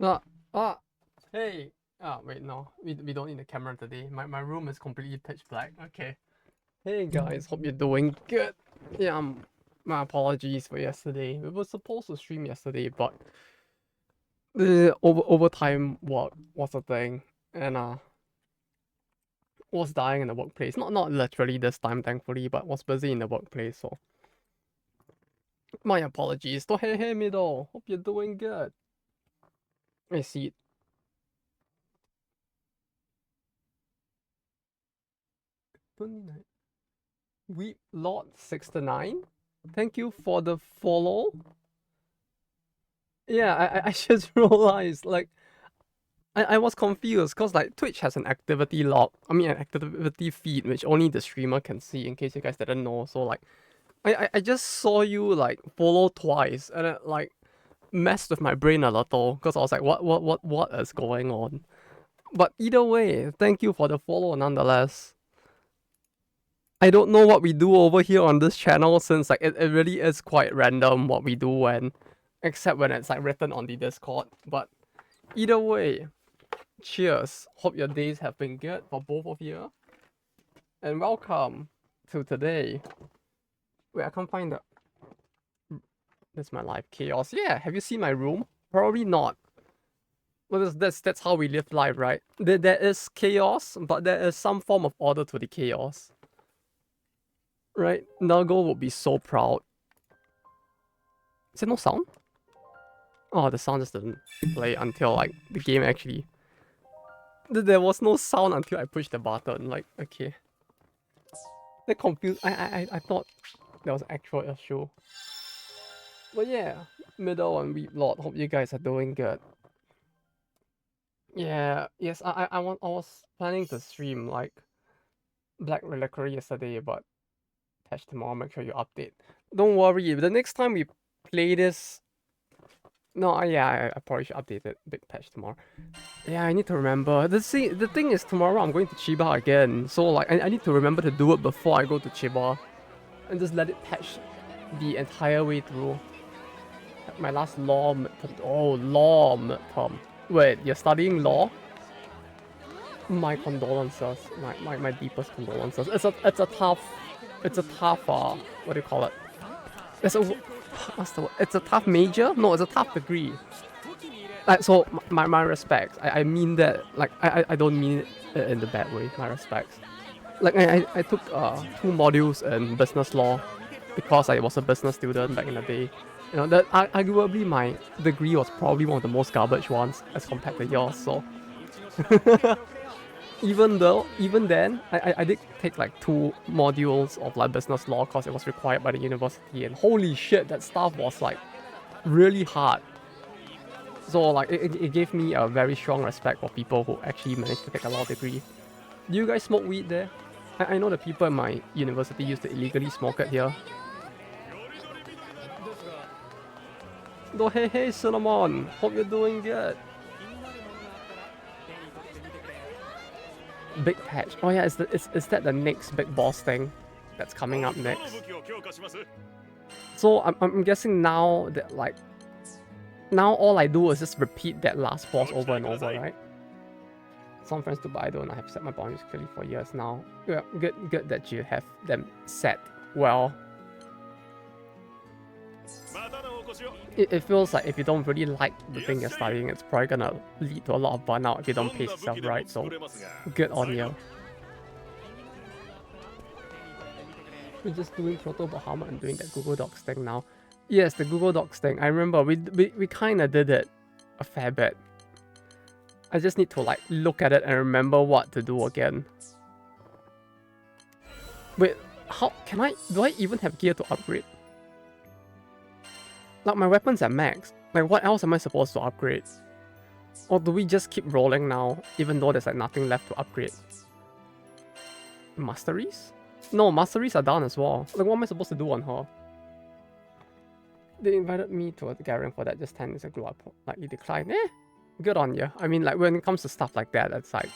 Ah, ah, hey. Ah, wait, no. We don't need the camera today. My room is completely pitch black. Okay. Hey guys, hope you're doing good. Yeah, my apologies for yesterday. We were supposed to stream yesterday, but the overtime work was a thing, and was dying in the workplace. Not literally this time, thankfully, but was busy in the workplace. So my apologies. To hey middle. Hope you're doing good. I see it. We Lord 69. Thank you for the follow. Yeah, I just realized like I was confused because like Twitch has an activity log. I mean an activity feed which only the streamer can see in case you guys didn't know. So like I just saw you like follow twice and it like messed with my brain a little because I was like what is going on? But either way, thank you for the follow nonetheless. I don't know what we do over here on this channel since like it really is quite random what we do when except when it's like written on the Discord. But either way, cheers. Hope your days have been good for both of you. And welcome to today. Wait, I can't find the this is my life chaos. Yeah, have you seen my room? Probably not. Well, that's how we live life, right? There is chaos, but there is some form of order to the chaos. Right? Nurgle would be so proud. Is there no sound? Oh, the sound just didn't play until like the game actually. There was no sound until I pushed the button. Like, okay. That confused. I thought there was an actual issue. But yeah, middle and weep lord. Hope you guys are doing good. Yeah, yes. I was planning to stream like Black Reliquary yesterday, but patch tomorrow. Make sure you update. Don't worry. The next time we play this. No, yeah, I probably should update it. Big patch tomorrow. Yeah, I need to remember. The thing is, tomorrow I'm going to Chiba again. So, like, I need to remember to do it before I go to Chiba. And just let it patch the entire way through. My last law midterm. Oh, law midterm. Wait, you're studying law? My condolences. My deepest condolences. It's a tough... It's a tough, what do you call it? It's a... What's the word? It's a tough major? No, it's a tough degree. Like, so my respects. I mean that like I don't mean it in the bad way. My respects. Like I took 2 modules in business law because I was a business student back in the day. You know that arguably my degree was probably one of the most garbage ones as compared to yours. So even then I did take like 2 modules of like business law because it was required by the university, and holy shit, that stuff was like really hard. So like it gave me a very strong respect for people who actually managed to take a law degree. Do you guys smoke weed there? I know the people in my university used to illegally smoke it here. Oh hey Cinnamon, hope you're doing good. Big patch. Oh yeah, is that the next big boss thing that's coming up next? So I'm guessing now that like now all I do is just repeat that last boss over and over, right? Some friends do, but I don't. I have set my boundaries clearly for years now. Yeah, good that you have them set well. It feels like if you don't really like the thing you're studying, it's probably gonna lead to a lot of burnout if you don't pace yourself right. So good on you. We're just doing Proto Bahamut and doing that Google Docs thing now. Yes, the Google Docs thing. I remember we kind of did it a fair bit. I just need to like look at it and remember what to do again. Wait, how can I? Do I even have gear to upgrade? Like my weapons are max. Like what else am I supposed to upgrade? Or do we just keep rolling now, even though there's like nothing left to upgrade? Masteries? No, masteries are done as well. Like what am I supposed to do on her? They invited me to a gathering for that just 10 minutes ago. Like you declined. Good on you. I mean, like when it comes to stuff like that, it's like,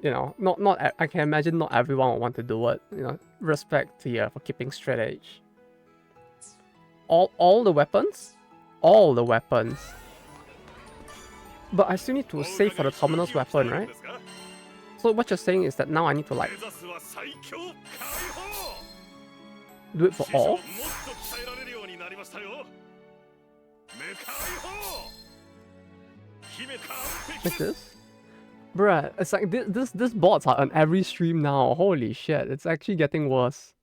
you know, not I can imagine not everyone will want to do it. You know, respect to you for keeping straight edge. All the weapons? All the weapons. But I still need to save for the Terminus weapon, right? So what you're saying is that now I need to like do it for all? Like this? Bruh, it's like this bots are on every stream now. Holy shit, it's actually getting worse.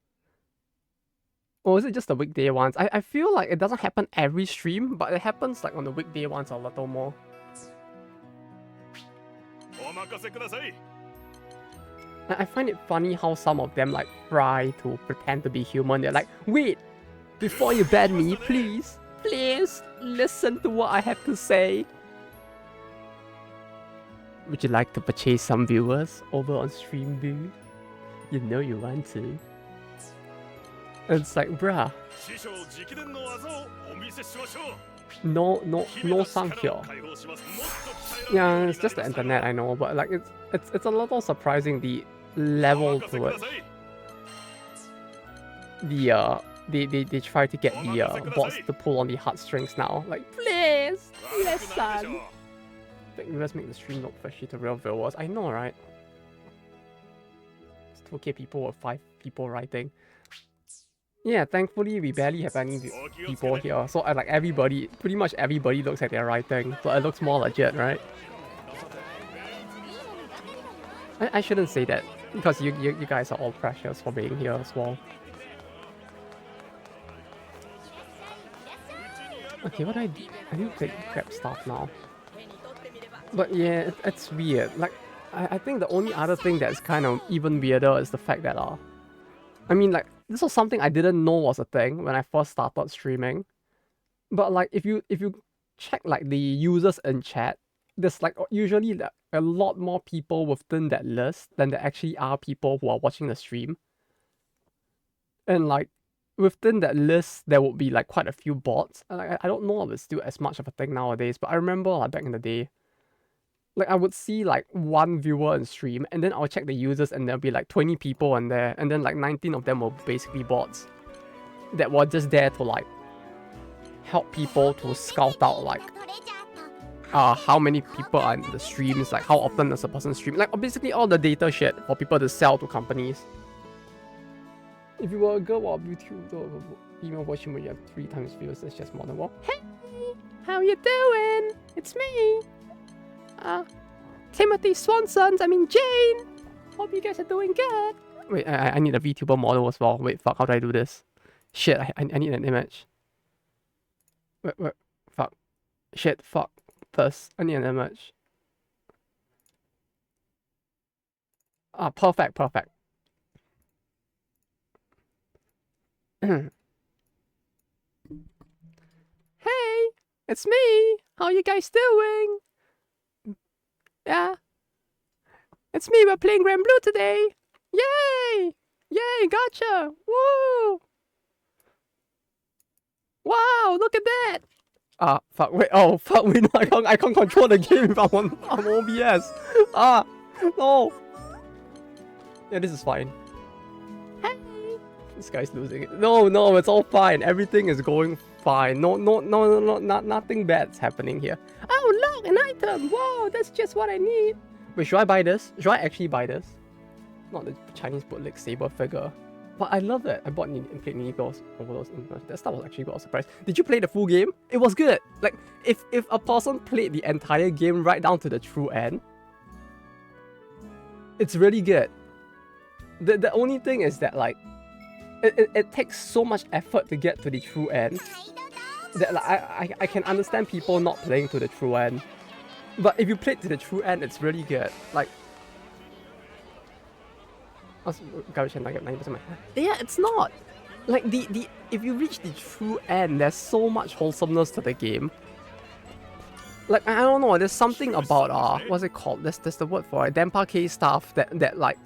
Or is it just the weekday ones? I feel like it doesn't happen every stream, but it happens like on the weekday ones a little more. I find it funny how some of them like try to pretend to be human. They're like, wait, before you ban me, please listen to what I have to say. Would you like to purchase some viewers over on stream, dude? You know you want to. It's like, bruh. No sankyo. Yeah, it's just the internet, I know, but like it's a little surprising the level to which they try to get the bots to pull on the heartstrings now. Like, please, listen. Let's make the stream look flashy to real viewers. I know, right? It's 2k people or 5 people writing. Yeah, thankfully we barely have any people here. So like everybody, pretty much everybody looks like they're writing. So it looks more legit, right? I shouldn't say that because you guys are all precious for being here as well. Okay, what do I do? I need to grab stuff now. But yeah, it's weird. Like, I think the only other thing that's kind of even weirder is the fact that I mean, like, this was something I didn't know was a thing when I first started streaming. But like, if you check like the users in chat, there's like usually like, a lot more people within that list than there actually are people who are watching the stream. And like, within that list, there would be like quite a few bots. And like, I don't know if it's still as much of a thing nowadays, but I remember like back in the day, like I would see like one viewer in stream, and then I'll check the users, and there'll be like 20 people in there, and then like 19 of them were basically bots that were just there to like help people to scout out like how many people are in the streams, like how often does a person stream, like basically all the data shit for people to sell to companies. If you were a girl or YouTube or female watching when you have 3 times views, that's just more than one. Hey, how you doing? It's me. Timothy Swanson's, I mean Jane! Hope you guys are doing good! Wait, I need a VTuber model as well. Wait, fuck, how do I do this? Shit, I need an image. Wait, fuck. Shit, fuck. First, I need an image. Perfect. Hey! It's me! How you guys doing? Yeah. It's me, we're playing Grand Blue today! Yay! Yay, gotcha! Woo! Wow, look at that! Fuck, wait, oh, fuck, wait, no, I can't control the game if I'm on OBS. No! Yeah, this is fine. Hey! This guy's losing it. No, it's all fine. Everything is going fine. No, nothing bad's happening here. Oh, look, an item! Wow, that's just what I need. Wait, should I buy this? Should I actually buy this? Not the Chinese bootleg saber figure. But I love it. I bought and played mini girls over those. That stuff was actually quite a surprise. Did you play the full game? It was good. Like, if a person played the entire game right down to the true end, it's really good. The only thing is that, like, it takes so much effort to get to the true end that like, I can understand people not playing to the true end. But if you play to the true end, it's really good. Like, garbage and I get 90%. Yeah, it's not. Like if you reach the true end, there's so much wholesomeness to the game. Like, I don't know, there's something about what's it called? There's the word for it, Denpa-K stuff that like,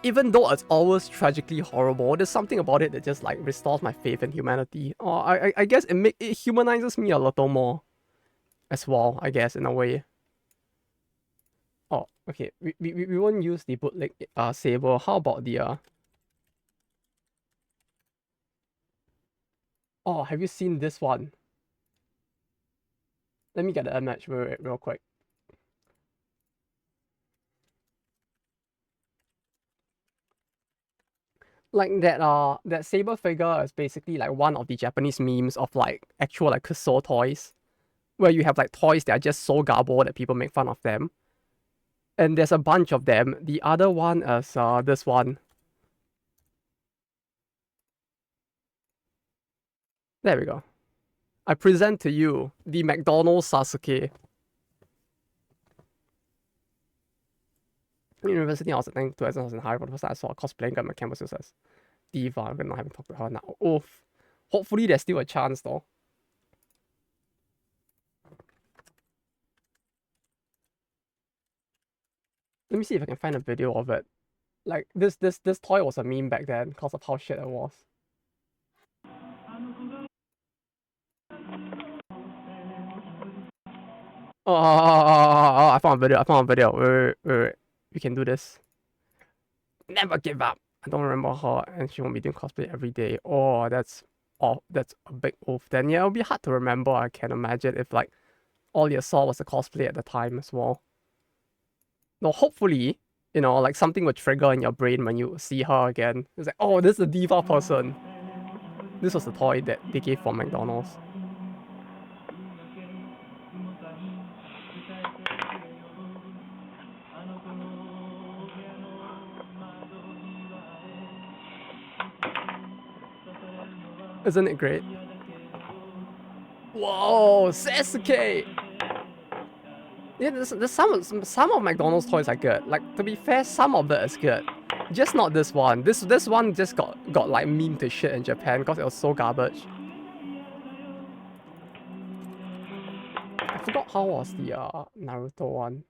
even though it's always tragically horrible, there's something about it that just like restores my faith in humanity. Or I guess it humanizes me a little more as well, I guess, in a way. Oh, okay. We won't use the bootleg saber. How about the Oh, have you seen this one? Let me get the image real quick. Like that saber figure is basically like one of the Japanese memes of like actual like Kuso toys, where you have like toys that are just so garbo that people make fun of them. And there's a bunch of them. The other one is this one. There we go. I present to you the McDonald's Sasuke. University, I was attending to as I was in Harvard. First I saw a cosplaying girl on my campus who says Diva. I'm not having talked to her now. Oof. Hopefully there's still a chance though. Let me see if I can find a video of it. Like this toy was a meme back then because of how shit it was. I found a video. I found a video. Wait. We can do this. Never give up. I don't remember her, and she won't be doing cosplay every day. That's a big oof. Then yeah, it'll be hard to remember. I can imagine if like all you saw was a cosplay at the time as well. No, hopefully, like something will trigger in your brain when you see her again. It's like, oh, this is a diva person. This was the toy that they gave for McDonald's. Isn't it great? Whoa, Sasuke! Yeah, there's some of McDonald's toys are good. Like to be fair, some of it is good. Just not this one. This one just got like meme to shit in Japan because it was so garbage. I forgot how was the Naruto one.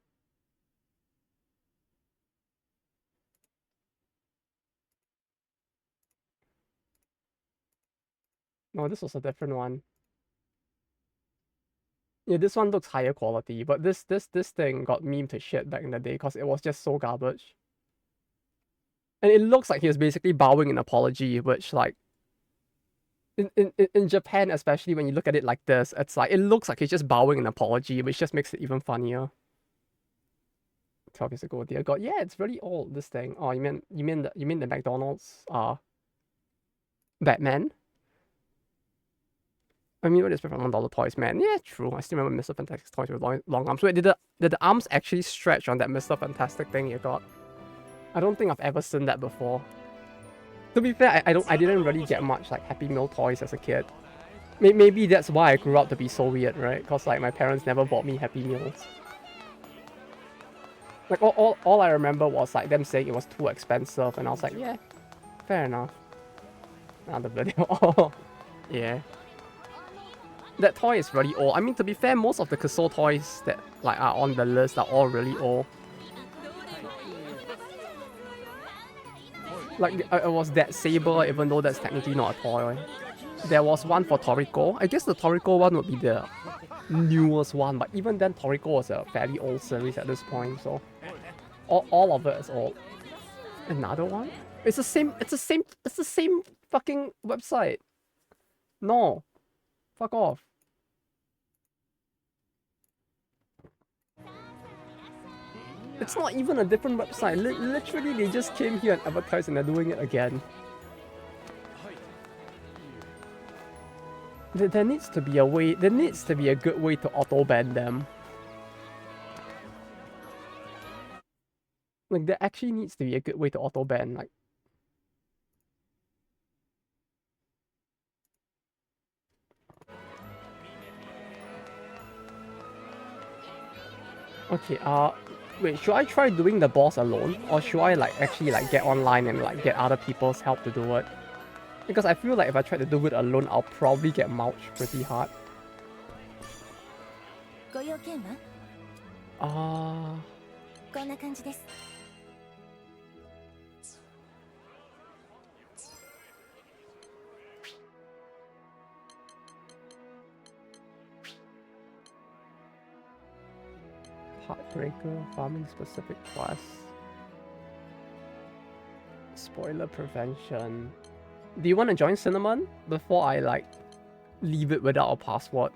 No, this was a different one. Yeah, this one looks higher quality, but this thing got meme to shit back in the day because it was just so garbage. And it looks like he was basically bowing an apology, which like in Japan, especially when you look at it like this, it's like it looks like he's just bowing an apology, which just makes it even funnier. 12 years ago, dear God. Yeah, it's really old, this thing. Oh, you mean the McDonald's Batman? I mean, what is from $1 toys, man? Yeah, true. I still remember Mr. Fantastic's toys with long arms. Wait, did the arms actually stretch on that Mr. Fantastic thing you got? I don't think I've ever seen that before. To be fair, I didn't really get much like Happy Meal toys as a kid. Maybe that's why I grew up to be so weird, right? Because like my parents never bought me Happy Meals. Like all I remember was like them saying it was too expensive, and I was like, yeah, fair enough. Another video. Oh, yeah. That toy is really old. I mean, to be fair, most of the Kuso toys that like are on the list are all really old. Like it was that saber, even though that's technically not a toy. There was one for Toriko. I guess the Toriko one would be the newest one, but even then, Toriko was a fairly old series at this point, so all of it is old. Another one? It's the same fucking website. No. Fuck off. It's not even a different website. Literally, they just came here and advertised and they're doing it again. There needs to be a way, there needs to be a good way to auto-ban them. Like, there actually needs to be a good way to auto-ban, like... Okay, wait, should I try doing the boss alone? Or should I, like, actually, like, get online and, like, get other people's help to do it? Because I feel like if I try to do it alone, I'll probably get mouched pretty hard. Heartbreaker, farming specific quest. Spoiler prevention. Do you want to join Cinnamon before I like leave it without a password?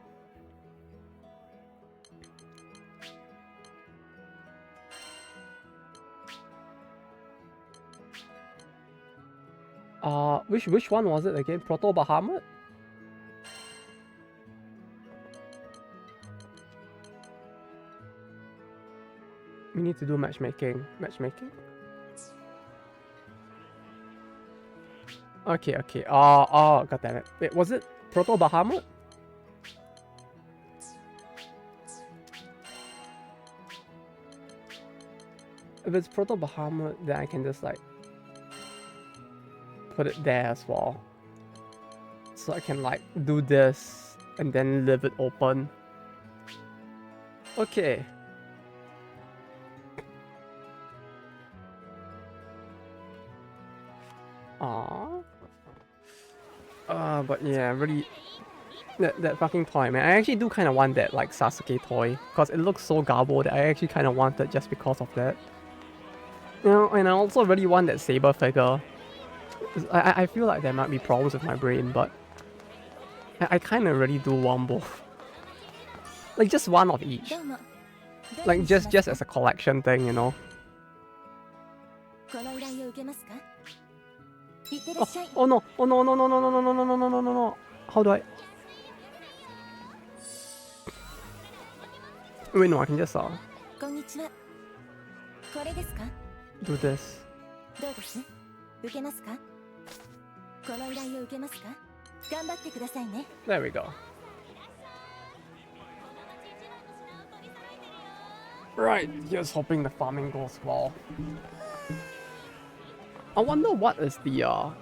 Which one was it again? Proto Bahamut? We need to do matchmaking. Matchmaking? Okay. Oh, god damn it. Wait, was it Proto Bahamut? If it's Proto Bahamut, then I can just like put it there as well. So I can like do this and then leave it open. Okay. But yeah, really, that fucking toy, man. I actually do kind of want that like Sasuke toy because it looks so garbled that I actually kind of want it just because of that. You know, and I also really want that Saber figure. I feel like there might be problems with my brain, but I kind of really do want both. Like just one of each. Like just as a collection thing, you know. Oh no! Oh no! No! No! No! No! No! No! No! No! No! No! No! How do I? Wait, no! I can just do this. There we go. Right, here's hoping the farming goes well. I wonder what is the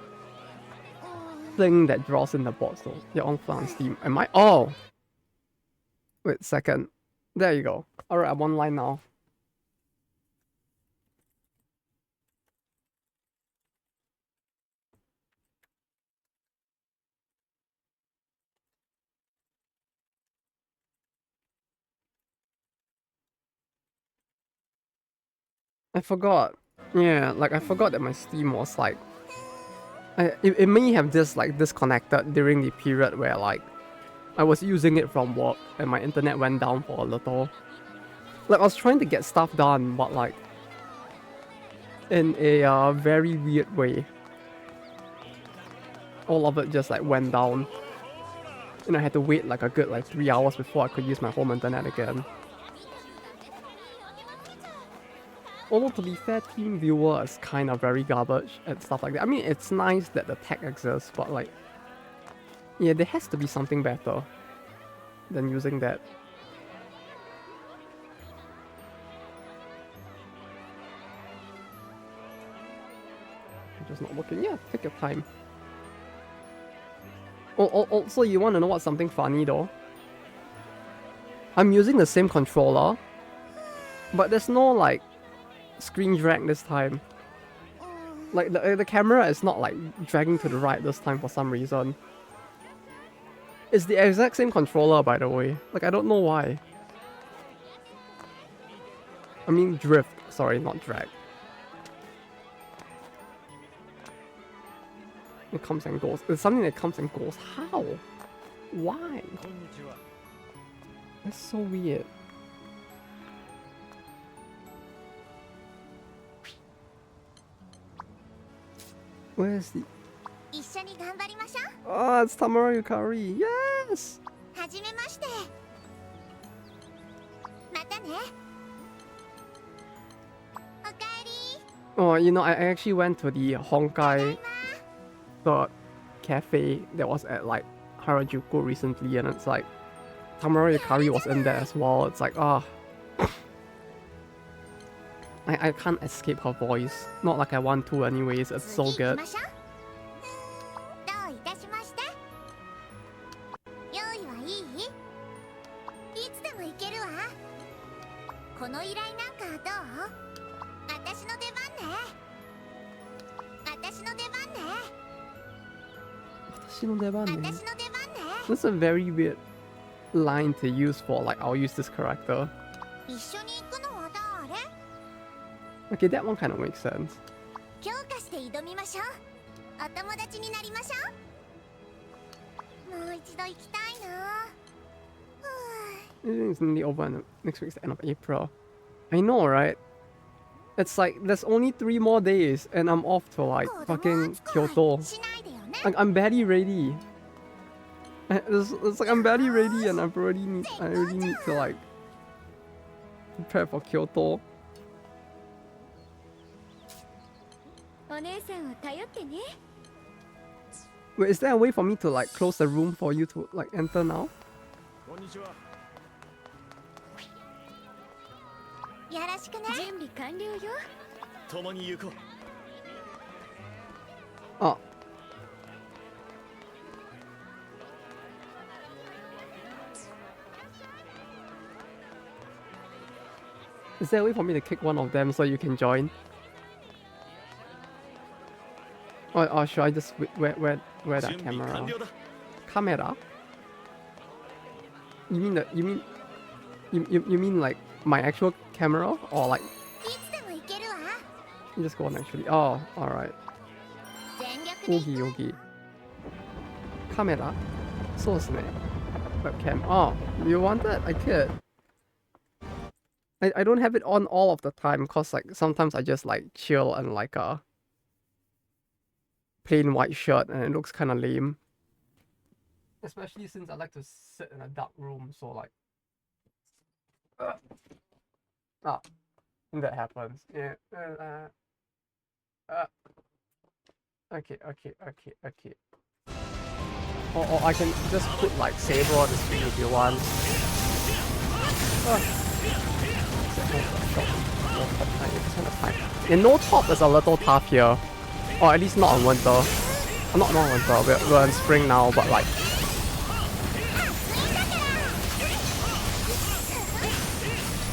thing that draws in the bots though. You're on Steam. Am I? Oh! Wait a second. There you go. Alright, I'm online now. I forgot. Yeah, like I forgot that my Steam was like... it may have just like disconnected during the period where like I was using it from work and my internet went down for a little. Like I was trying to get stuff done, but like in a very weird way. All of it just like went down. And I had to wait like a good like 3 hours before I could use my home internet again. Although to be fair, TeamViewer is kind of very garbage and stuff like that. I mean, it's nice that the tech exists, but like... yeah, there has to be something better than using that. I'm just not looking. Yeah, take your time. Also, you want to know what's something funny though? I'm using the same controller, but there's no like screen drag this time. Like the camera is not like dragging to the right this time for some reason. It's the exact same controller, by the way. Like I don't know why. I mean drift, sorry, not drag. It comes and goes. It's something that comes and goes. How? Why? That's so weird. Where's the... oh, it's Tamara Yukari. Yes! Oh, you know, I actually went to the Honkai third cafe that was at like Harajuku recently, and it's like Tamara Yukari was in there as well. It's like, ah. I can't escape her voice. Not like I want to anyways, it's so good. That's a very weird line to use for like, I'll use this character. Okay, that one kind of makes sense. It's nearly over and next week's the end of April. I know, right? It's like there's only 3 more days and I'm off to like fucking Kyoto. Like I'm barely ready. It's like I'm barely ready and I really need to like prepare for Kyoto. Wait, is there a way for me to like close the room for you to like enter now? Oh. Is there a way for me to kick one of them so you can join? Or should I just wear that camera? Camera? You mean that? You mean like my actual camera or like? You just go on actually. Oh, all right. Yogi. Camera. So webcam. Oh, you want that? I could. I don't have it on all of the time because like sometimes I just like chill and like a plain white shirt and it looks kind of lame. Especially since I like to sit in a dark room, so like that happens. Yeah. Okay. Or I can just put like Saber on the screen if you want. And no top is a little tough here. Or at least not in winter. Not winter, we're in spring now, but like...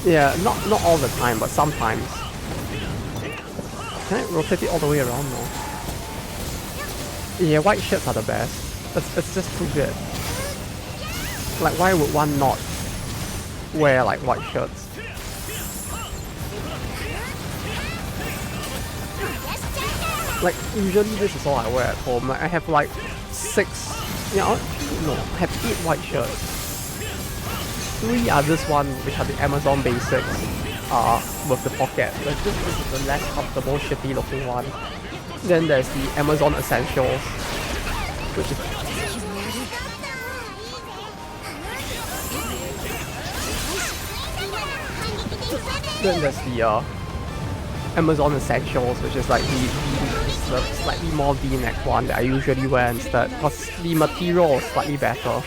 Yeah, not all the time, but sometimes. Can I rotate it all the way around now? Yeah, white shirts are the best. It's just too good. Like, why would one not wear like white shirts? Like, usually this is all I wear at home. Like, I have like 6, no, I have 8 white shirts. 3 are this one, which are the Amazon basics, with the pocket. But this is the less comfortable, shitty looking one. Then there's the Amazon Essentials, which is... Then there's the Amazon Essentials, which is like the slightly more V-neck one that I usually wear instead, because the material is slightly better.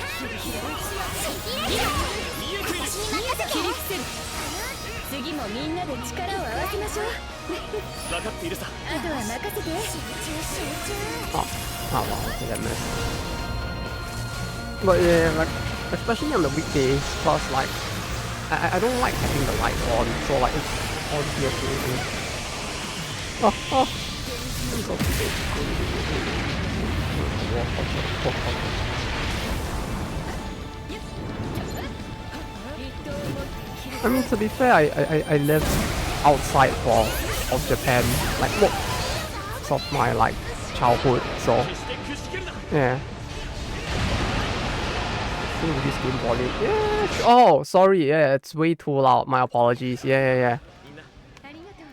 Oh wow, okay, that missed. But yeah, like, especially on the weekdays, plus like, I don't like having the light on, so like it's all here to me. Oh. I mean, to be fair, I lived outside of Japan, like most of my like childhood, so yeah. This game volume. Yeah. Oh, sorry. Yeah, it's way too loud. My apologies. Yeah.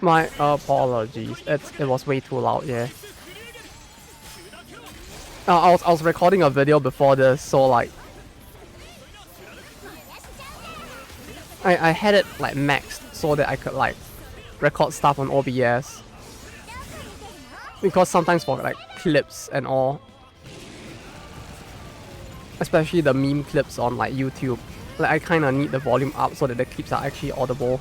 My apologies. It was way too loud. Yeah. I was recording a video before this, so like I had it like maxed so that I could like record stuff on OBS, because sometimes for like clips and all, especially the meme clips on like YouTube, like I kind of need the volume up so that the clips are actually audible.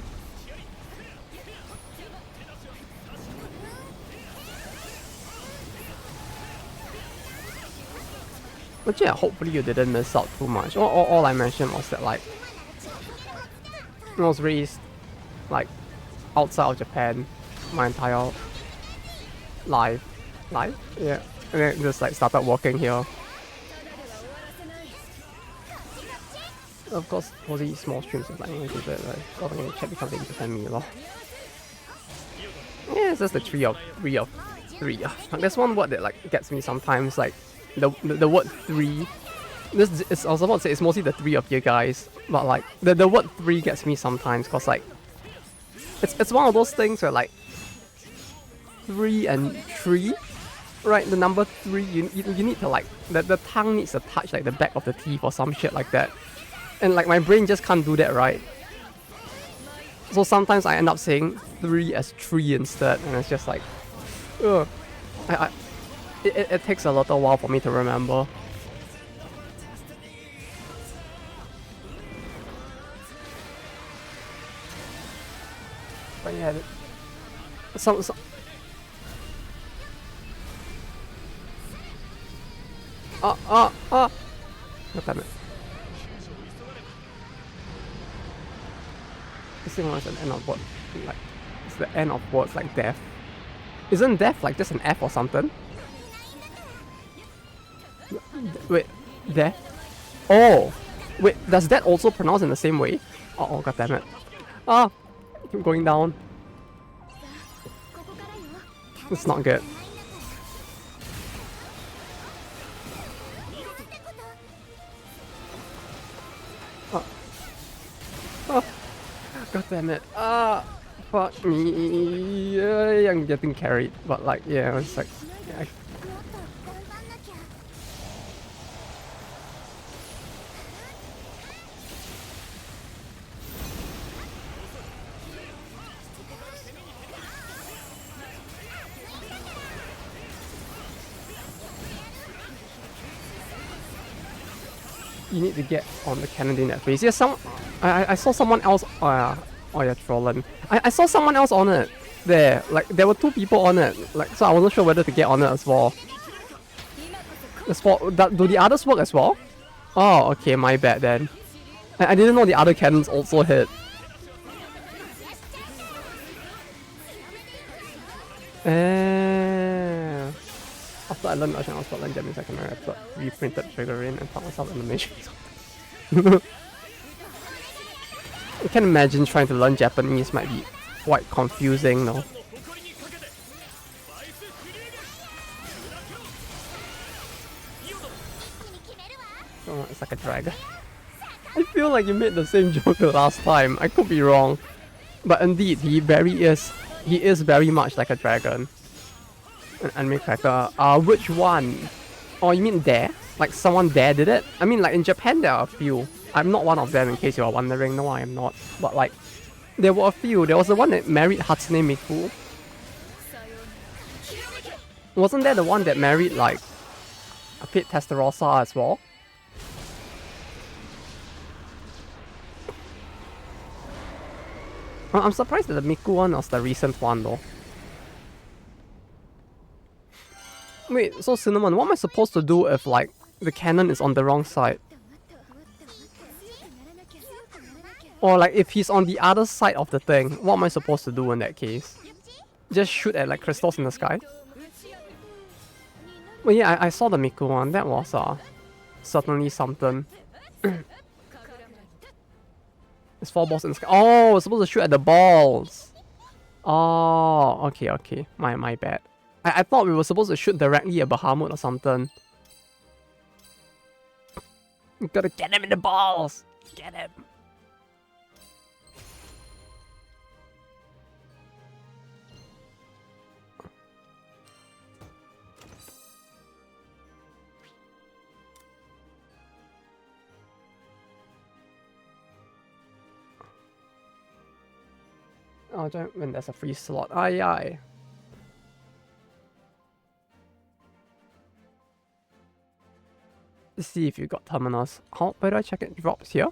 But yeah, hopefully you didn't miss out too much. All I mentioned was that like I was raised like outside of Japan my entire life, yeah, and then just like started working here. Of course, for these small streams of like English, like gotta check because they defend me a lot. Yeah, it's just the three of three. There's one word that like gets me sometimes, like the word 3. This is, I was about to say it's mostly the 3 of you guys, but like the word 3 gets me sometimes, cause like it's one of those things where like 3 and 3, right? The number 3, you need to like, the tongue needs to touch like the back of the teeth or some shit like that. And like my brain just can't do that, right? So sometimes I end up saying 3 as 3 instead, and it's just like, ugh. It takes a little while for me to remember. But yeah, some God damn it. This thing was an end of word, like, it's the end of words like death. Isn't death like just an F or something? Wait, death? Oh! Wait, does that also pronounce in the same way? Oh, god damn it. Ah! Keep going down. It's not good. Oh, god damn it. Ah! Fuck me. I'm getting carried, but like, yeah, it's like... Yeah, you need to get on the cannon in that phase. Yeah, I saw someone else. Oh yeah, trolling. I saw someone else on it. There, like there were 2 people on it. Like, so I wasn't sure whether to get on it as well. Do the others work as well? Oh, okay, my bad then. I didn't know the other cannons also hit. After I learned Russian, I was learning Japanese. I can remember reprinted figurine and found myself animations. I can imagine trying to learn Japanese might be quite confusing, though. Oh, it's like a dragon. I feel like you made the same joke the last time. I could be wrong, but indeed, he is very much like a dragon. An anime character. Which one? Oh, you mean there? Like someone there did it? I mean, like in Japan there are a few. I'm not one of them, in case you are wondering. No, I am not. But like, there were a few. There was the one that married Hatsune Miku. Wasn't there the one that married like a Pit Testarossa as well? I'm surprised that the Miku one was the recent one though. Wait, so Cinnamon, what am I supposed to do if like the cannon is on the wrong side? Or like if he's on the other side of the thing, what am I supposed to do in that case? Just shoot at like crystals in the sky? Well, yeah, I saw the Miku one. That was certainly something. It's 4 balls in the sky. Oh, we're supposed to shoot at the balls. Oh, okay. My bad. I thought we were supposed to shoot directly at Bahamut or something. We gotta get him in the balls. Get him. Oh, when there's a free slot. Aye. Let's see if you got terminals. Where do I check it? Drops here?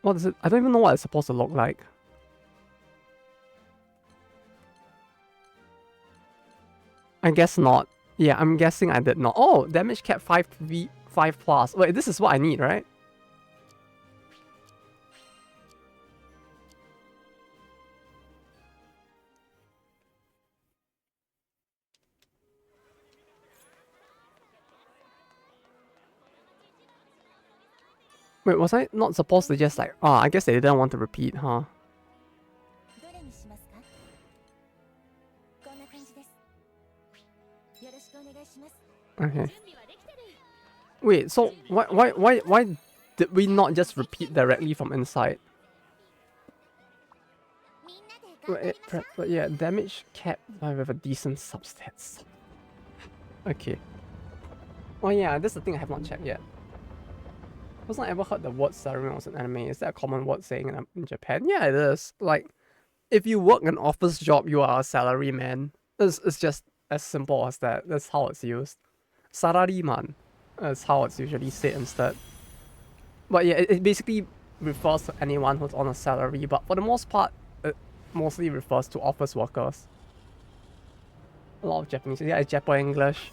What is it? I don't even know what it's supposed to look like. I guess not. Yeah, I'm guessing I did not. Oh, damage cap 5 plus. Wait, this is what I need, right? Wait, was I not supposed to just like... Oh, I guess they didn't want to repeat, huh? Okay. Wait, so why did we not just repeat directly from inside? But yeah, damage capped with a decent substats. Okay. Oh yeah, that's the thing I have not checked yet. I've not ever heard the word salaryman was an anime. Is that a common word saying in Japan? Yeah, it is. Like, if you work an office job, you are a salaryman. It's just as simple as that. That's how it's used. Sarariman is how it's usually said instead. But yeah, it basically refers to anyone who's on a salary, but for the most part, it mostly refers to office workers. A lot of Japanese, yeah, it's Japo English.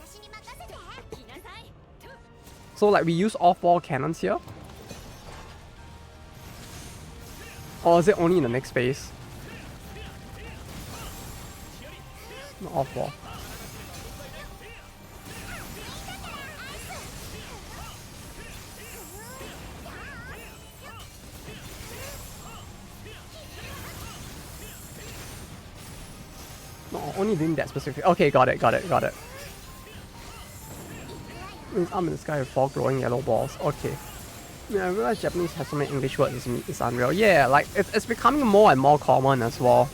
So like we use all 4 cannons here? Or is it only in the next phase? Not all 4. No, only doing that specific. Okay, got it. Means I'm in the sky with 4 glowing yellow balls. Okay. Yeah, I realize Japanese has so many English words, it's unreal. Yeah, like, it's becoming more and more common as well.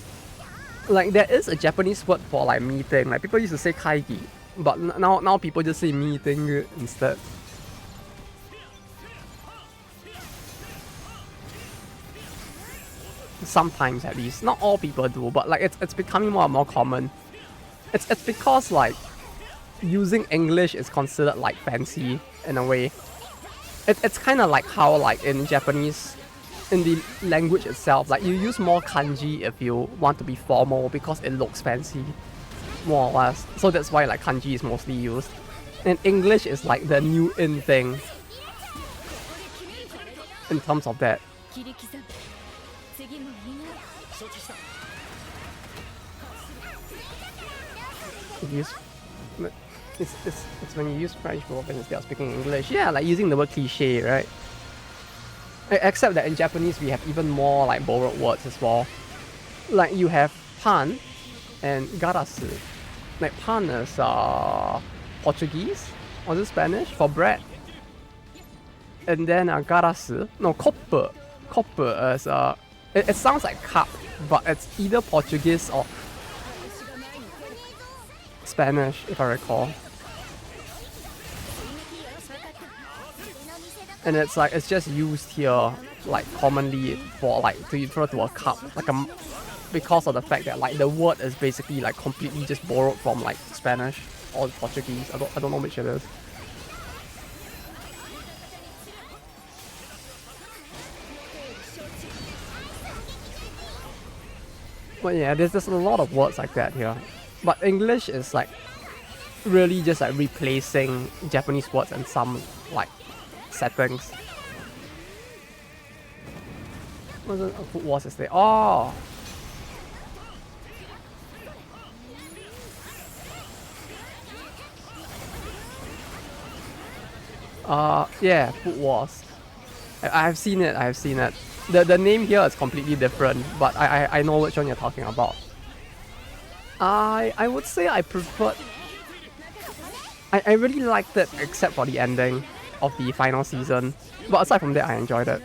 Like, there is a Japanese word for, like, meeting. Like, people used to say kaigi, but now people just say meeting instead. Sometimes, at least. Not all people do, but, like, it's becoming more and more common. It's because, like, using English is considered, like, fancy, in a way. It's kind of like how, like, in Japanese, in the language itself, like, you use more kanji if you want to be formal because it looks fancy, more or less. So that's why, like, kanji is mostly used. And English is, like, the new in thing in terms of that. It's when you use French vocals instead of speaking English. Yeah, like using the word cliche, right? Except that in Japanese we have even more like borrowed words as well. Like you have pan and garasu. Like pan is Portuguese or is it Spanish for bread? And then garasu, no, copper. Copper is it sounds like cup, but it's either Portuguese or Spanish, if I recall. And it's like, it's just used here, like, commonly for, like, to refer to a cup, like, because of the fact that, like, the word is basically, like, completely just borrowed from, like, Spanish or Portuguese. I don't know which it is. But yeah, there's a lot of words like that here. But English is, like, really just, like, replacing Japanese words in some, like, settings. What was it? Oh! Yeah, Food Wars. I've seen it. The name here is completely different, but I know which one you're talking about. I would say I preferred... I really liked it except for the ending of the final season. But aside from that, I enjoyed it.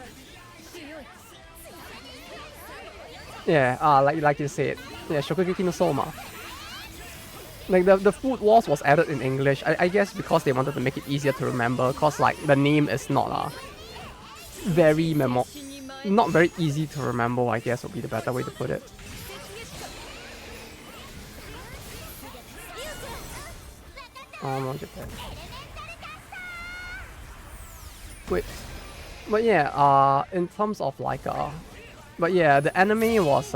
Yeah, like you said. Yeah, Shokugeki no Soma. Like the Food Wars was added in English, I guess because they wanted to make it easier to remember, cause like the name is not not very easy to remember, I guess would be the better way to put it. Oh no, Japan. Wait, but yeah, in terms of like but yeah, the anime was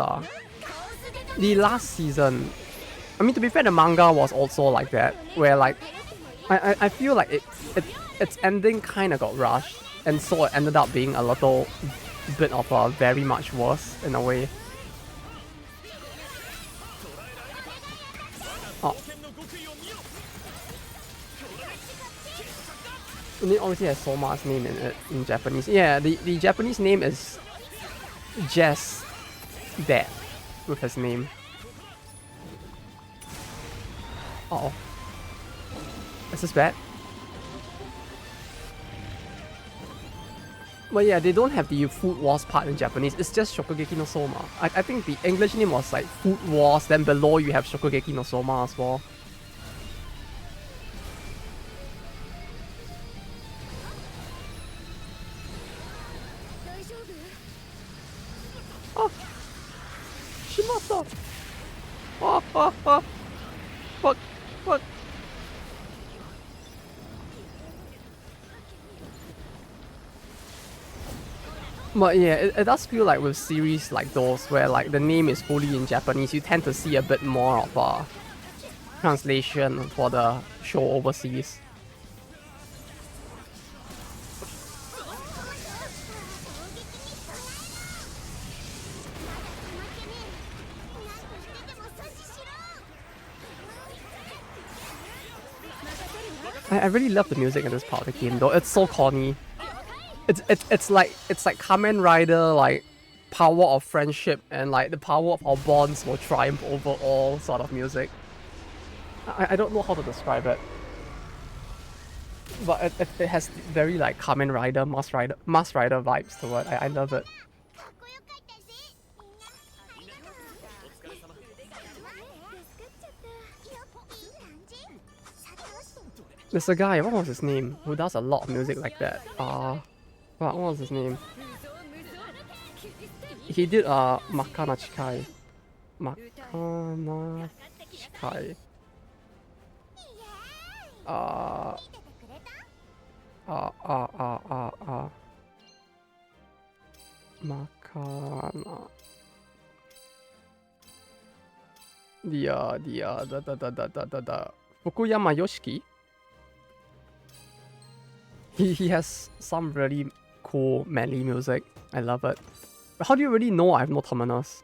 the last season. I mean, to be fair, the manga was also like that, where like I feel like its ending kind of got rushed, and so it ended up being a little bit of very much worse in a way. Oh. And it obviously has Soma's name in it in Japanese. Yeah, the Japanese name is just that with his name. Uh oh. Is this bad? But yeah, they don't have the Food Wars part in Japanese. It's just Shokugeki no Soma. I think the English name was like Food Wars, then below you have Shokugeki no Soma as well. Oh! Shimata! Oh! Fuck! Fuck! But yeah, it does feel like with series like those where like the name is fully in Japanese, you tend to see a bit more of a translation for the show overseas. I really love the music in this part of the game though. It's so corny. It's like Kamen Rider, like power of friendship and like the power of our bonds will triumph over all sort of music. I don't know how to describe it, but it has very like Kamen Rider, Mask Rider vibes to it. I love it. There's a guy, what was his name, who does a lot of music like that. What was his name? He did Makana Chikai. Makana Chikai. Makana. The Fukuyama Yoshiki. He has some really cool manly music. I love it. But how do you really know I have no terminus?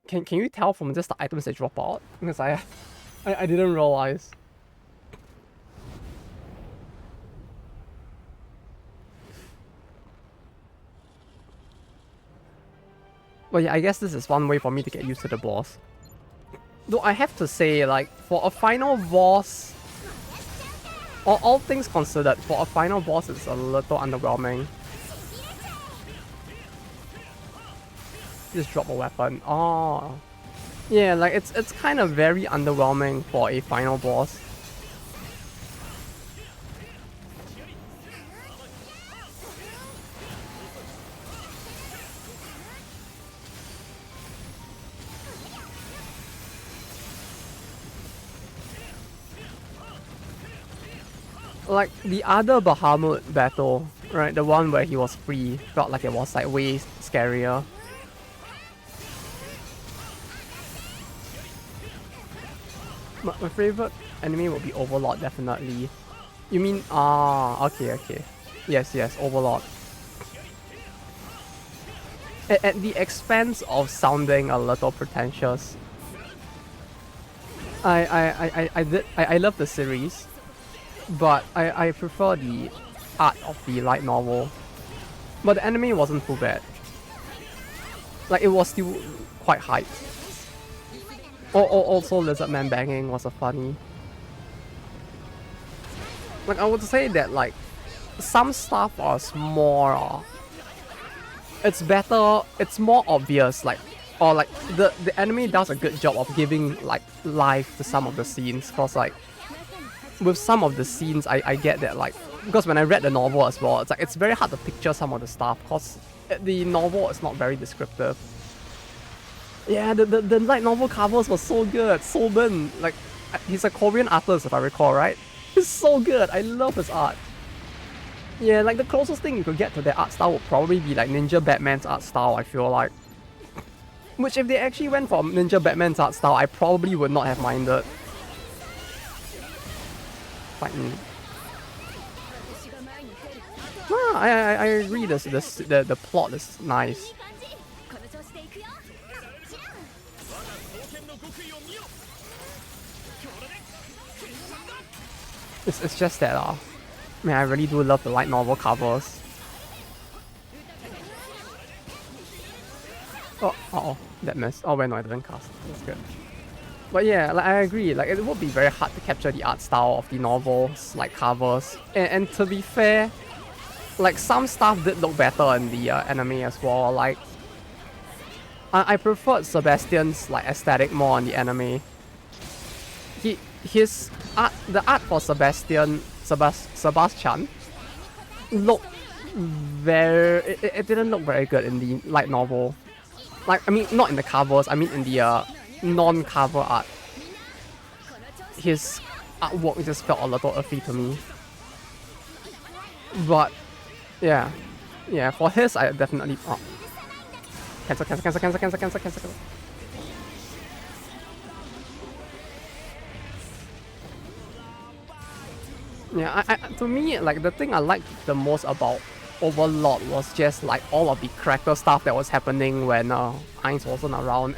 Can you tell from just the items that drop out? Because I didn't realize. But yeah, I guess this is one way for me to get used to the boss. Though I have to say, like, for a final boss, all things considered, for a final boss it's a little underwhelming. Just drop a weapon. Oh. Yeah, like it's kind of very underwhelming for a final boss. Like the other Bahamut battle, right? The one where he was free, felt like it was like way scarier. My favorite enemy would be Overlord, definitely. You mean, okay. Yes, Overlord. At the expense of sounding a little pretentious. I love the series, but I prefer the art of the light novel. But the anime wasn't too bad. Like, it was still quite hyped. Also, Lizardman banging was a funny. Like, I would say that, like, some stuff was more... it's better, it's more obvious, like, or like, the anime does a good job of giving, like, life to some of the scenes, cause, like, with some of the scenes, I get that, like, because when I read the novel as well, it's like, it's very hard to picture some of the stuff, cause the novel is not very descriptive. Yeah, the light novel covers were so good. Soben, like, he's a Korean artist if I recall, right? He's so good. I love his art. Yeah, like the closest thing you could get to their art style would probably be like Ninja Batman's art style, I feel like. Which if they actually went for Ninja Batman's art style, I probably would not have minded. Fighting. I agree, the plot is nice. It's just that, man, I really do love the light novel covers. Oh, that missed. Oh wait, no, I didn't cast. That's good. But yeah, like I agree. Like it would be very hard to capture the art style of the novels, like covers. And to be fair, like some stuff did look better in the anime as well. Like I preferred Sebastian's like aesthetic more on the anime. His art, the art for Sebastian looked it didn't look very good in the light novel. Like I mean, not in the covers. I mean in the non-cover art. His artwork just felt a little iffy to me. But yeah, for his I definitely cancel. Yeah, to me, like the thing I liked the most about Overlord was just like all of the character stuff that was happening when Heinz wasn't around.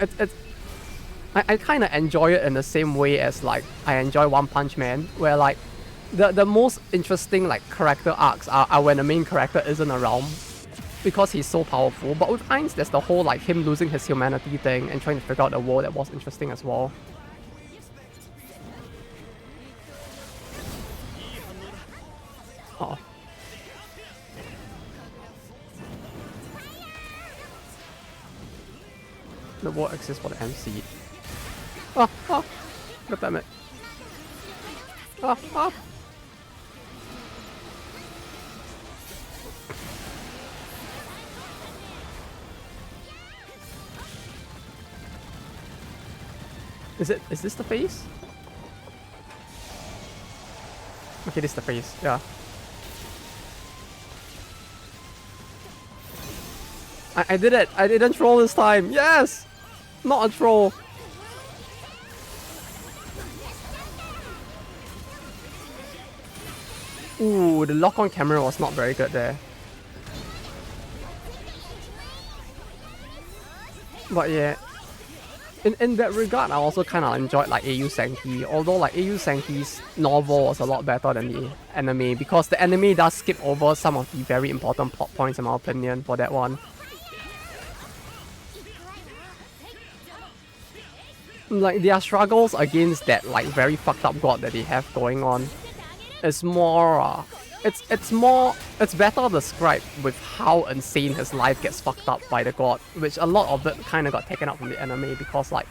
I kind of enjoy it in the same way as like I enjoy One Punch Man, where like the most interesting like character arcs are when the main character isn't around because he's so powerful. But with Heinz, there's the whole like him losing his humanity thing and trying to figure out the world that was interesting as well. Oh. The world exists for the MC. Oh, God damn it. Oh. Is this the face? Okay, this is the face, yeah. I did it! I didn't troll this time! Yes! Not a troll! Ooh, the lock-on camera was not very good there. But yeah, in that regard, I also kind of enjoyed like AU Senki, although like AU Senki's novel was a lot better than the anime because the anime does skip over some of the very important plot points in my opinion for that one. Like their struggles against that like very fucked up god that they have going on is more it's better described with how insane his life gets fucked up by the god, which a lot of it kind of got taken out from the anime because like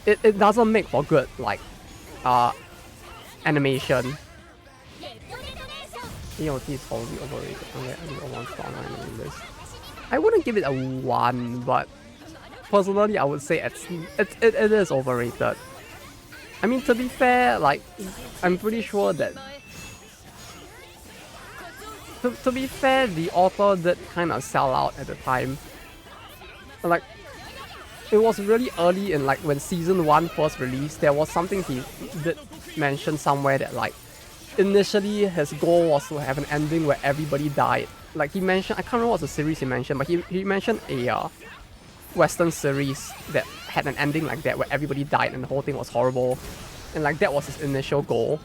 it doesn't make for good like animation. AOT is probably overrated. I wouldn't give it a 1, but personally I would say it is overrated. I mean, to be fair, like I'm pretty sure that to be fair, the author did kind of sell out at the time. Like, it was really early in like when season 1 first released, there was something he did mention somewhere that like, initially his goal was to have an ending where everybody died. Like he mentioned, I can't remember what the series he mentioned, but he mentioned a Western series that had an ending like that where everybody died and the whole thing was horrible. And like that was his initial goal.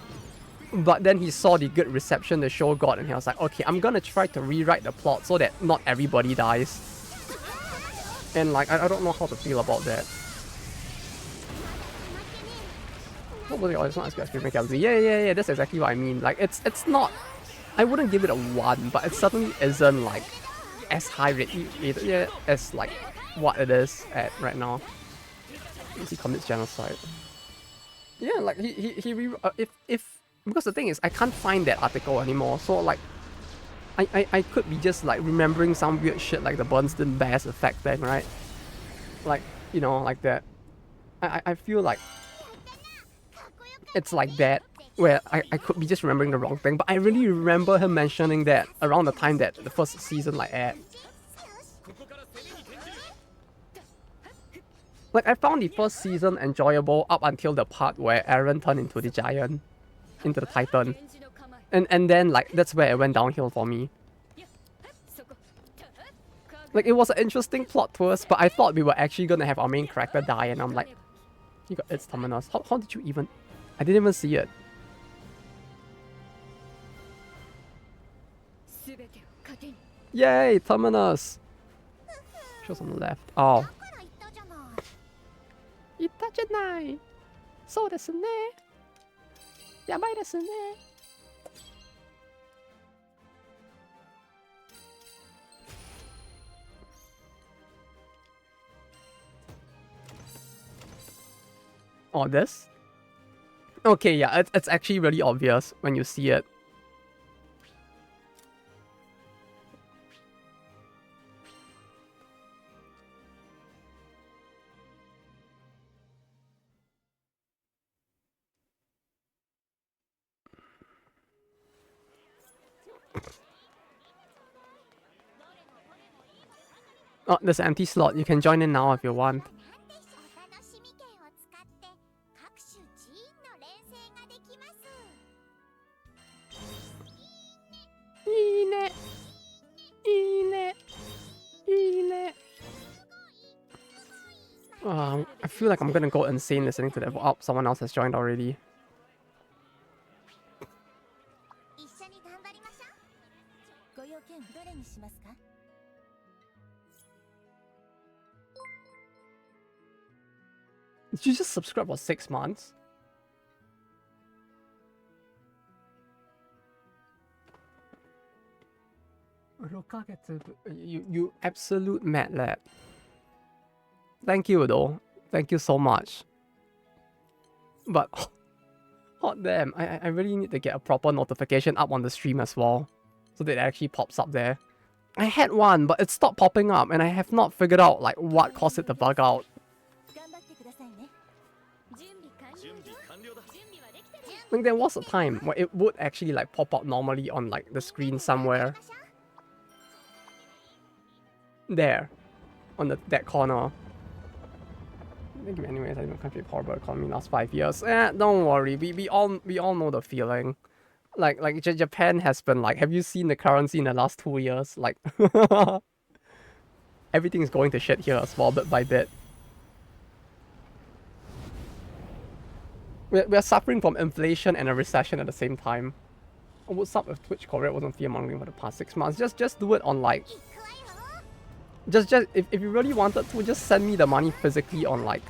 But then he saw the good reception the show got and he was like, okay, I'm gonna try to rewrite the plot so that not everybody dies. And like, I don't know how to feel about that. Hopefully, it's not as good as Screaming Galaxy. Yeah, that's exactly what I mean. Like, it's not, I wouldn't give it a 1, but it certainly isn't like as high rated as like what it is at right now. He commits genocide. Yeah, like if because the thing is I can't find that article anymore, so like I could be just like remembering some weird shit like the Bernstein Bears effect thing, right? Like, you know, like that. I feel like it's like that where I could be just remembering the wrong thing, but I really remember him mentioning that around the time that the first season like aired. Like, I found the first season enjoyable up until the part where Eren turned into the giant, into the Titan. And then, like, that's where it went downhill for me. Like, it was an interesting plot twist, but I thought we were actually gonna have our main character die, and I'm like, it's Terminus. How did you even... I didn't even see it. Yay, Terminus! on the left. Oh. Itajanai. So desu ne. Yabai desu ne. Oh, this? Okay, yeah, it's actually really obvious when you see it. Oh, there's an empty slot. You can join in now if you want. I feel like I'm gonna go insane listening to that. Oh, someone else has joined already. Did you just subscribe for 6 months? You absolute mad lad. Thank you though. Thank you so much. But hot damn, I really need to get a proper notification up on the stream as well, so that it actually pops up there. I had one, but it stopped popping up, and I have not figured out like what caused it to bug out. Like there was a time where it would actually like pop up normally on like the screen somewhere. There, on that corner. Thank you anyways, I don't country horrible economy last 5 years. Don't worry, we all know the feeling. Like Japan has been like, have you seen the currency in the last 2 years? Like everything is going to shit here as well, bit by bit. We're suffering from inflation and a recession at the same time. What's up with Twitch Korea? Wasn't fear-mongering for the past 6 months. Just do it on like... Just if you really wanted to, just send me the money physically on like...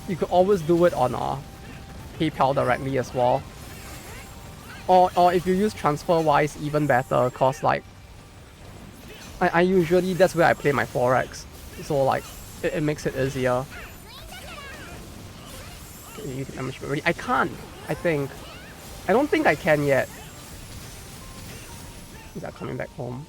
you could always do it on PayPal directly as well. Or if you use TransferWise, even better, cause like... I usually, that's where I play my Forex. So like, it makes it easier. I can't, I think. I don't think I can yet. Is that coming back home?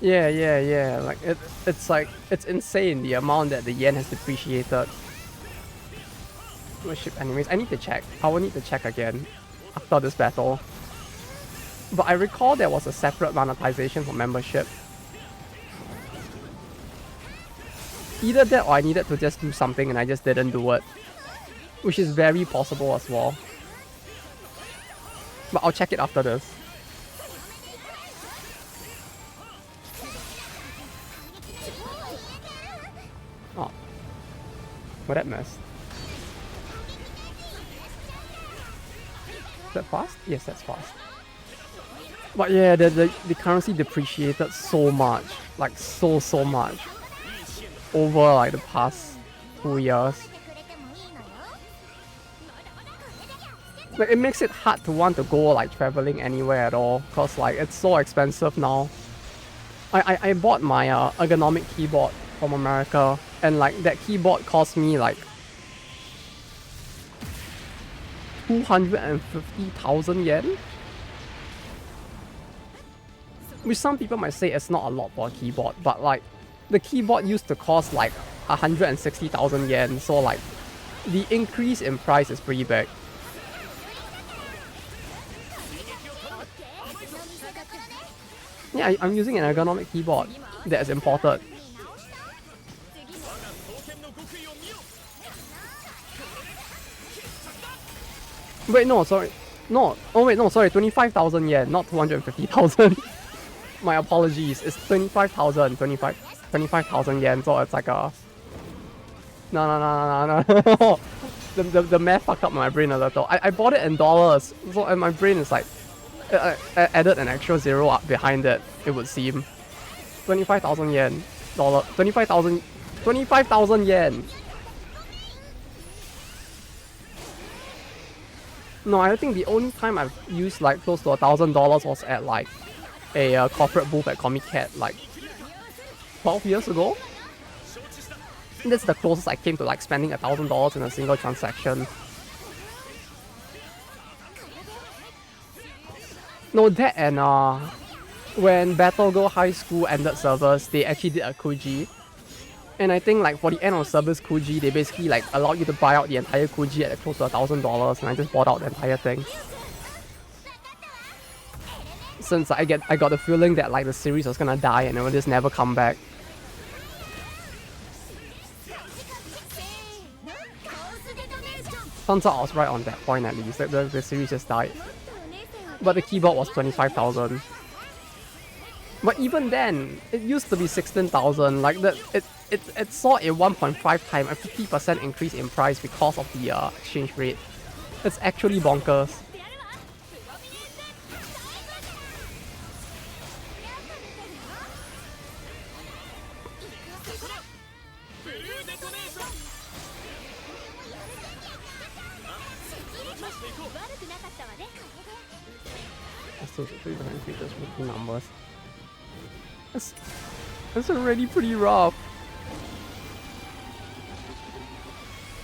Yeah. Like it's like it's insane the amount that the yen has depreciated. Ship anyways. I need to check. I will need to check again after this battle. But I recall there was a separate monetization for membership. Either that or I needed to just do something and I just didn't do it. Which is very possible as well. But I'll check it after this. Oh. Well, that missed. Is that fast? Yes, that's fast. But yeah, the currency depreciated so much. Like so much. Over like the past 2 years. Like it makes it hard to want to go like traveling anywhere at all. Cause like it's so expensive now. I bought my ergonomic keyboard from America. And like that keyboard cost me like 250,000 yen. Which some people might say it's not a lot for a keyboard, but like the keyboard used to cost like 160,000 yen, so like the increase in price is pretty big. Yeah, I'm using an ergonomic keyboard that is imported. Wait, no, sorry. No, oh wait, no, sorry, 25,000 yen, not 250,000. My apologies, it's 25,000 yen, so it's like a... No. The math fucked up my brain a little. I bought it in dollars, so and my brain is like, I added an extra zero up behind it, it would seem. 25,000 yen. 25,000 yen. No, I think the only time I've used like close to $1,000 was at like a corporate booth at Comic Cat like 12 years ago. That's the closest I came to like spending $1,000 in a single transaction. No, that and when Battle Girl High School ended servers, they actually did a Kuji. And I think like for the end of service Kuji, they basically like allow you to buy out the entire Kuji at close to $1,000, and I just bought out the entire thing. Since I got the feeling that like the series was gonna die and it would just never come back. Turns out I was right on that point at least, that the series just died. But the keyboard was 25,000. But even then, it used to be 16,000. Like that, it saw a 1.5 time, a 50% increase in price because of the exchange rate. It's actually bonkers. So 300 features with numbers. It's already pretty rough.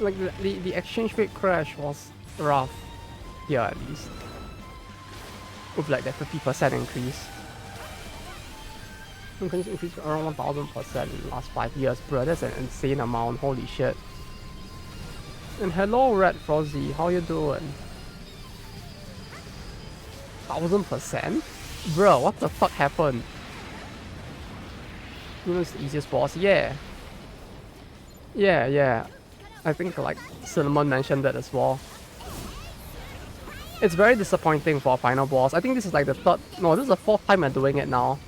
Like the exchange rate crash was rough here at least. With like that 50% increase. Increase around 1000% in the last 5 years, bro. That's an insane amount. Holy shit. And hello, Red Frosty. How you doing? 1000%? Bro, what the fuck happened? You know, it's the easiest boss. Yeah. I think like Cinnamon mentioned that as well. It's very disappointing for a final boss. I think this is like the third... No, this is the fourth time I'm doing it now.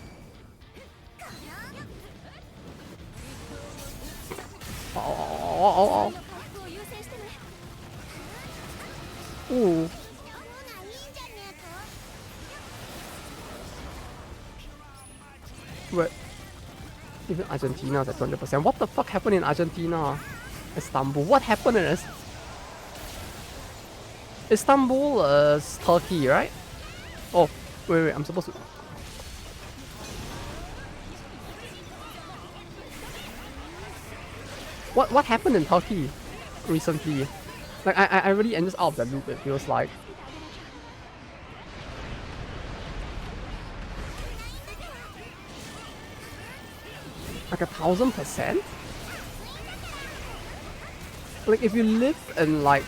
Oh. Ooh. Wait. Even Argentina's at 200%. What the fuck happened in Argentina? Istanbul. What happened in Istanbul is Turkey, right? Oh, wait, I'm supposed to... What happened in Turkey recently? Like, I really am just out of the loop, it feels like. Like 1000%? Like if you live in like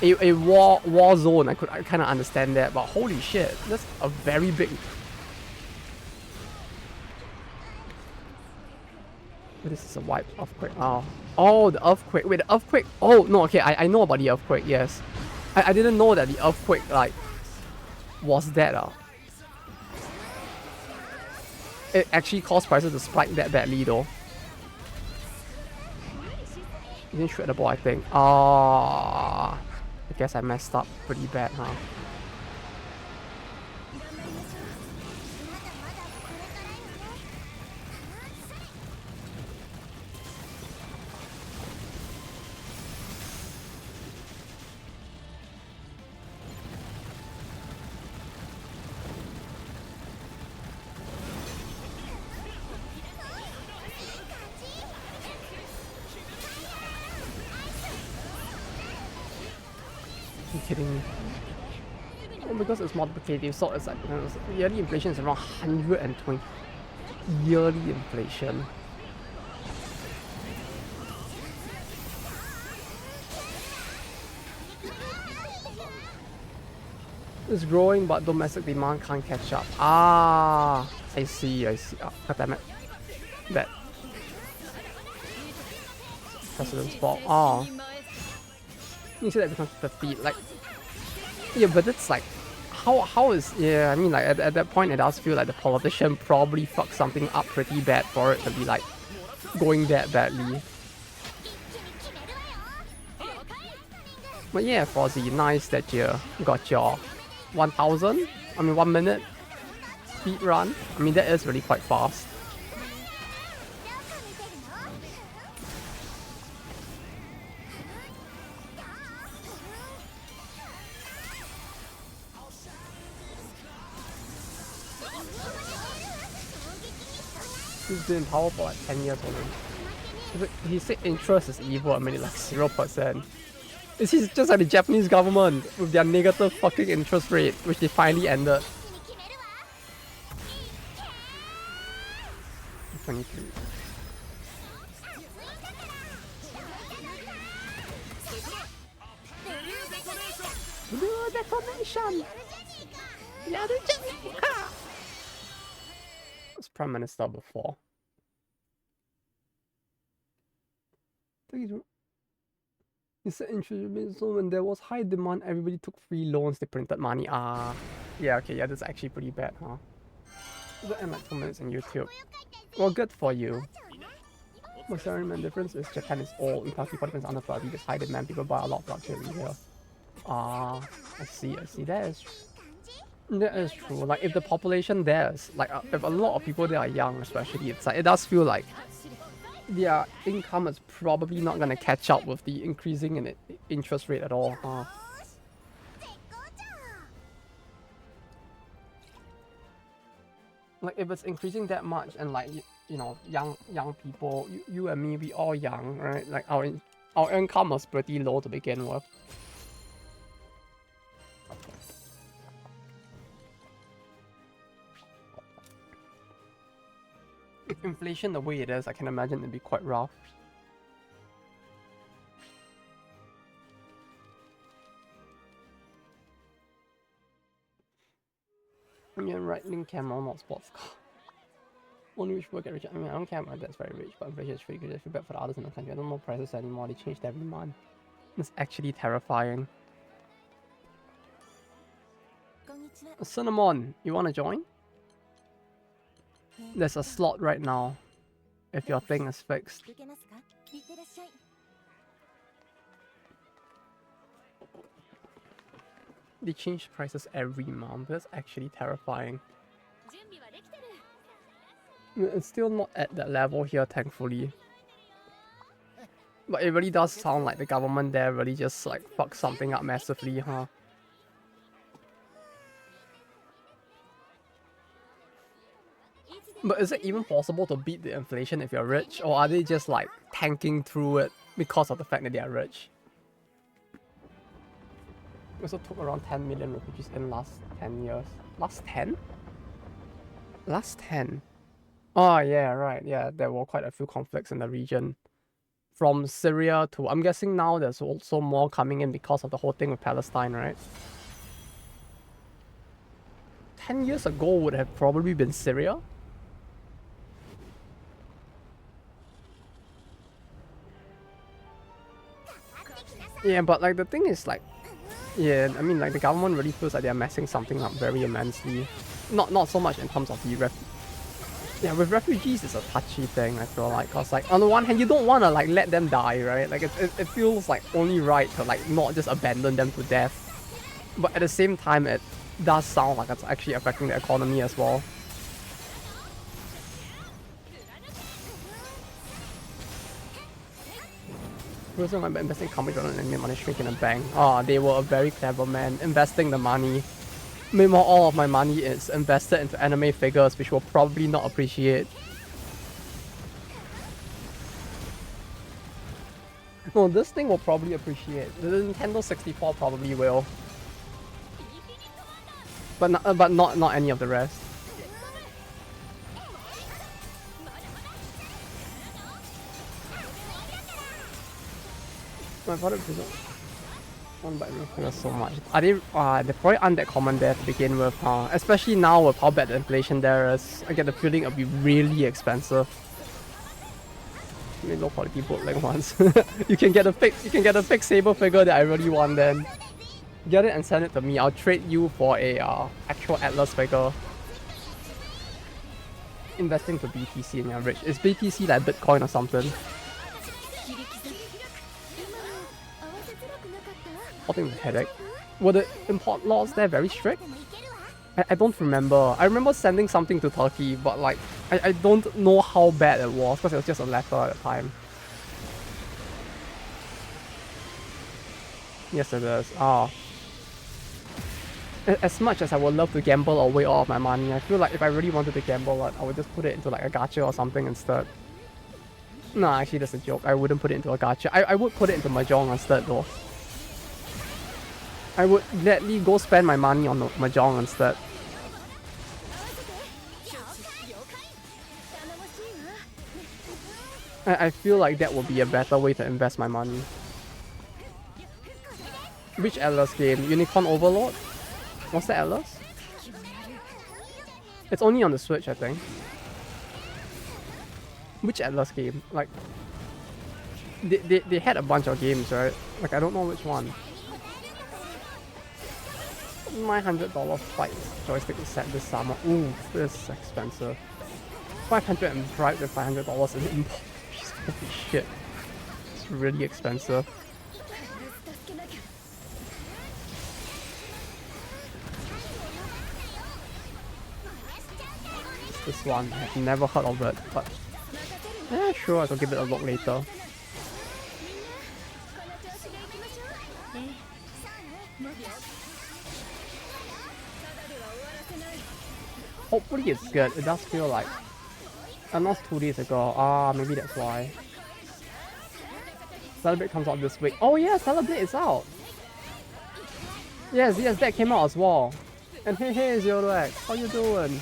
a war zone, I kind of understand that, but holy shit, that's a very big... This is a wipe earthquake. Oh, the earthquake. Wait, the earthquake. Oh no, okay, I know about the earthquake. Yes, I didn't know that the earthquake like was that. It actually caused prices to spike that badly though. You didn't shoot the ball, I think. I guess I messed up pretty bad, huh? Kidding me? Oh, because it's multiplicative, so it's like, you know, yearly inflation is around 120. Yearly inflation. It's growing, but domestic demand can't catch up. I see. Oh, god damn it. That. President's fault. You see that becomes 50, like... Yeah, but it's like... How is... Yeah, I mean, like, at that point, it does feel like the politician probably fucked something up pretty bad for it to be, like, going that badly. But yeah, Fozzie, nice that you got your 1000, 1 minute speed run. I mean, that is really quite fast. He's been in power for like 10 years already. He said interest is evil, I mean like 0%. It's just like the Japanese government with their negative fucking interest rate, which they finally ended. 23. Blue detonation! I was Prime Minister before. It's an interest, so when there was high demand, everybody took free loans, they printed money. Yeah, okay, yeah, that's actually pretty bad, huh? But in like 2 minutes on YouTube. Well, good for you. The main difference is Japan is old, and plus people depends on the 30, there's high demand, people buy a lot of luxury here. I see, that is true. Like, if the population there is, like, if a lot of people there are young, especially, it's like, it does feel like their income is probably not gonna catch up with the increasing in interest rate at all, huh? Like, if it's increasing that much and like, you know, young people, you and me, we all young, right? Like, our income was pretty low to begin with. If inflation the way it is, I can imagine it'd be quite rough. I mean, right-wing camera, not sports car. Only rich people get rich. I mean, I don't care about that's very rich, but inflation is pretty good. I feel bad for the others in the country. I don't know prices anymore. They changed every month. It's actually terrifying. Cinnamon, you want to join? There's a slot right now, if your thing is fixed. They change prices every month. That's actually terrifying. It's still not at that level here, thankfully. But it really does sound like the government there really just like fucked something up massively, huh? But is it even possible to beat the inflation if you're rich? Or are they just like tanking through it because of the fact that they are rich? We also took around 10 million refugees in last 10 years. Last 10? Last 10? Oh yeah, right, yeah, there were quite a few conflicts in the region. From Syria to, I'm guessing now there's also more coming in because of the whole thing with Palestine, right? 10 years ago would have probably been Syria. Yeah, but like the thing is like, yeah, I mean like the government really feels like they're messing something up very immensely. Not so much in terms of the yeah, with refugees it's a touchy thing, I feel like, cause like on the one hand you don't wanna like let them die, right? Like it feels like only right to like not just abandon them to death. But at the same time it does sound like it's actually affecting the economy as well. Person might be investing companies rather than money shrink in a bank. They were a very clever man investing the money. Meanwhile, all of my money is invested into anime figures, which will probably not appreciate. No, this thing will probably appreciate. The Nintendo 64 probably will, but not any of the rest. My father one by me so much. They're probably aren't that common there to begin with, huh? Especially now with how bad the inflation there is. I get the feeling it'll be really expensive. Maybe low quality bootleg ones. you can get a fake Saber figure that I really want then. Get it and send it to me. I'll trade you for a actual Atlas figure. Investing to BTC and you're rich. Is BTC like Bitcoin or something? Importing the headache. Were the import laws there very strict? I don't remember. I remember sending something to Turkey, but like, I don't know how bad it was because it was just a letter at the time. Yes, it is. Ah. As much as I would love to gamble away all of my money, I feel like if I really wanted to gamble, I would just put it into like a gacha or something instead. No, actually that's a joke. I wouldn't put it into a gacha. I would put it into mahjong instead though. I would gladly go spend my money on the mahjong instead. I feel like that would be a better way to invest my money. Which Atlas game? Unicorn Overlord? What's that, Atlas? It's only on the Switch, I think. Which Atlas game? Like, they had a bunch of games, right? Like, I don't know which one. $900 fight joystick set this summer. Ooh, this is expensive. 500 and pride with $500 in import. Holy shit. It's really expensive. This one, I've never heard of it, but yeah, sure, I'll give it a look later. Hopefully it's good. It does feel like announced 2 days ago. Ah, maybe that's why. Celebrate comes out this week. Oh yeah, Celebrate is out. Yes, that came out as well. And hey, Zero X, how you doing?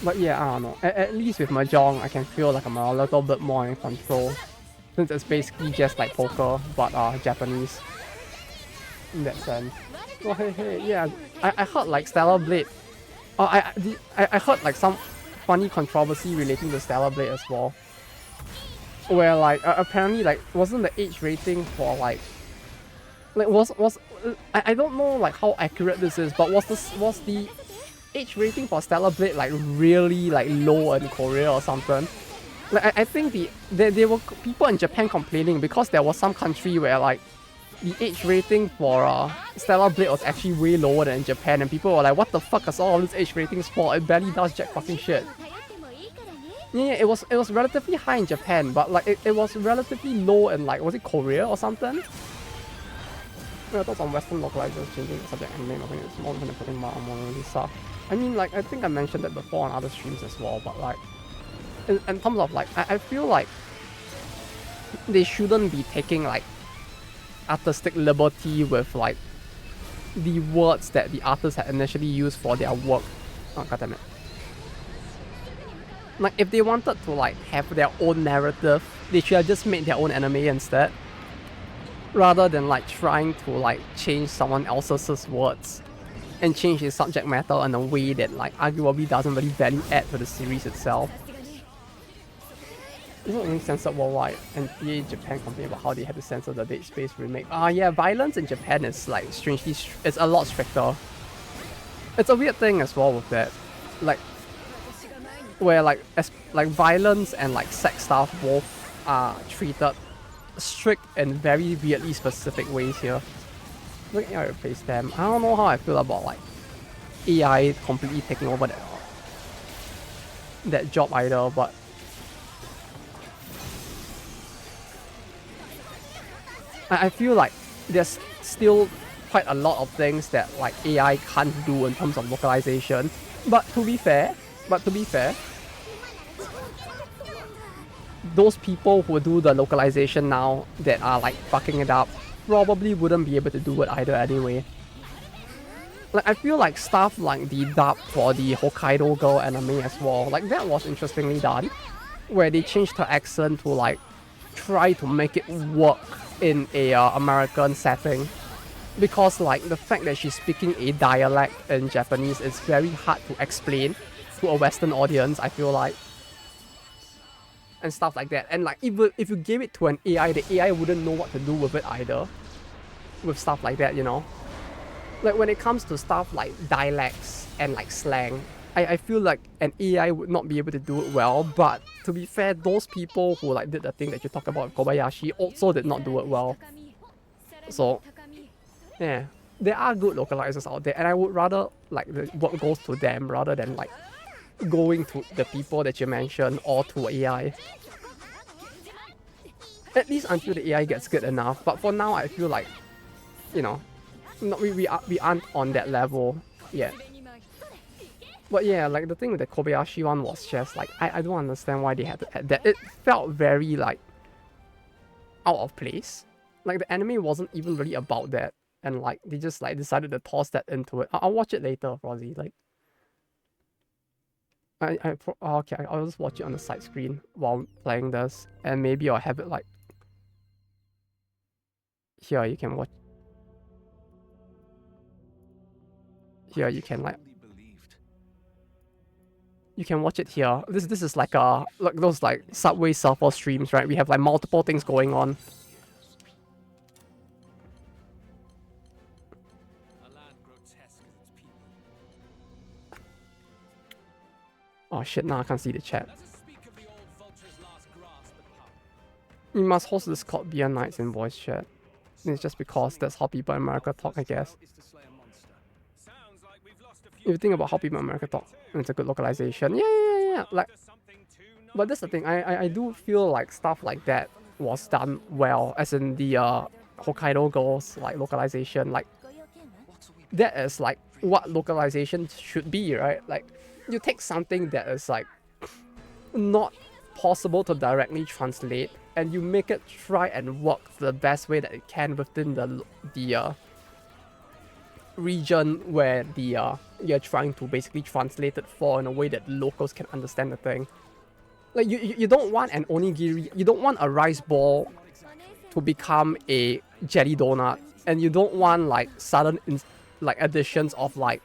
But yeah, I don't know. At least with mahjong, I can feel like I'm a little bit more in control. Since it's basically just like poker, but Japanese. In that sense. Oh hey, yeah. I heard like Stellar Blade. Oh, I heard like some funny controversy relating to Stellar Blade as well. Where like apparently like wasn't the age rating for like I don't know like how accurate this is, but was the age rating for Stellar Blade like really like low in Korea or something? Like I think there were people in Japan complaining because there was some country where like the age rating for Stellar Blade was actually way lower than in Japan, and people were like, what the fuck is all of this age ratings for? It barely does jack fucking shit. Yeah, it was relatively high in Japan, but like it was relatively low in like, was it Korea or something? I thought on Western localizers changing the subject anime, I think it's more than putting more on really suck. I mean, like, I think I mentioned that before on other streams as well, but like, in terms of like, I feel like they shouldn't be taking like artistic liberty with like the words that the artists had initially used for their work. Oh, goddammit. Like, if they wanted to like have their own narrative, they should have just made their own anime instead, rather than like trying to like change someone else's words and change his subject matter in a way that like arguably doesn't really value add to the series itself. It's not really censored worldwide, and EA Japan complained about how they had to censor the Dead Space remake. Yeah, violence in Japan is like strangely, it's a lot stricter. It's a weird thing as well with that, like where like violence and like sex stuff both are treated strict and very weirdly specific ways here. Look at how I replace them. I don't know how I feel about like AI completely taking over that job either, but I feel like there's still quite a lot of things that like AI can't do in terms of localization. But to be fair, those people who do the localization now that are like fucking it up probably wouldn't be able to do it either anyway. Like, I feel like stuff like the dub for the Hokkaido Girl anime as well, like that was interestingly done, where they changed her accent to like try to make it work in a American setting, because like the fact that she's speaking a dialect in Japanese is very hard to explain to a Western audience, I feel like, and stuff like that. And like if you gave it to an AI, the AI wouldn't know what to do with it either, with stuff like that, you know. Like when it comes to stuff like dialects and like slang, I feel like an AI would not be able to do it well, but to be fair, those people who like did the thing that you talked about with Kobayashi also did not do it well. So yeah, there are good localizers out there, and I would rather like what goes to them rather than like going to the people that you mentioned or to AI. At least until the AI gets good enough. But for now, I feel like, you know, we aren't on that level yet. But yeah, like the thing with the Kobayashi one was just like I don't understand why they had to add that. It felt very like out of place. Like the anime wasn't even really about that, and like they just like decided to toss that into it. I'll watch it later, Frozzy. Like okay, I'll just watch it on the side screen while playing this, and maybe I'll have it like here. You can watch. Here you can like. You can watch it here. This is like those like Subway Surfer streams, right? We have like multiple things going on. Oh shit, now I can't see the chat. You must host Discord beer nights in voice chat. It's just because that's how people in America talk, I guess. If you think about how people in America talk, it's a good localization. Yeah. Like, but that's the thing. I do feel like stuff like that was done well, as in the Hokkaido Girls like localization. Like, that is like what localization should be, right? Like, you take something that is like not possible to directly translate, and you make it try and work the best way that it can within the region where you're trying to basically translate it for in a way that locals can understand the thing. Like you don't want an onigiri, you don't want a rice ball to become a jelly donut, and you don't want like sudden like additions of like,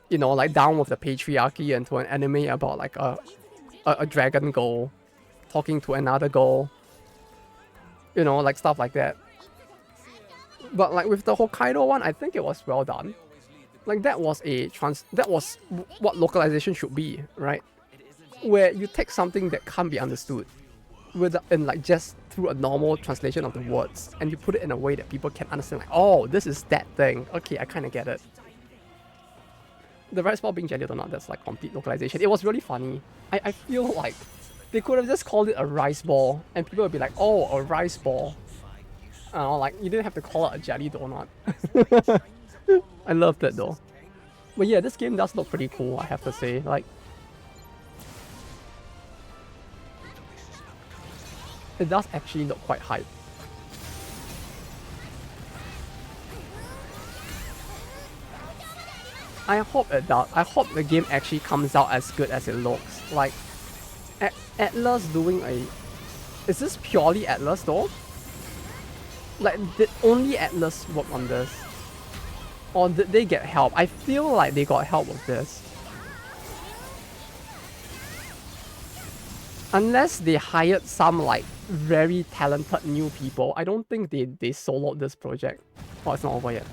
you know, like Down with the Patriarchy into an anime about like a dragon girl talking to another girl, you know, like stuff like that. But like with the Hokkaido one, I think it was well done. Like that was what localization should be, right? Where you take something that can't be understood and like just through a normal translation of the words, and you put it in a way that people can understand, like, oh, this is that thing. Okay, I kind of get it. The rice ball being jelly or not, that's like complete localization. It was really funny. I feel like they could have just called it a rice ball, and people would be like, oh, a rice ball. Like, you didn't have to call it a jelly donut. I love that though. But yeah, this game does look pretty cool, I have to say. Like, it does actually look quite hype. I hope it does. I hope the game actually comes out as good as it looks. Like, Atlas doing a... Is this purely Atlas though? Like, did only Atlas work on this? Or did they get help? I feel like they got help with this. Unless they hired some like very talented new people, I don't think they soloed this project. Oh, it's not over yet.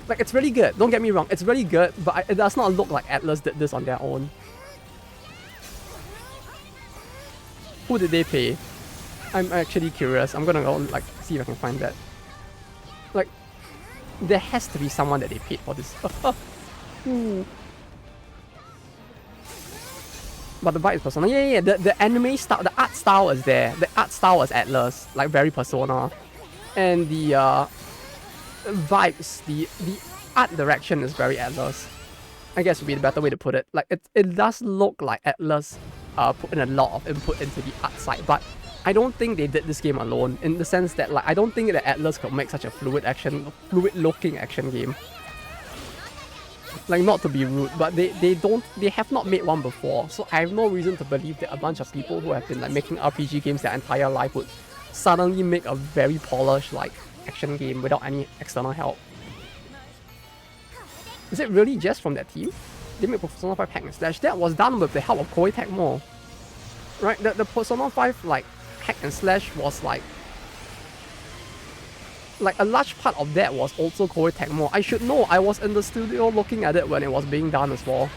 Like, it's really good. Don't get me wrong. It's really good, but it does not look like Atlas did this on their own. Who did they pay? I'm actually curious. I'm gonna go like see if I can find that. Like, there has to be someone that they paid for this. But the vibe is Persona. Yeah. The anime style, the art style is there. The art style is Atlas, like very Persona, and the vibes, the art direction is very Atlas. I guess would be the better way to put it. Like, it does look like Atlas put in a lot of input into the art side, but I don't think they did this game alone, in the sense that like I don't think that Atlas could make such a fluid looking action game. Like, not to be rude, but they have not made one before, so I have no reason to believe that a bunch of people who have been like making RPG games their entire life would suddenly make a very polished like action game without any external help. Is it really just from that team? They made Persona 5 Hack and Slash. That was done with the help of Koei Tecmo. Right? The Persona 5 like Hack and Slash was like like a large part of that was also Koei Tecmo. I should know. I was in the studio looking at it when it was being done as well.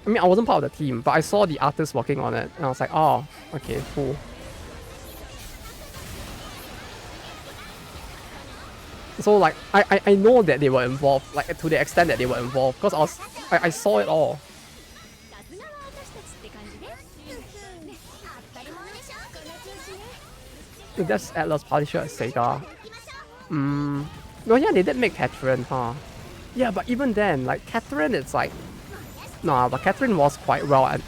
I mean, I wasn't part of the team, but I saw the artists working on it, and I was like, oh, okay, cool. So like, I know that they were involved, like to the extent that they were involved, because I saw it all. That's Atlas publisher at Sega. Well, yeah, they did make Catherine, huh? Yeah, but even then, like Catherine, it's like, nah, but Catherine was quite well. And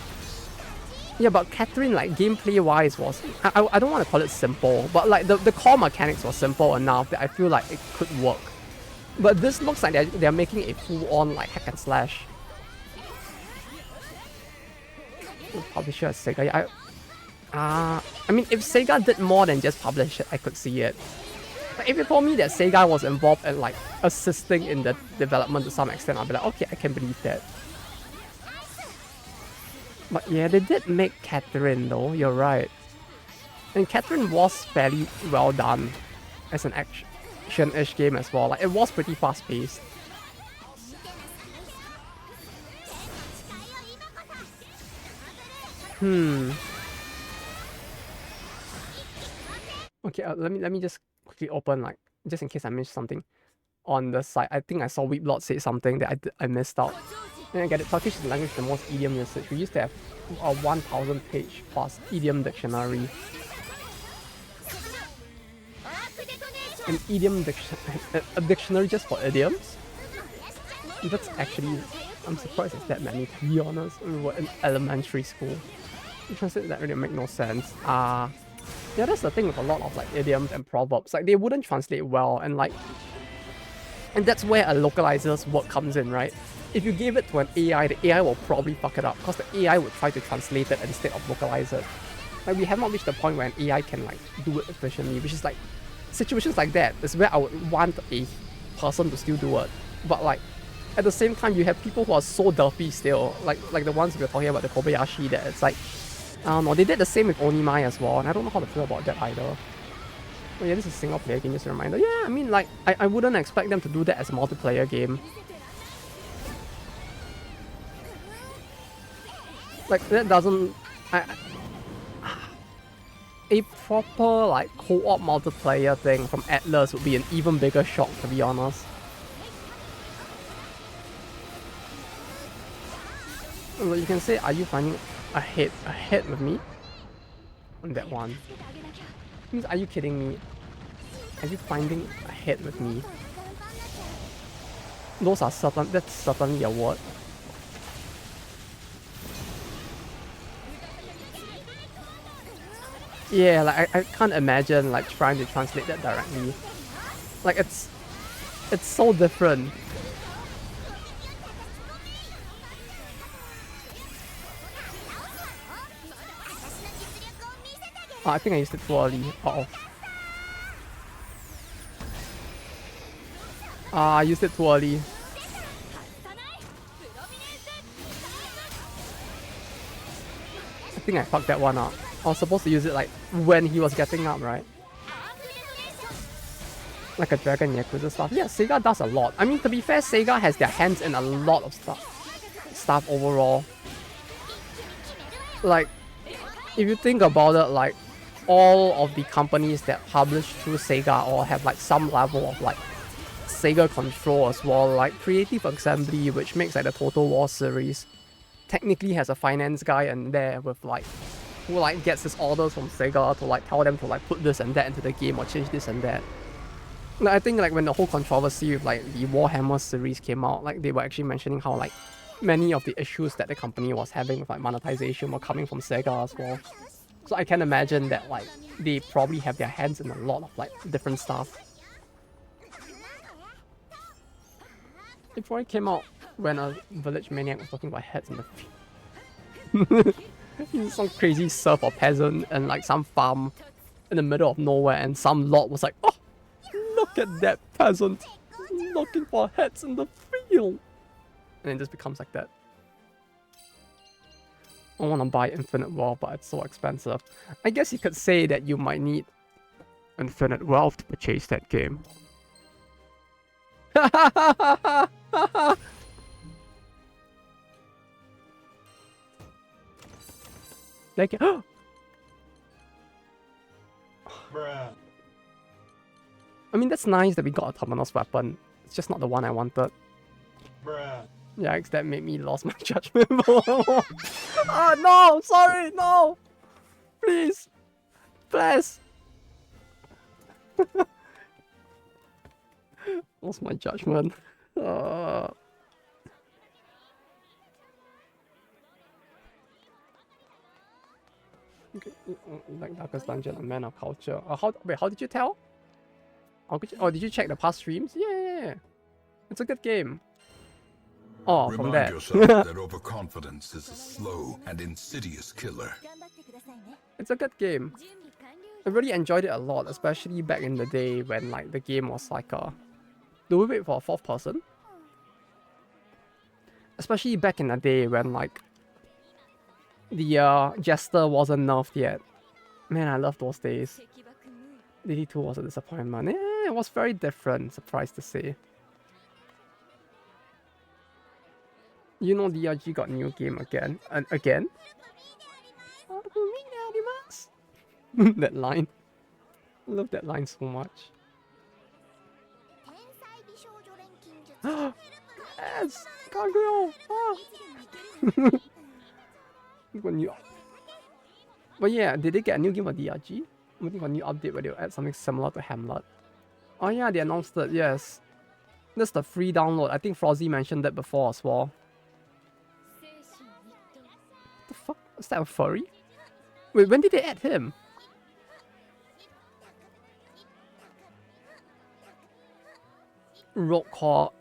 yeah, but Catherine, like gameplay wise, was I don't want to call it simple, but like the core mechanics was simple enough that I feel like it could work. But this looks like they're making a full on like hack and slash. Publisher at Sega, yeah, I mean, if Sega did more than just publish it, I could see it. Like, if you told me that Sega was involved in like assisting in the development to some extent, I'd be like, okay, I can believe that. But yeah, they did make Catherine though, you're right. And Catherine was fairly well done as an action-ish game as well. Like, it was pretty fast-paced. Okay, let me just quickly open, like, just in case I missed something on the site. I think I saw Weeblot say something that I missed out. And I get it, Turkish is the language with the most idiom usage. We used to have a 1,000 page plus idiom dictionary. An idiom dictionary, a dictionary just for idioms? That's actually, I'm surprised it's that many, to be honest. We were in elementary school. Translate that really make no sense. Yeah, that's the thing with a lot of like idioms and proverbs. Like, they wouldn't translate well, and that's where a localizer's work comes in, right? If you gave it to an AI, the AI will probably fuck it up because the AI would try to translate it instead of localize it. Like, we have not reached the point where an AI can like do it efficiently, which is like situations like that is where I would want a person to still do it. But like at the same time, you have people who are so derpy still, like the ones we were talking about, the Kobayashi, that it's like, I don't know, they did the same with Onimai as well, and I don't know how to feel about that either. But yeah, this is a single player game, just a reminder. Yeah, I mean, like, I wouldn't expect them to do that as a multiplayer game. Like, that doesn't... a proper, like, co-op multiplayer thing from Atlas would be an even bigger shock, to be honest. Well, you can say, are you finding ahead with me? On that one. Means, are you kidding me? Are you finding ahead with me? Those are that's certainly a word. Yeah, like I can't imagine like trying to translate that directly. Like it's so different. Oh, I think I used it too early. Uh-oh. I used it too early. I think I fucked that one up. I was supposed to use it like when he was getting up, right? Like a Dragon Yakuza stuff. Yeah, Sega does a lot. I mean, to be fair, Sega has their hands in a lot of stuff overall. Like, if you think about it, like, all of the companies that publish through Sega all have like some level of like Sega control as well. Like Creative Assembly, which makes like the Total War series, technically has a finance guy in there with like who like gets his orders from Sega to like tell them to like put this and that into the game or change this and that. Like, I think like when the whole controversy with like the Warhammer series came out, like they were actually mentioning how like many of the issues that the company was having with like monetization were coming from Sega as well. So I can imagine that like they probably have their hands in a lot of like different stuff. It probably came out when a village maniac was talking about heads in the field. Some crazy serf or peasant and like some farm in the middle of nowhere, and some lord was like, oh, look at that peasant looking for heads in the field. And it just becomes like that. I want to buy Infinite Wealth, but it's so expensive. I guess you could say that you might need infinite wealth to purchase that game. Thank you. Bruh. I mean, that's nice that we got a Terminus weapon. It's just not the one I wanted. Bruh. Yikes, that made me lost my judgment. Oh no! Sorry, no! Please! Please! Lost my judgment. Okay, like Darkest Dungeon and Man of Culture. How did you tell? Did you check the past streams? Yeah. It's a good game. Oh, from Remind that. yourself that overconfidence is a slow and insidious killer. It's a good game. I really enjoyed it a lot, especially back in the day when like the game was like a... Do we wait for a 4th person? Especially back in the day when like the Jester wasn't nerfed yet. Man, I love those days. DD2 was a disappointment. Yeah, it was very different, surprised to say. You know DRG got new game again. And again? That line. I love that line so much. Yes! Kagyo! But yeah, did they get a new game for DRG? I'm waiting for a new update where they'll add something similar to Hamlet. Oh yeah, they announced it, yes. That's the free download. I think Frozzy mentioned that before as well. What the fuck? Is that a furry? Wait, when did they add him? Rogue Core.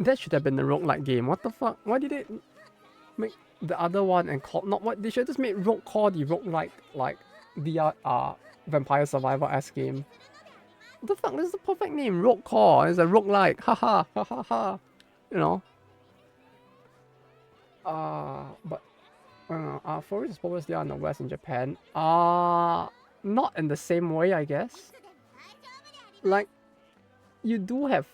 That should have been the roguelike game. What the fuck? Why did they make the other one and call not what they should just make Rogue Core the roguelike like the Vampire Survivor-esque game. What the fuck? This is the perfect name. Rogue Core. It's a roguelike. Haha, ha ha ha. You know. But I don't know. Forest is popular in the West in Japan. Not in the same way, I guess. Like, you do have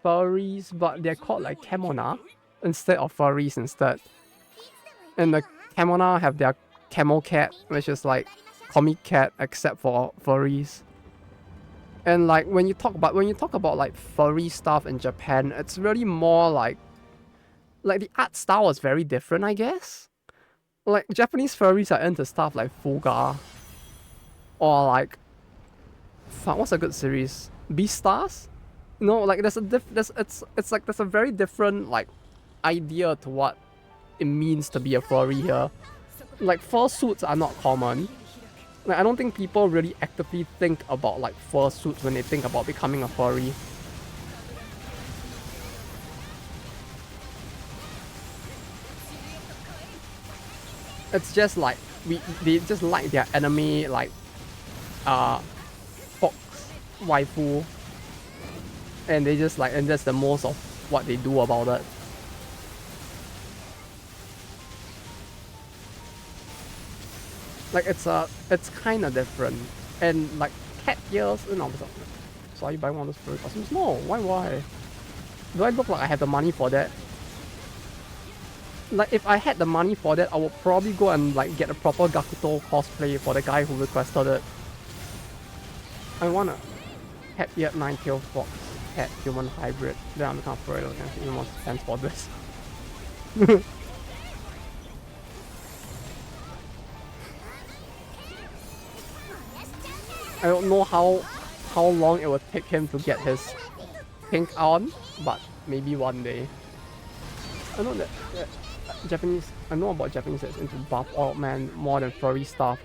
furries, but they're called like Camona instead of furries instead. And the Camona have their Camo Cat, which is like comic cat except for furries. And like when you talk about like furry stuff in Japan, it's really more like the art style is very different, I guess. Like Japanese furries are into stuff like Fuga or like fuck, what's a good series? Beastars? No, like there's a very different like idea to what it means to be a furry here. Like fursuits are not common. Like I don't think people really actively think about like fursuits when they think about becoming a furry. It's just like they just like their anime like fox waifu, and they just like, and that's the most of what they do about it. Like it's kind of different, and like cat ears, you know. So are you buying one of those furry costumes? No, why? Do I look like I have the money for that? Like if I had the money for that, I would probably go and like get a proper Gakuto cosplay for the guy who requested it. I want a cat-eared nine-tailed fox cat human hybrid. Then I'm kind of afraid I can't even want to stand for this. I don't know how long it would take him to get his pink on, but maybe one day. I know that Japanese. I know about Japanese that's into buff old man more than furry stuff.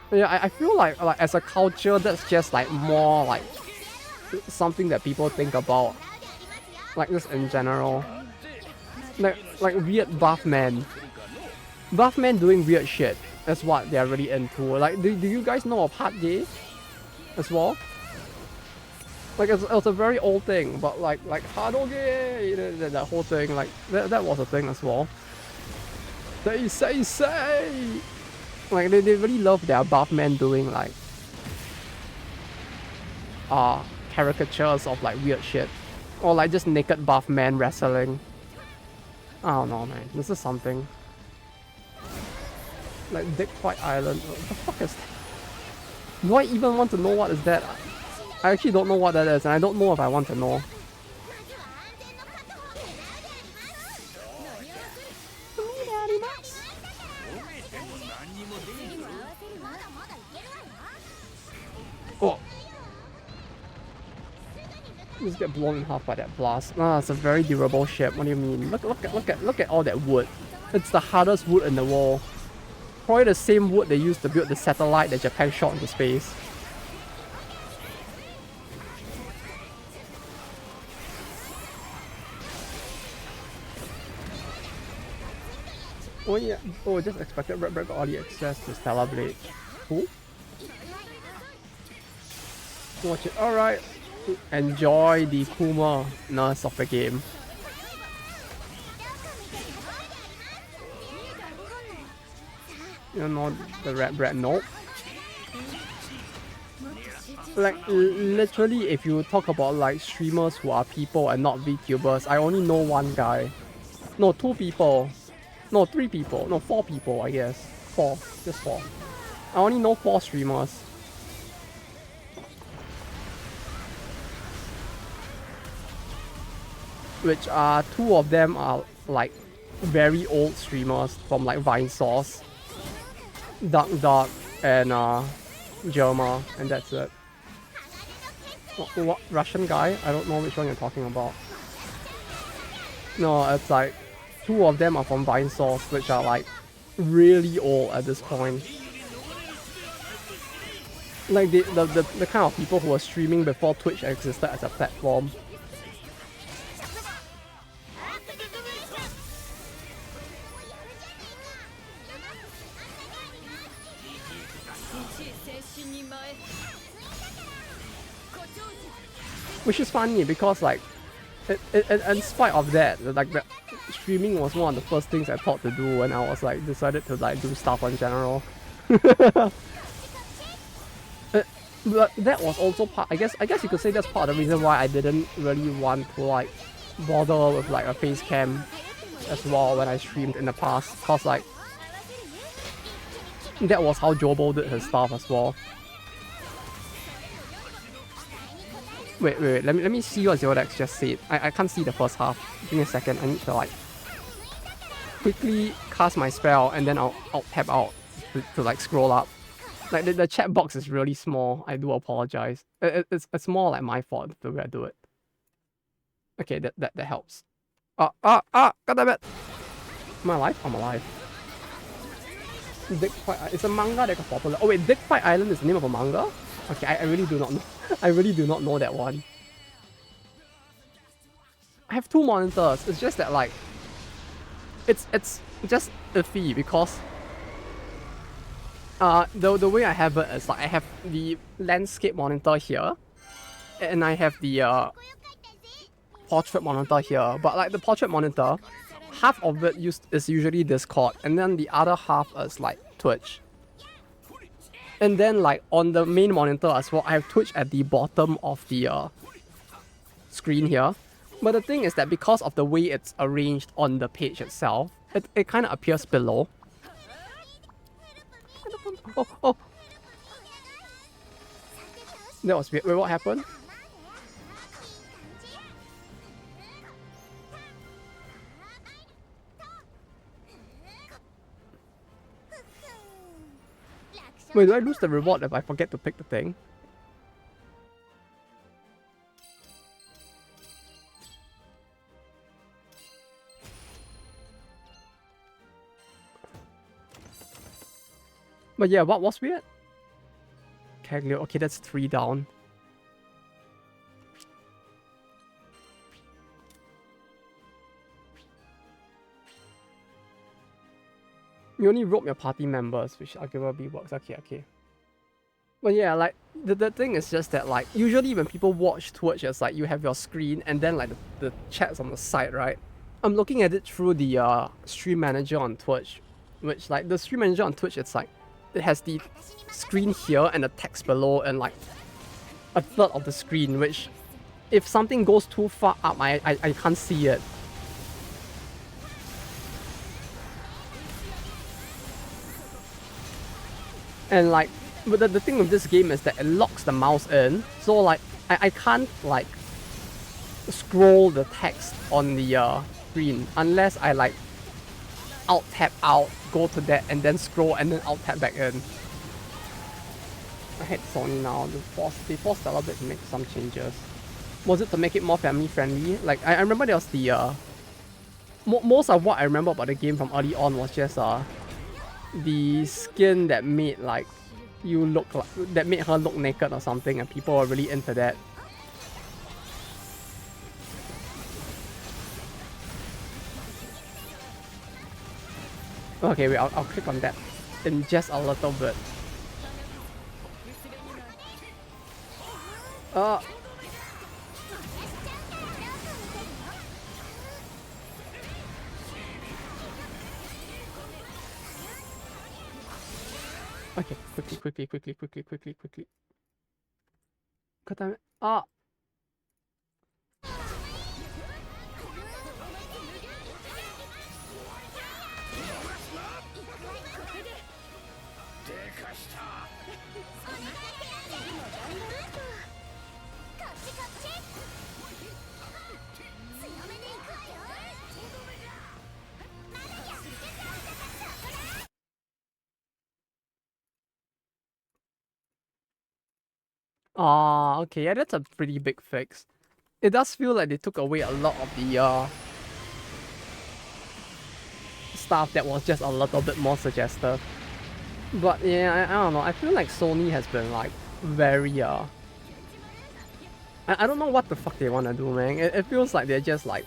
But yeah, I feel like as a culture, that's just like more like something that people think about, like this in general. Like weird buff men doing weird shit. That's what they're really into. Like, do you guys know of hard gay as well? Like it's a very old thing, but like hard gay, that whole thing, like that was a thing as well. They say. Like they really love their buff men doing like caricatures of like weird shit. Or like just naked buff men wrestling. I don't know, man. This is something. Like Dick Fight Island. What the fuck is that? Do I even want to know what is that? I actually don't know what that is, and I don't know if I want to know. Oh. Just get blown in half by that blast. Ah, it's a very durable ship. What do you mean? Look at all that wood. It's the hardest wood in the world. Probably the same wood they used to build the satellite that Japan shot into space. Oh yeah. Oh, just expected Red Break early access to Stellar Blade. Cool. Watch it. Alright. Enjoy the Kuma-ness of the game. You know the Red Bread? Nope. Like literally, if you talk about like streamers who are people and not VTubers, I only know one guy. No, 2 people. No, 3 people. No, 4 people, I guess. 4. Just 4. I only know 4 streamers. Which are 2 of them are like very old streamers from like Vinesauce, Dark and Germa, and that's it. What Russian guy? I don't know which one you're talking about. No, it's like 2 of them are from Vinesauce, which are like really old at this point. Like the kind of people who were streaming before Twitch existed as a platform. Which is funny because like, in spite of that, like streaming was one of the first things I thought to do when I was like decided to like do stuff in general. But that was also part. I guess you could say that's part of the reason why I didn't really want to like bother with like a face cam as well when I streamed in the past, cause like that was how Jobo did his stuff as well. Wait, let me see what Zerodex just said. I can't see the first half. Give me a second. I need to like quickly cast my spell and then I'll tap out to like scroll up. Like the chat box is really small. I do apologize. It's more like my fault the way I do it. Okay, that helps. God damn it! Am I alive? I'm alive. Dick Fight. It's a manga that got popular. Oh wait, Dick Fight Island is the name of a manga? Okay, I really do not know. I really do not know that one. I have 2 monitors. It's just that like, it's just iffy because the way I have it is like I have the landscape monitor here, and I have the portrait monitor here. But like the portrait monitor, half of it is usually Discord, and then the other half is like Twitch. And then like on the main monitor as well, I have Twitch at the bottom of the screen here. But the thing is that because of the way it's arranged on the page itself, it kind of appears below. Oh! That was weird. Wait, what happened? Wait, do I lose the reward if I forget to pick the thing? But yeah, what was weird? Caglio, okay, that's 3 down. You only rope your party members, which arguably works. Okay. But yeah, like, the thing is just that, like, usually when people watch Twitch, it's like you have your screen and then, like, the chat's on the side, right? I'm looking at it through the stream manager on Twitch, which, like, the stream manager on Twitch, it's like, it has the screen here and the text below and like a third of the screen, which if something goes too far up, I can't see it. And like, but the thing with this game is that it locks the mouse in, so like I can't like scroll the text on the screen unless I like alt tab out, go to that, and then scroll and then alt tab back in. I hate Sony now. They forced a little bit to make some changes. Was it to make it more family friendly? Like I remember there was the most of what I remember about the game from early on was just the skin that made like you look like, that made her look naked or something, and people were really into that. Okay, wait, I'll click on that in just a little bit. Okay, quickly. God damn it. Okay, yeah, that's a pretty big fix. It does feel like they took away a lot of the stuff that was just a little bit more suggestive. But yeah, I don't know, I feel like Sony has been like very I don't know what the fuck they wanna do, man. It feels like they're just like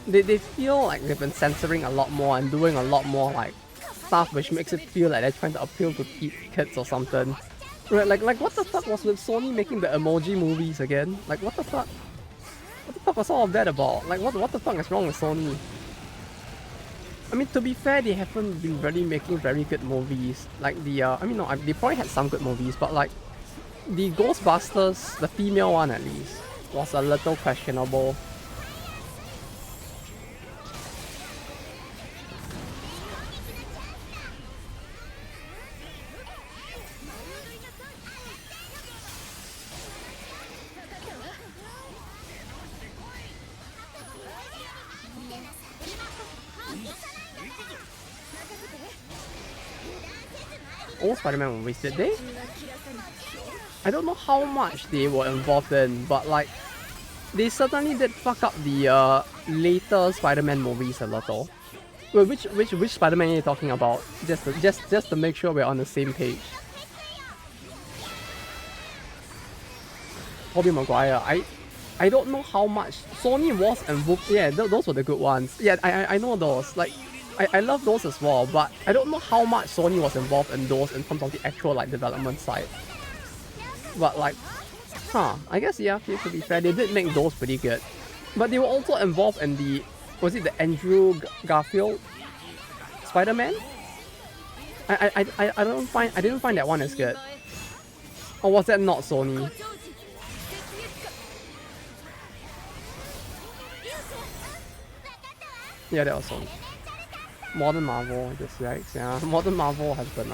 they feel like they've been censoring a lot more and doing a lot more like stuff which makes it feel like they're trying to appeal to kids or something. Right, like what the fuck was with Sony making the emoji movies again? Like what the fuck? What the fuck was all of that about? Like what the fuck is wrong with Sony? I mean, to be fair, they haven't been really making very good movies. Like the I mean, no, they probably had some good movies, but like the Ghostbusters, the female one at least, was a little questionable. Old Spider-Man movies, did they? I don't know how much they were involved in, but like they certainly did fuck up the later Spider-Man movies a little. Wait, which Spider-Man are you talking about? Just to make sure we're on the same page. Tobey Maguire. I don't know how much Sony was involved. Yeah, those were the good ones. Yeah, I know those. Like I love those as well, but I don't know how much Sony was involved in those in terms of the actual like development side. But like, I guess yeah, to be fair, they did make those pretty good. But they were also involved in the, was it the Andrew Garfield Spider-Man? I didn't find that one as good. Or was that not Sony? Yeah, that was Sony. Modern Marvel, just yikes, yeah. Modern Marvel has been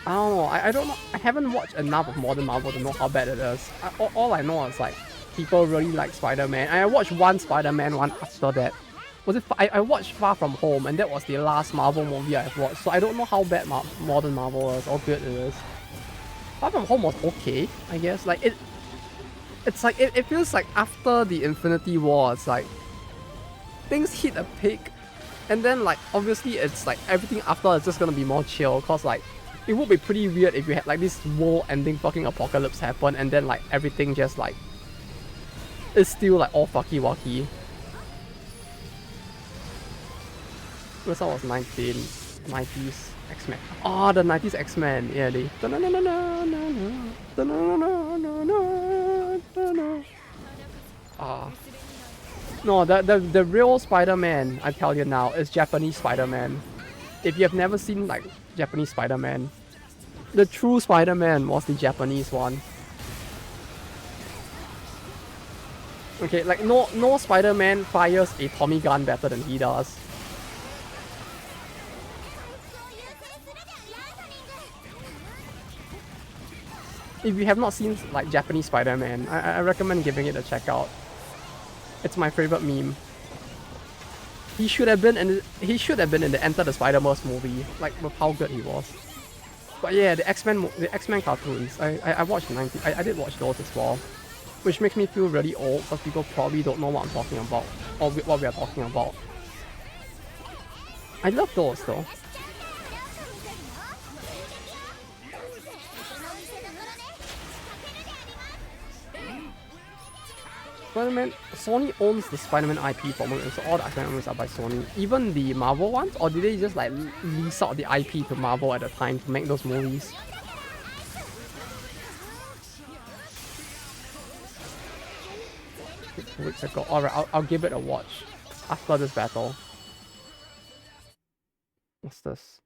I don't know, I don't know, I haven't watched enough of Modern Marvel to know how bad it is. All I know is like, people really like Spider-Man. I watched one Spider-Man one after that. Was it? I watched Far From Home, and that was the last Marvel movie I've watched, so I don't know how bad Modern Marvel is, or good it is. Far From Home was okay, I guess. Like, it's like, it feels like after the Infinity War, it's like, things hit a peak, and then like obviously it's like everything after is just gonna be more chill, cause like it would be pretty weird if you had like this world-ending fucking apocalypse happen and then like everything just like is still like all fucky-wacky. Because I was 19, 90s X-Men. Oh, the 90s X-Men, yeah, they. No, the real Spider-Man, I tell you now, is Japanese Spider-Man. If you have never seen like Japanese Spider-Man, the true Spider-Man was the Japanese one. Okay, like no Spider-Man fires a Tommy gun better than he does. If you have not seen like Japanese Spider-Man, I recommend giving it a check out. It's my favorite meme. He should have been in the Enter the Spider-Verse movie, like with how good he was. But yeah, the X-Men cartoons, I watched I did watch those as well, which makes me feel really old because people probably don't know what I'm talking about or what we are talking about. I love those though. Spider-Man, Sony owns the Spider-Man IP for movies, so all the Spider-Man movies are by Sony. Even the Marvel ones, or did they just like lease out the IP to Marvel at the time to make those movies? Weeks ago. Alright, I'll give it a watch after this battle. What's this?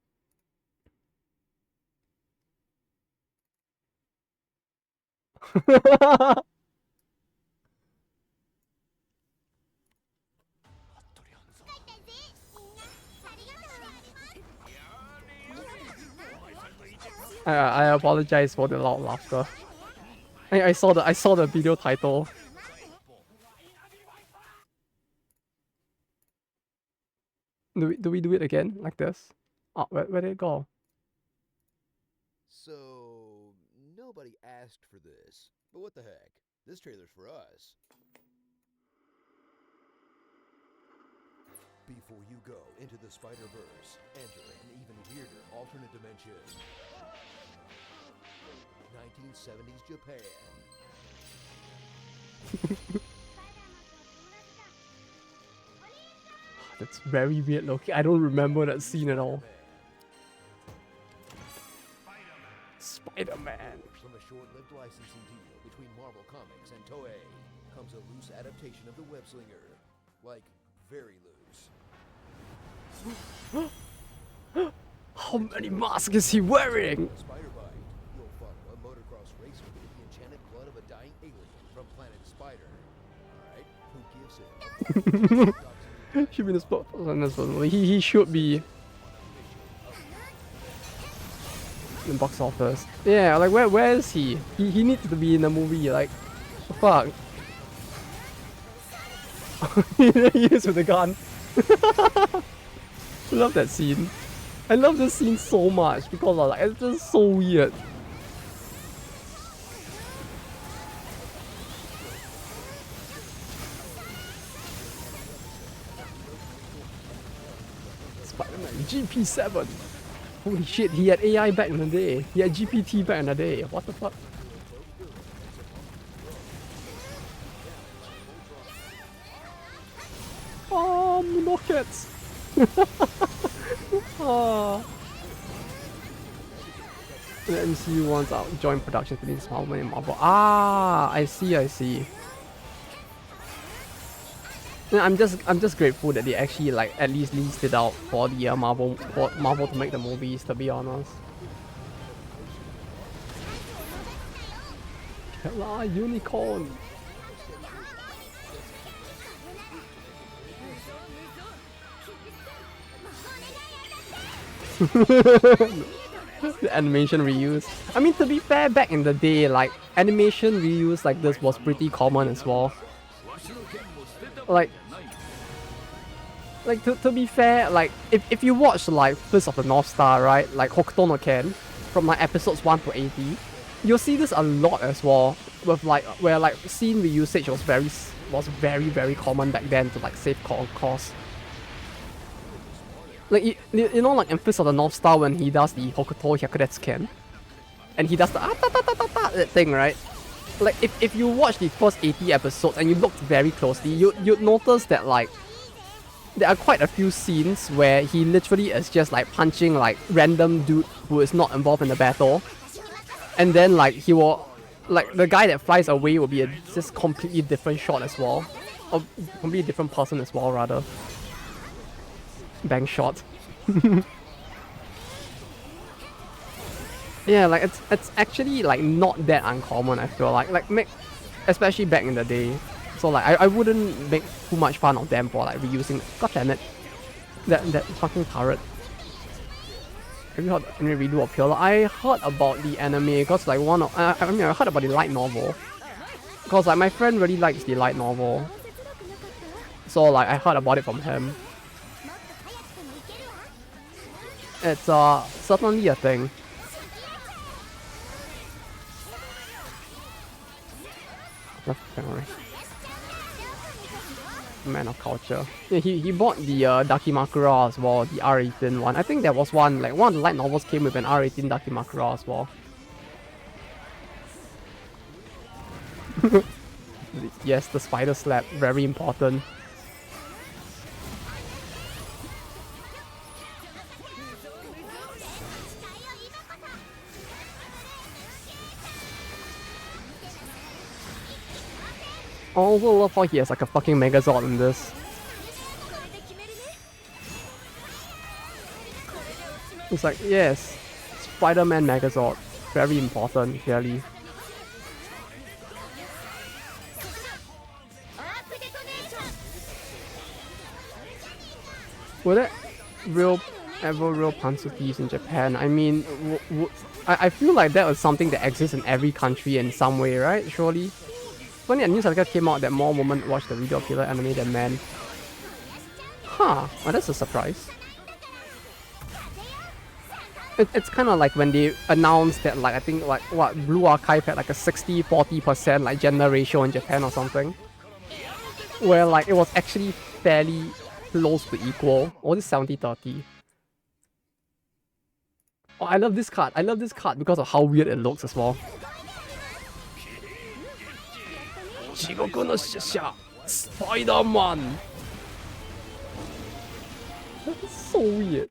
I apologize for the loud laughter. I saw the video title. Do we do it again like this? Oh, where did it go? So nobody asked for this, but what the heck? This trailer's for us. Before you go into the Spider-Verse, enter an even weirder alternate dimension. 1970s Japan. That's very weird looking. I don't remember that scene at all. Spider-Man. From a short-lived licensing deal between Marvel Comics and Toei comes a loose adaptation of the web-slinger. Like, very loose. How many masks is he wearing? Spider-Bite. You'll follow a motocross racer with the enchanted blood of a dying alien from planet Spider. Alright, who gives it? Should be the spot on this one. He should be in the box office. Yeah, like where is he? He needs to be in the movie. Like, fuck. He is with the gun. I love that scene. I love this scene so much because like it's just so weird. Spider-Man GP7. Holy shit, he had AI back in the day. He had GPT back in the day. What the fuck? Rockets. Oh. The MCU wants out joint production between Spider-Man and Marvel. Ah, I see. Yeah, I'm just grateful that they actually like at least leased it out for the Marvel to make the movies. To be honest. Killer unicorn. The animation reuse. I mean, to be fair, back in the day, like animation reuse like this was pretty common as well. Like to be fair, like if you watch like Fist of the North Star, right, like Hokuto no Ken, from like episodes 1 to 80, you'll see this a lot as well. With like where like scene reusage was very common back then to like save cost. Like you know, like in Fist of the North Star when he does the Hokuto Hyakuretsuken, and he does the that thing, right? Like if you watch the first 80 episodes and you look very closely, you'd notice that like there are quite a few scenes where he literally is just like punching like random dude who is not involved in the battle, and then like he will like the guy that flies away will be a just completely different shot as well. Or completely different person as well, rather. Bang shot. Yeah, like it's actually like not that uncommon, I feel like especially back in the day. So like I wouldn't make too much fun of them for like reusing. God damn it. That fucking turret. Have you heard any redo of Pure? I heard about the anime because like I heard about the light novel. Because like my friend really likes the light novel. So like I heard about it from him. It's certainly a thing. Man of culture. Yeah, he bought the Dakimakura as well, the R18 one. I think there was one, like one of the light novels came with an R18 Dakimakura as well. Yes, the spider slap, very important. I also love how he has like a fucking Megazord in this. It's like, yes, Spider-Man Megazord. Very important, clearly. Were there ever real Pantsukis in Japan? I mean, I feel like that was something that exists in every country in some way, right? Surely? Funny, a news article came out that more women watch the video killer anime than men. Huh, well, that's a surprise. It's kind of like when they announced that, like, I think, like, what, Blue Archive had like a 60-40% like gender ratio in Japan or something. Where, like, it was actually fairly close to equal. Or was it 70-30? Oh, I love this card. I love this card because of how weird it looks as well. Spider-Man! That's so weird.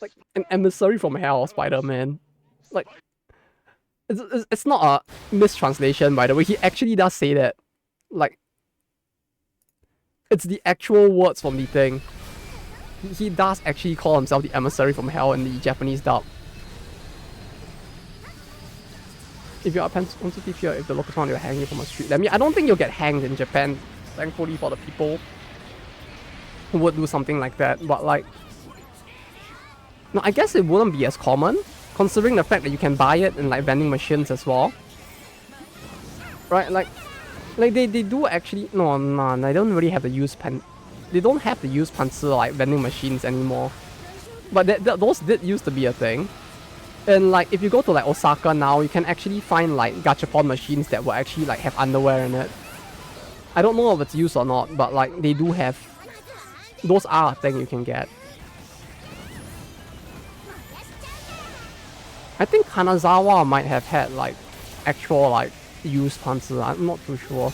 Like, an emissary from hell, Spider-Man. Like, it's not a mistranslation, by the way. He actually does say that. Like, it's the actual words from the thing. He does actually call himself the emissary from hell in the Japanese dub. If you're a Pantsukis here, if the local found you hanging from a street, I don't think you'll get hanged in Japan, thankfully for the people who would do something like that, but like... No, I guess it wouldn't be as common, considering the fact that you can buy it in like vending machines as well. Right, like they do actually... No, they don't really have the used They don't have the used Pantsu like vending machines anymore. But those did used to be a thing. And like, if you go to like Osaka now, you can actually find like gachapon machines that will actually like have underwear in it. I don't know if it's used or not, but like they do have... Those are a thing you can get. I think Kanazawa might have had like actual like used Pantsu, I'm not too sure.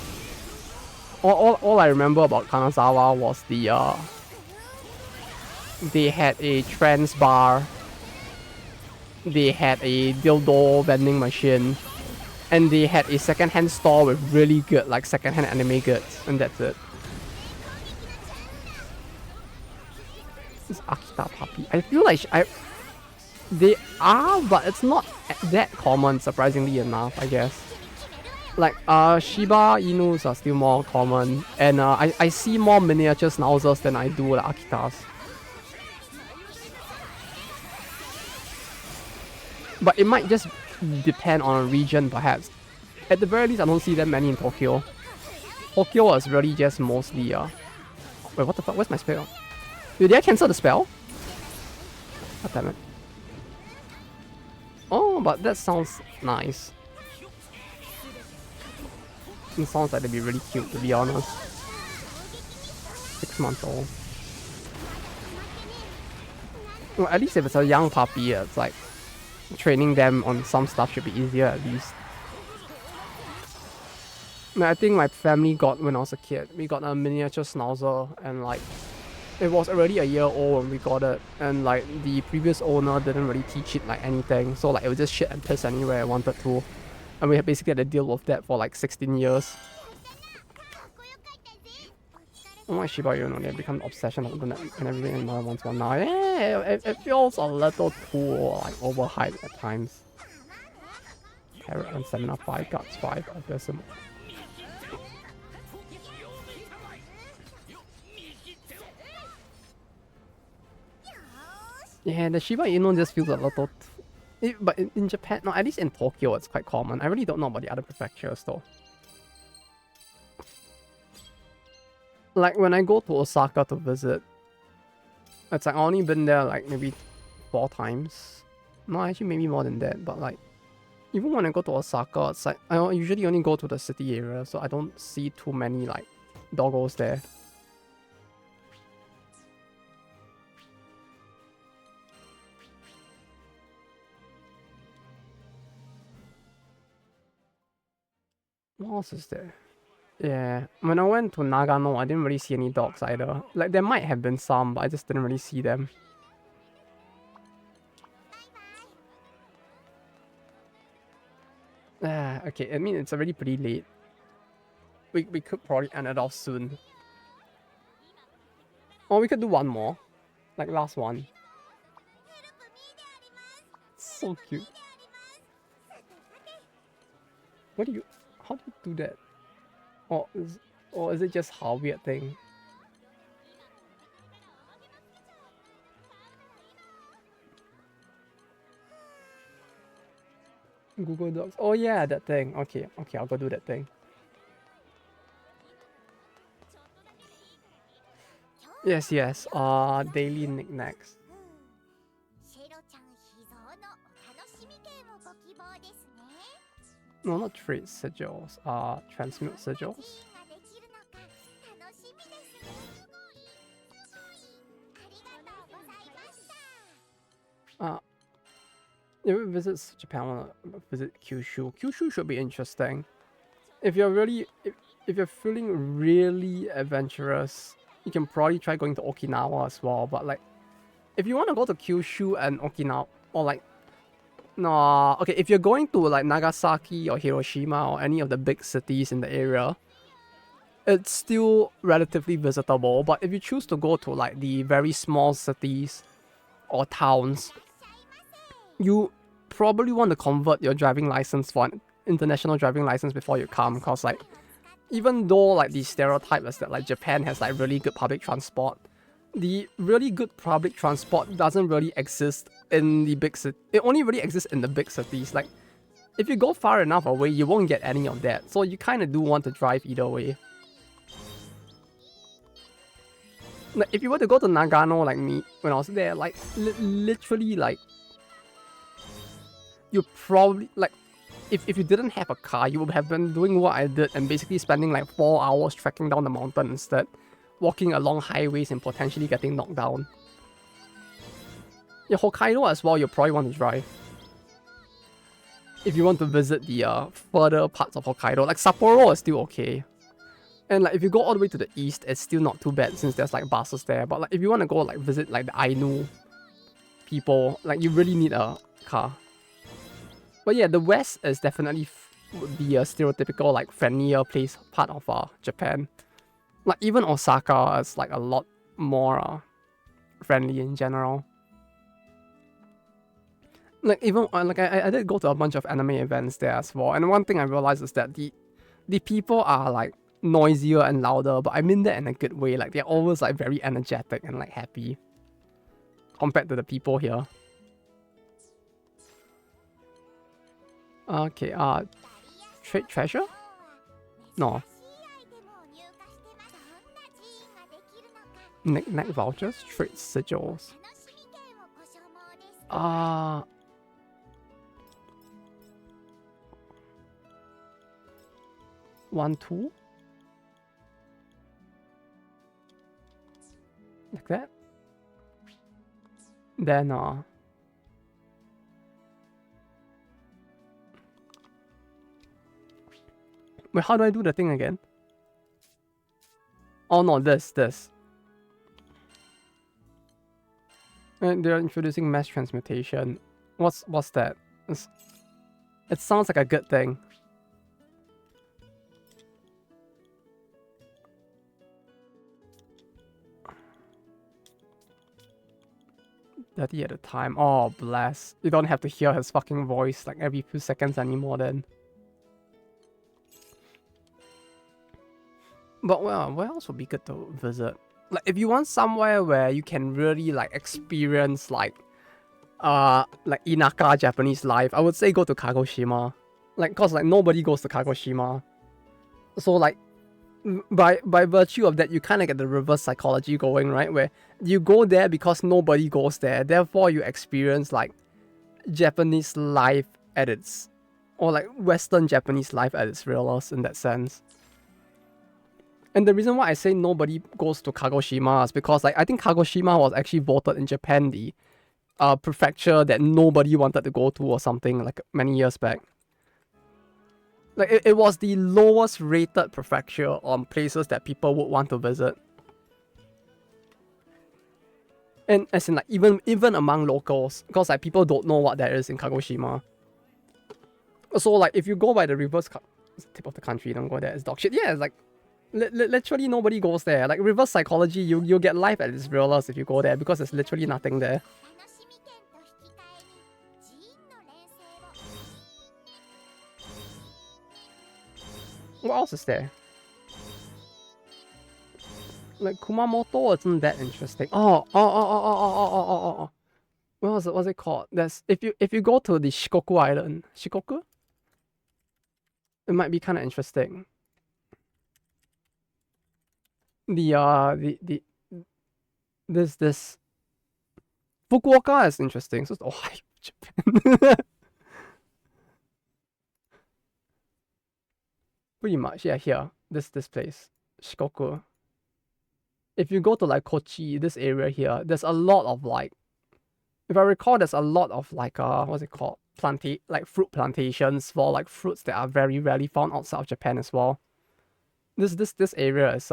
All I remember about Kanazawa was they had a trans bar. They had a dildo vending machine, and they had a secondhand store with really good like secondhand anime goods, and that's it. This Akita puppy. I feel like they are, but it's not that common, surprisingly enough, I guess. Like Shiba Inus are still more common, and I see more miniature schnauzers than I do like Akitas. But it might just depend on a region, perhaps. At the very least, I don't see that many in Tokyo. Tokyo is really just mostly... Wait, what the fuck? Where's my spell? Wait, did I cancel the spell? God damn it. Oh, but that sounds nice. It sounds like they'd be really cute, to be honest. 6 months old. Well, at least if it's a young puppy, it's like... Training them on some stuff should be easier at least. I think my family got, when I was a kid, we got a miniature schnauzer, and like, it was already a year old when we got it, and like, the previous owner didn't really teach it like anything, so like, it would just shit and piss anywhere I wanted to. And we basically had to deal with that for like 16 years. Oh my Shiba Inu, they become an obsession of the net and everything in Modern 1 now. Yeah, it feels a little too like overhyped at times. Parrot and Stamina 5, Guts 5, Abysm. Yeah, the Shiba Inu just feels a little... but in Japan, no, at least in Tokyo, it's quite common. I really don't know about the other prefectures though. Like when I go to Osaka to visit, it's like I've only been there like maybe 4 times. No, actually maybe more than that, but like even when I go to Osaka, it's like I usually only go to the city area, so I don't see too many like doggos there. What else is there? Yeah, when I went to Nagano, I didn't really see any dogs either. Like, there might have been some, but I just didn't really see them. Okay, I mean, it's already pretty late. We could probably end it off soon. Or we could do one more. Like, last one. So cute. What do you... How do you do that? Or is it just how weird thing? Google Docs. Oh yeah, that thing. Okay, I'll go do that thing. Yes. Daily knickknacks. No, not trade sigils. Transmute sigils. If you visit Japan, I wanna visit Kyushu. Kyushu should be interesting. If you're if you're feeling really adventurous, you can probably try going to Okinawa as well. But like, if you want to go to Kyushu and Okinawa, or like, no, okay, if you're going to like Nagasaki or Hiroshima or any of the big cities in the area, it's still relatively visitable. But if you choose to go to like the very small cities or towns, you probably want to convert your driving license for an international driving license before you come, because like, even though like the stereotype is that like Japan has like really good public transport, the really good public transport doesn't really exist in the big city. It only really exists in the big cities. Like, if you go far enough away, you won't get any of that. So you kind of do want to drive either way. Like, if you were to go to Nagano like me when I was there, like literally like, you probably like, if you didn't have a car, you would have been doing what I did and basically spending like 4 hours trekking down the mountain instead, walking along highways and potentially getting knocked down. Yeah, Hokkaido as well, you probably want to drive. If you want to visit the further parts of Hokkaido, like Sapporo is still okay. And like if you go all the way to the east, it's still not too bad since there's like buses there. But like if you want to go like visit like the Ainu people, like you really need a car. But yeah, the west is definitely would be a stereotypical like friendlier part of Japan. Like even Osaka is like a lot more friendly in general. Like even like I did go to a bunch of anime events there as well, and one thing I realized is that the people are like noisier and louder, but I mean that in a good way. Like they're always like very energetic and like happy compared to the people here. Okay, trade treasure? No. Knick-knack vouchers? Trade sigils. 1, 2? Like that? Then, wait, how do I do the thing again? Oh no, this. And they're introducing mass transmutation. What's that? It sounds like a good thing. Daddy at a time. Oh, bless. You don't have to hear his fucking voice like every few seconds anymore then. But well, where else would be good to visit? Like if you want somewhere where you can really like experience like Inaka Japanese life, I would say go to Kagoshima. Like cause like nobody goes to Kagoshima. So like by virtue of that, you kind of get the reverse psychology going, right? Where you go there because nobody goes there. Therefore, you experience like Japanese life at its, or like Western Japanese life at its realest in that sense. And the reason why I say nobody goes to Kagoshima is because like I think Kagoshima was actually voted in Japan the prefecture that nobody wanted to go to or something like many years back. Like it was the lowest rated prefecture on places that people would want to visit. And as in like even among locals, because like people don't know what there is in Kagoshima. So like if you go by the reverse tip of the country, don't go there, it's dog shit. Yeah, it's like literally nobody goes there. Like reverse psychology, you'll get life at its realest if you go there because there's literally nothing there. What else is there? Like Kumamoto isn't that interesting. Oh. What's it called? There's if you go to the Shikoku Island, Shikoku, it might be kind of interesting. This Fukuoka is interesting. So it's Ohio, Japan. Pretty much, yeah. Here, this place, Shikoku. If you go to like Kochi, this area here, there's a lot of like, if I recall, there's a lot of like what's it called? Fruit plantations for like fruits that are very rarely found outside of Japan as well. This area is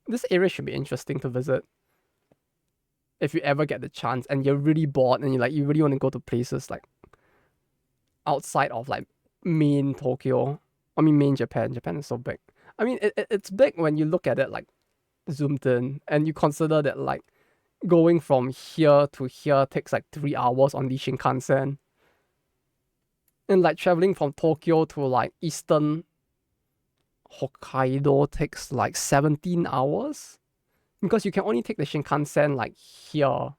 this area should be interesting to visit. If you ever get the chance and you're really bored and you really want to go to places like outside of like main Tokyo. I mean main Japan. Japan is so big. I mean it's big when you look at it like zoomed in and you consider that like going from here to here takes like 3 hours on the Shinkansen. And like traveling from Tokyo to like eastern Hokkaido takes like 17 hours. Because you can only take the Shinkansen like here.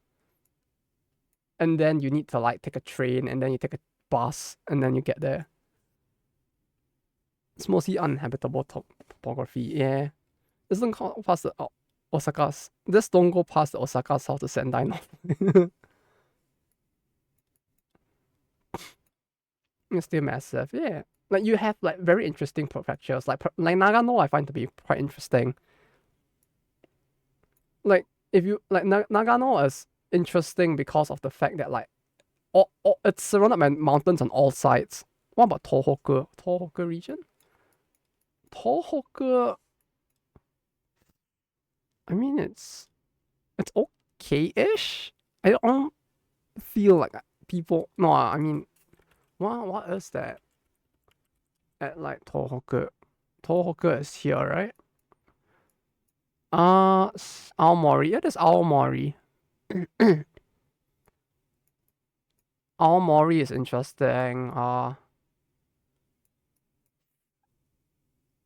And then you need to like take a train and then you take a bus and then you get there. It's mostly uninhabitable topography, yeah. This don't go past the Osaka's. This don't go past the Osaka south to Sendai north. It's still massive, yeah. Like you have like very interesting prefectures. Like Nagano I find to be quite interesting. Like if you like Nagano is interesting because of the fact that like it's surrounded by mountains on all sides. What about Tohoku? Tohoku region? Tohoku, I mean it's okay-ish. I don't feel like people. No, I mean, what is that? At like Tohoku, Tohoku is here, right? Aomori. Yeah, there's Aomori. Aomori is interesting.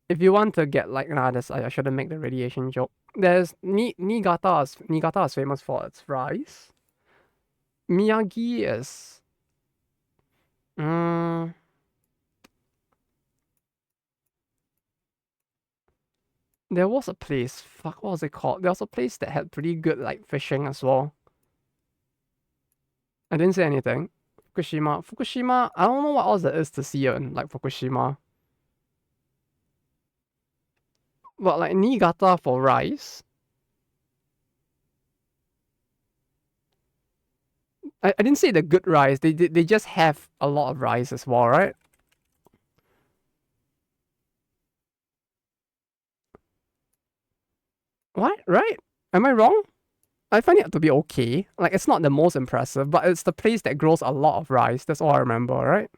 If you want to get like I shouldn't make the radiation joke. There's Niigata is famous for its rice. Miyagi is there was a place, fuck, what was it called? There was a place that had pretty good like fishing as well. I didn't say anything. Fukushima, I don't know what else there is to see in like Fukushima. But like Niigata for rice. I didn't say the good rice. They just have a lot of rice as well, right? What? Right? Am I wrong? I find it to be okay. Like it's not the most impressive, but it's the place that grows a lot of rice. That's all I remember, right?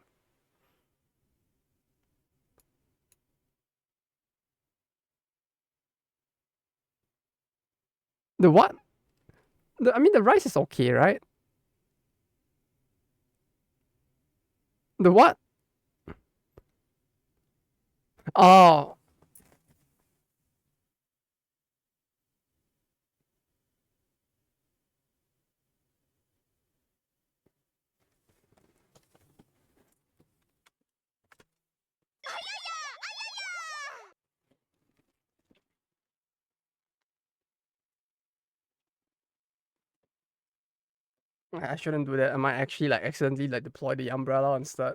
The what? I mean, the rice is okay, right? The what? Oh. I shouldn't do that. I might actually like accidentally like deploy the umbrella instead.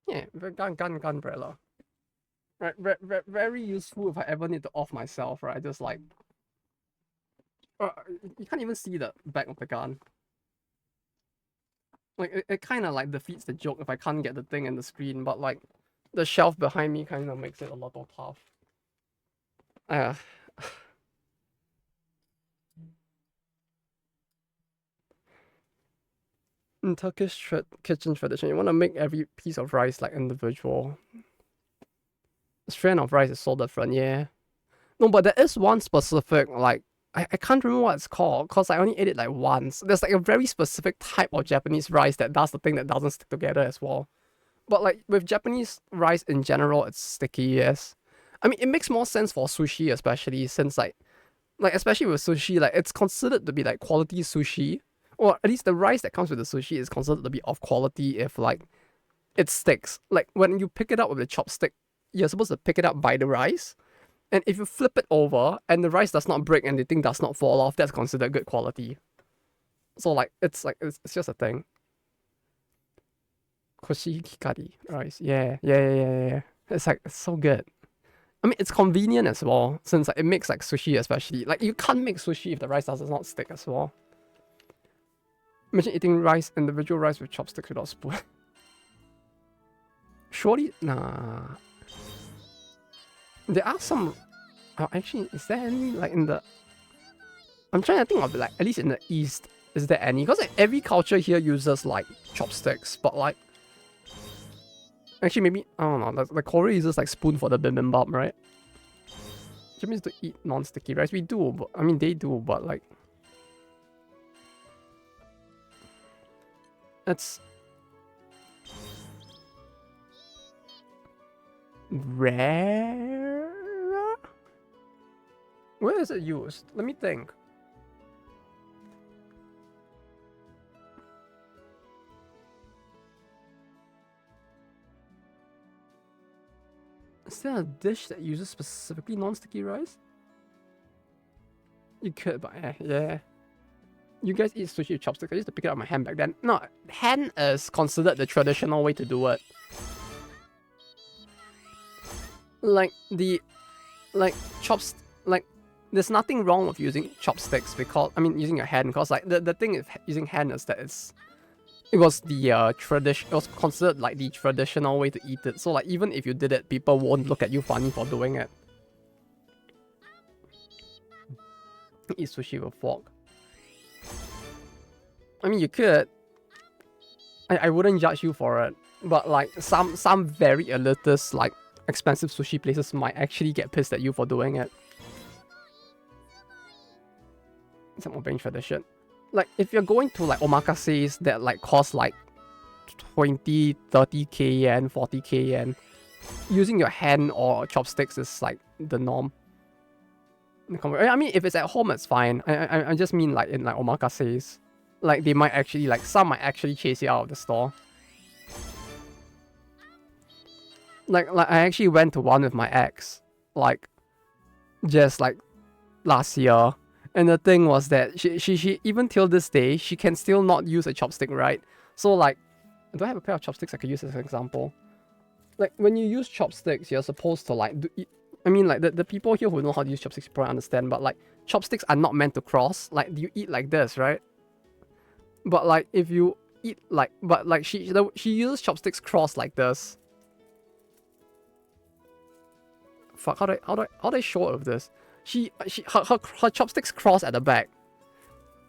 Yeah, gun umbrella. Right, very useful if I ever need to off myself, right? Just like you can't even see the back of the gun. Like it kind of like defeats the joke if I can't get the thing in the screen, but like the shelf behind me kind of makes it a lot more tough. Uh, in Turkish kitchen tradition, you want to make every piece of rice like individual. The strand of rice is so different, yeah. No, but there is one specific like I can't remember what it's called because I only ate it like once. There's like a very specific type of Japanese rice that does the thing that doesn't stick together as well. But like with Japanese rice in general, it's sticky, yes. I mean, it makes more sense for sushi, especially since like especially with sushi, like it's considered to be like quality sushi, or at least the rice that comes with the sushi is considered to be of quality if like it sticks. Like when you pick it up with the chopstick, you're supposed to pick it up by the rice, and if you flip it over and the rice does not break and the thing does not fall off, that's considered good quality. So like it's just a thing. Koshikari rice, yeah. It's so good. I mean, it's convenient as well, since like, it makes like sushi especially. Like you can't make sushi if the rice does not stick as well. Imagine eating rice, individual rice with chopsticks without spoon. Surely, nah. There are some. Oh, actually, is there any like in the? I'm trying to think of like at least in the East, is there any? Because like, every culture here uses like chopsticks, but like. Actually, maybe I don't know. Like Korea uses like spoon for the bibimbap, right? Japanese to eat non-sticky rice. We do, but I mean they do, but like it's rare. Where is it used? Let me think. Is there a dish that uses specifically non-sticky rice? You could, but yeah. You guys eat sushi with chopsticks. I used to pick it up in my hand back then. No, hand is considered the traditional way to do it. Like there's nothing wrong with using chopsticks because I mean using your hand because like the thing is using hand is that it was the tradition. It was considered like the traditional way to eat it. So like even if you did it, people won't look at you funny for doing it. Eat sushi with fork. I mean you could. I wouldn't judge you for it, but like some very elitist like expensive sushi places might actually get pissed at you for doing it. Some orange tradition. Like if you're going to like omakases that like cost like 20, 30k yen, 40k yen, using your hand or chopsticks is like the norm. I mean, if it's at home, it's fine. I just mean like in like omakases, like they might actually like some might actually chase you out of the store. Like I actually went to one with my ex, like just like last year. And the thing was that she even till this day, she can still not use a chopstick, right? So like, do I have a pair of chopsticks I could use as an example? Like when you use chopsticks, you're supposed to like, I mean like the people here who know how to use chopsticks probably understand, but like chopsticks are not meant to cross. Like you eat like this, right? But like if you eat like, but like she uses chopsticks cross like this. Fuck, how do I show it with this? Her chopsticks cross at the back,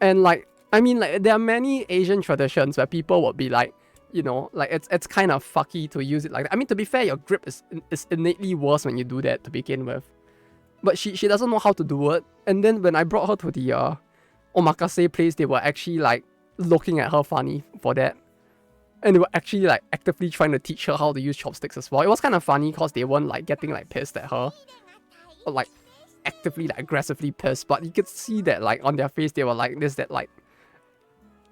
and like I mean, like, there are many Asian traditions where people would be like, you know, like, it's kind of fucky to use it like that. I mean, to be fair, your grip is innately worse when you do that to begin with. But she doesn't know how to do it. And then when I brought her to the omakase place, they were actually, like, looking at her funny for that. And they were actually, like, actively trying to teach her how to use chopsticks as well. It was kind of funny because they weren't, like, getting, like, pissed at her. Or, like, actively, like, aggressively pissed. But you could see that, like, on their face, they were like, there's that, like,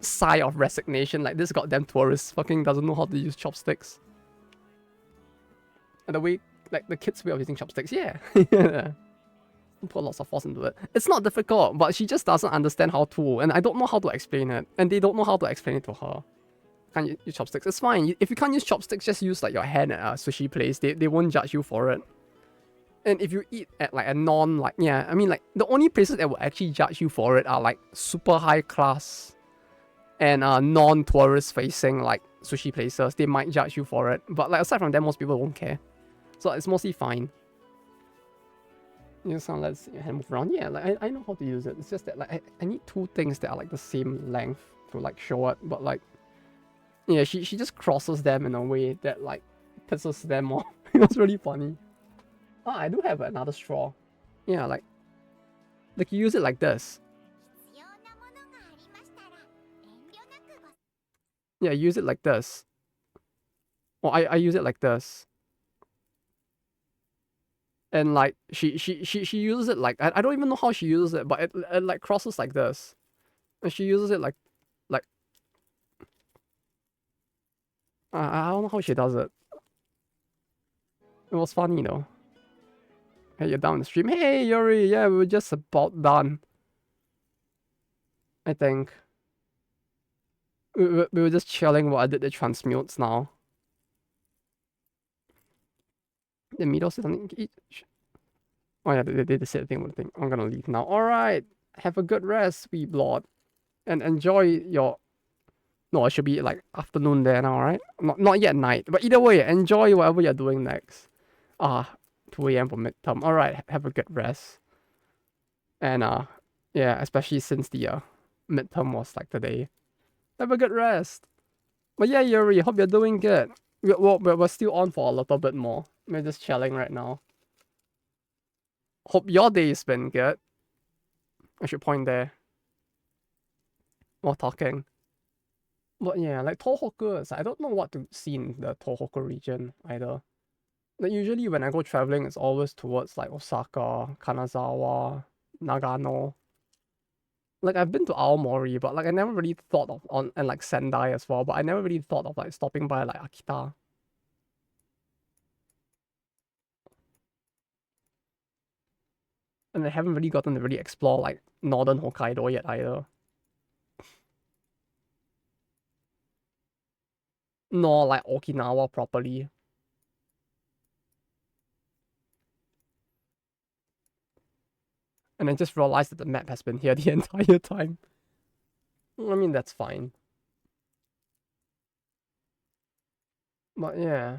sigh of resignation. Like, this goddamn tourist fucking doesn't know how to use chopsticks. And the way, like, the kids' way of using chopsticks, yeah. Yeah. Put lots of force into it. It's not difficult, but she just doesn't understand how to, and I don't know how to explain it. And they don't know how to explain it to her. Can't use chopsticks. It's fine. If you can't use chopsticks, just use, like, your hand at a sushi place. They won't judge you for it. And if you eat at, like, a non, like, yeah, I mean, like, the only places that will actually judge you for it are, like, super high class and non-tourist facing, like, sushi places. They might judge you for it. But, like, aside from that, most people won't care. So it's mostly fine. You just kind of let your hand move around. Yeah, like, I know how to use it. It's just that, like, I need two things that are, like, the same length to, like, show it. But, like, yeah, she just crosses them in a way that, like, pisses them off. It was really funny. Ah, I do have another straw. Yeah, like you use it like this. Yeah, use it like this. Or I use it like this. And, like, she uses it like, I don't even know how she uses it, but it like crosses like this. And she uses it like I don't know how she does it. It was funny though. Hey, you're down the stream. Hey, Yuri. Yeah, we were just about done. I think. We were just chilling while I did the transmutes now. The middle said something. Oh yeah, they said the thing with the thing. I'm gonna leave now. Alright. Have a good rest, wee blood. And enjoy your... No, it should be like afternoon there now, right? Not yet night. But either way, enjoy whatever you're doing next. 2 a.m. for midterm. Alright, have a good rest. And yeah, especially since the midterm was like today. Have a good rest. But yeah, Yuri, hope you're doing good. We're still on for a little bit more. We're just chilling right now. Hope your day's been good. I should point there. While talking. But yeah, like Tohoku, I don't know what to see in the Tohoku region either. Like usually when I go traveling, it's always towards like Osaka, Kanazawa, Nagano. Like I've been to Aomori, but like I never really thought of and like Sendai as well, but I never really thought of like stopping by like Akita. And I haven't really gotten to really explore like northern Hokkaido yet either. Nor like Okinawa properly. And I just realized that the map has been here the entire time. I mean, that's fine. But yeah.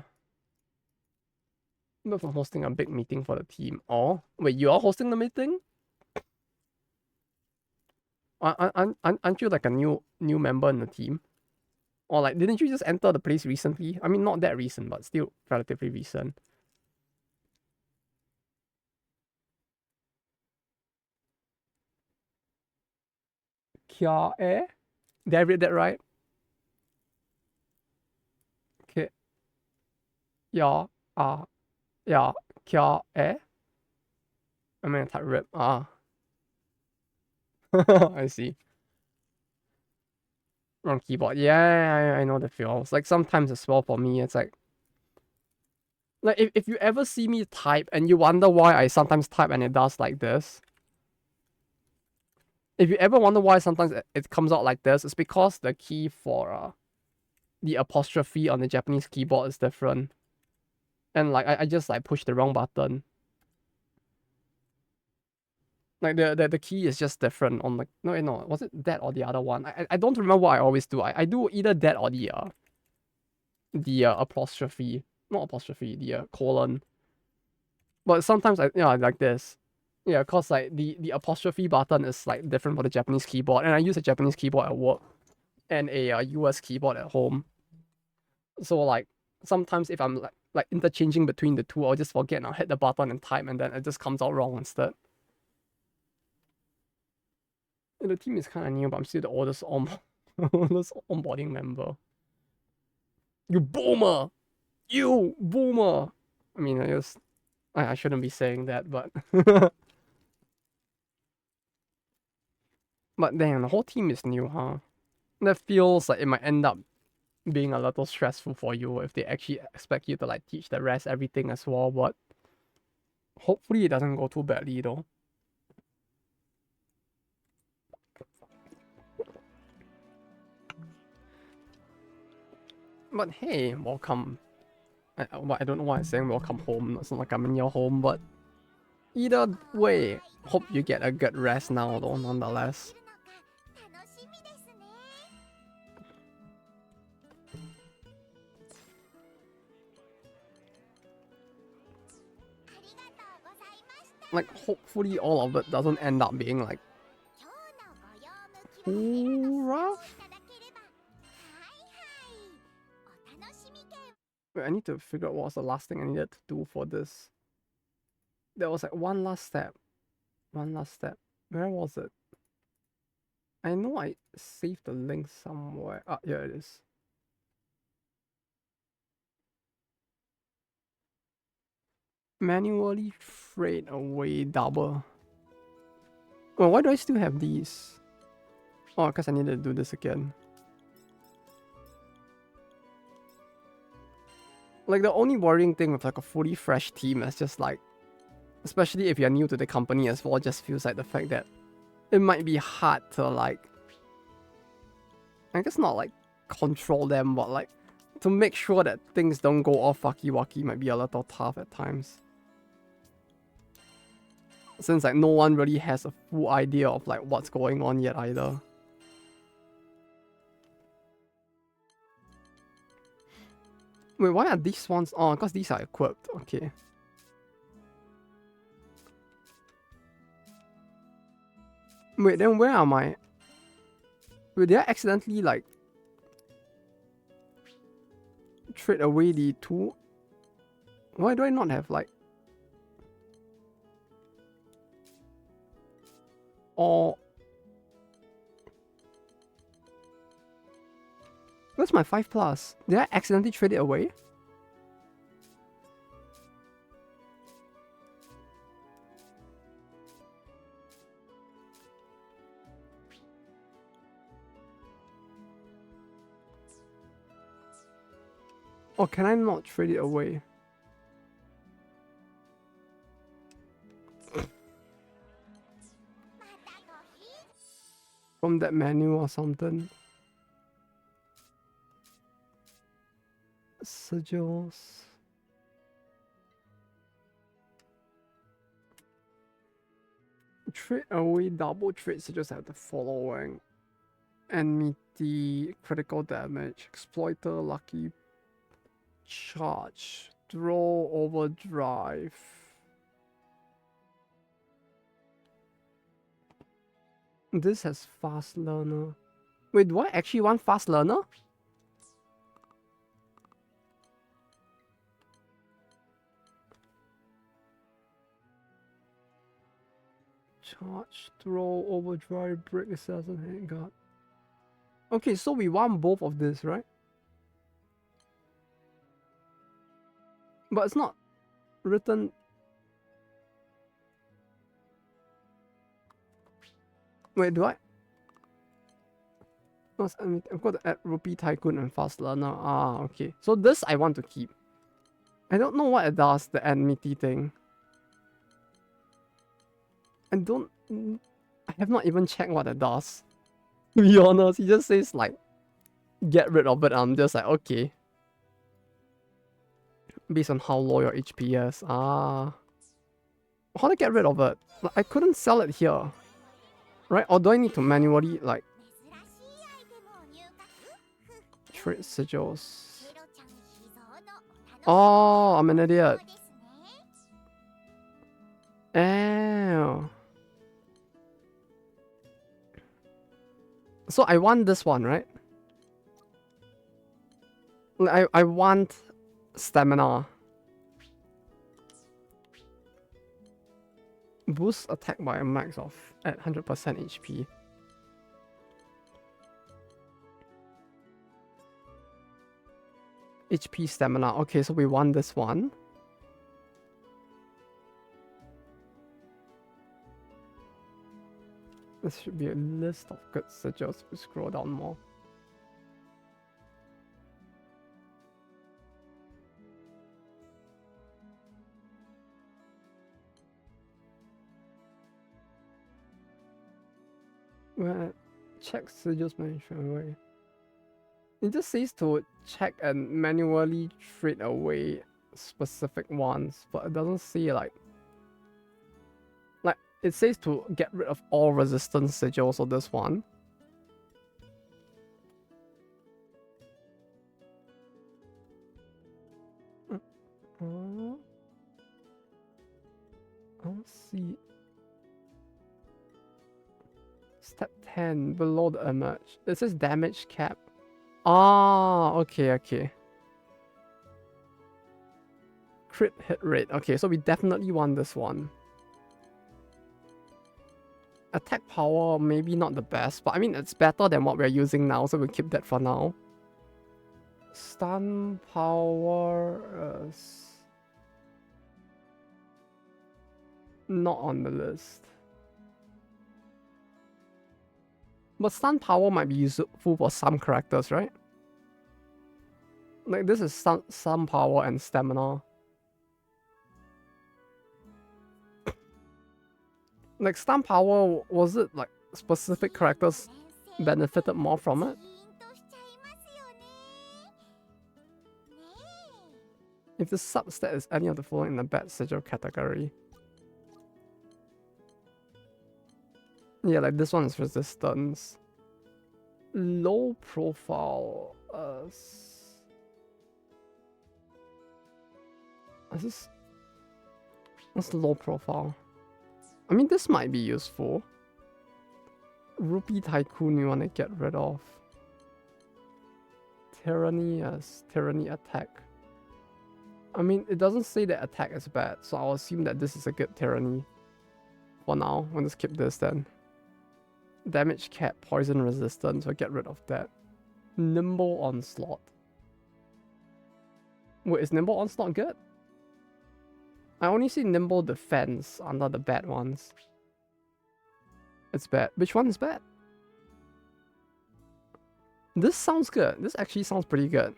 But for hosting a big meeting for the team. Oh, wait, you are hosting the meeting? Aren't you like a new member in the team? Or like, didn't you just enter the place recently? I mean, not that recent, but still relatively recent. Kya e? Did I read that right? Okay. Yeah. Yeah. Kya e? I'm gonna type rip. I see. Wrong keyboard. Yeah, I know the feels. Like sometimes as well for me, it's like if you ever see me type and you wonder why I sometimes type and it does like this. If you ever wonder why sometimes it comes out like this, it's because the key for the apostrophe on the Japanese keyboard is different. And like I just like pushed the wrong button. Like the key is just different on like no, was it that or the other one? I don't remember what I always do. I do either that or the apostrophe. Not apostrophe, the colon. But sometimes like this. Yeah, cause like the apostrophe button is like different for the Japanese keyboard, and I use a Japanese keyboard at work and a US keyboard at home. So like sometimes if I'm like interchanging between the two, I'll just forget and I'll hit the button and type, and then it just comes out wrong instead. And the team is kind of new, but I'm still the oldest oldest onboarding member. You boomer! You boomer! I mean, I shouldn't be saying that, but but damn, the whole team is new, huh? That feels like it might end up being a little stressful for you if they actually expect you to like teach the rest everything as well, but hopefully it doesn't go too badly though. But hey, welcome. I don't know why I'm saying welcome home. It's not like I'm in your home, but either way, hope you get a good rest now though, nonetheless. Like, hopefully all of it doesn't end up being like too rough. Wait, I need to figure out what was the last thing I needed to do for this. There was like one last step. One last step. Where was it? I know I saved the link somewhere. Ah, here it is. Manually trade away double. Oh, why do I still have these? Oh, because I need to do this again. Like, the only worrying thing with like a fully fresh team is just like, especially if you're new to the company as well, just feels like the fact that it might be hard to like, I guess not like control them, but like to make sure that things don't go off fucky-wucky might be a little tough at times. Since like no one really has a full idea of like what's going on yet either. Wait, why are these ones on? Because these are equipped. Okay. Wait, then where am I? Wait, did I accidentally like trade away the two? Why do I not have like all? Where's my 5+? Did I accidentally trade it away? Or can I not trade it away? From that menu or something? Sigils. Trade away double trades just have the following: enmity, critical damage, exploiter, lucky charge, draw, overdrive. This has fast learner. Wait, do I actually want fast learner? Charge, throw, overdrive, break, assassin, handguard. Okay, so we want both of this, right? But it's not written. Wait, do I? I've got to add Rupee Tycoon and Fast Learner. Ah, okay. So this I want to keep. I don't know what it does, the enmity thing. I have not even checked what it does. To be honest, he just says like, get rid of it. I'm just like, okay. Based on how low your HP is. Ah. How to get rid of it? Like, I couldn't sell it here. Right? Or do I need to manually like trade sigils? Oh, I'm an idiot. Oh. So I want this one, right? I want stamina. Boost attack by a max of at 100% HP. HP stamina. Okay, so we want this one. This should be a list of good sigils. We scroll down more. Well, check sigils management away. It just says to check and manually trade away specific ones, but it doesn't say like it says to get rid of all resistance sigils of this one. Let's see. Step 10, below the image. It says damage cap. Ah, okay. Crit hit rate. Okay, so we definitely want this one. Attack power, maybe not the best, but I mean, it's better than what we're using now, so we'll keep that for now. Stun power is not on the list. But stun power might be useful for some characters, right? Like this is stun power and stamina. Like stun power, was it like specific characters benefited more from it? If the substat is any of the following in the bad sigil category. Yeah, like this one is resistance. Low profile. Is this? What's low profile? I mean, this might be useful. Rupee Tycoon you want to get rid of. Tyranny as Tyranny attack. I mean, it doesn't say that attack is bad, so I'll assume that this is a good Tyranny. For now, we'll just keep this then. Damage cap, poison resistance, we'll get rid of that. Nimble Onslaught. Wait, is Nimble Onslaught good? I only see Nimble Defense under the bad ones. It's bad. Which one is bad? This sounds good. This actually sounds pretty good.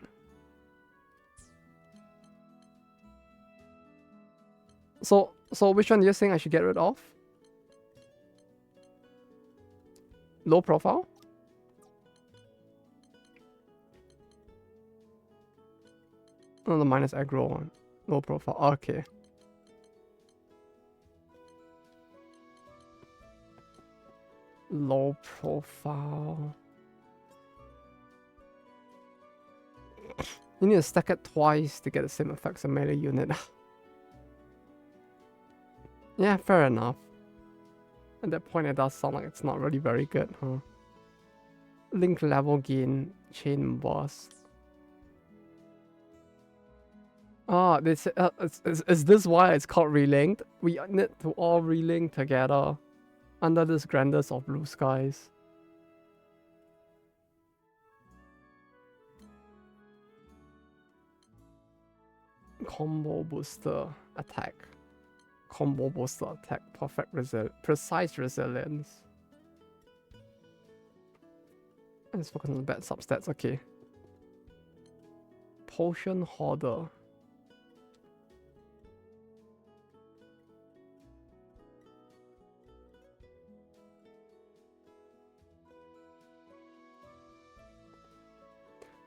So which one do you think I should get rid of? Low profile? Oh, the minus aggro one. Low profile. Okay. Low profile. You need to stack it twice to get the same effects of melee unit. Yeah, fair enough. At that point, it does sound like it's not really very good, huh? Link level gain, chain burst. Ah, this is this why it's called relinked? We need to all relink together under this grandest of blue skies. Combo booster attack. Combo booster attack. Precise resilience. Let's focus on the bad substats. Okay. Potion hoarder.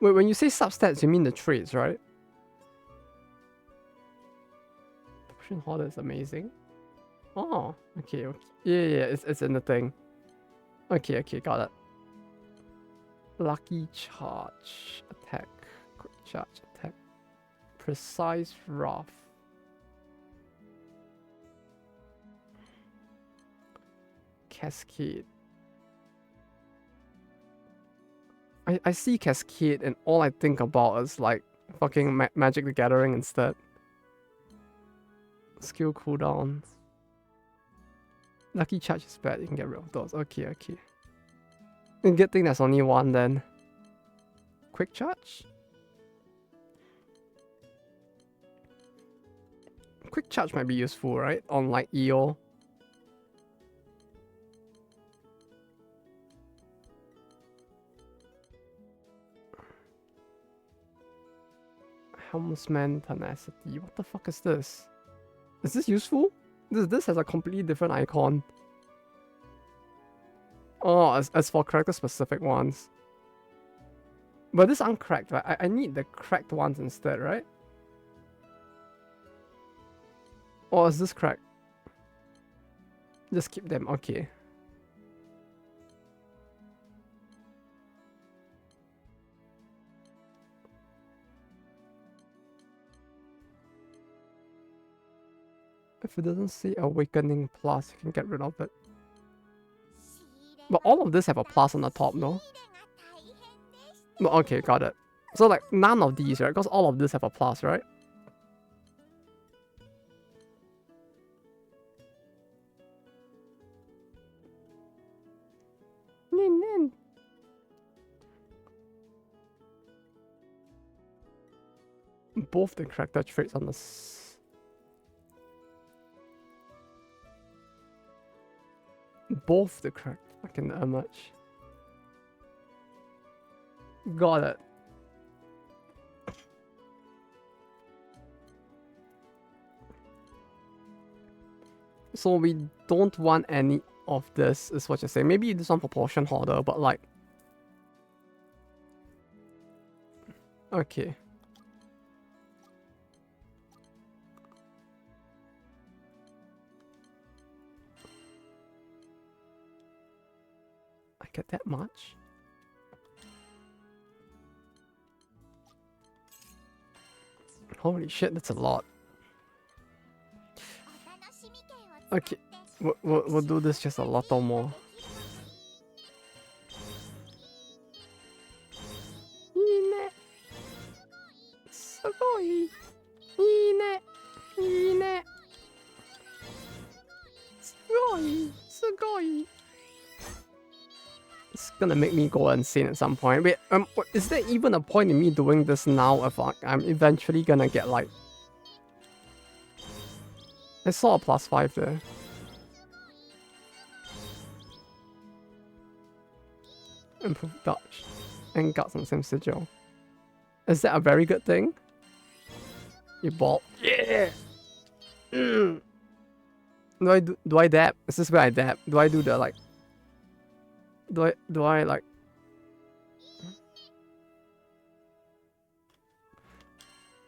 Wait, when you say substats, you mean the traits, right? Potion hoarder is amazing. Oh, okay. Yeah, it's in the thing. Okay, got it. Lucky charge attack. Quick charge attack. Precise rough. Cascade. I see Cascade and all I think about is like fucking Magic the Gathering instead. Skill cooldown. Lucky Charge is bad, you can get rid of those. Okay, okay. And good thing there's only one then. Quick Charge? Quick Charge might be useful, right? On like EO. Helmsman Tenacity. What the fuck is this? Is this useful? This has a completely different icon. Oh, as for character specific ones. But this aren't cracked, right? I need the cracked ones instead, right? Or is this cracked? Just keep them, okay. If it doesn't say Awakening Plus, you can get rid of it. But all of this have a plus on the top, no? Okay, got it. So like none of these, right? Because all of this have a plus, right? Both the character traits on the both the correct fucking much. Got it. So we don't want any of this, is what you're saying. Maybe you do some proportion hoarder, but like... Okay. I get that much? Holy shit, that's a lot. Okay, we'll do this just a lot more. Ine. Sugoi. Ine. Ine. Sugoi. Sugoi. It's gonna make me go insane at some point. Wait, is there even a point in me doing this now if I'm eventually gonna get like... I saw a +5 there. Improved dodge. And got some same sigil. Is that a very good thing? You ball. Yeah! Mm. Do I dab? Is this where I dab? Do I do the like... Do I like...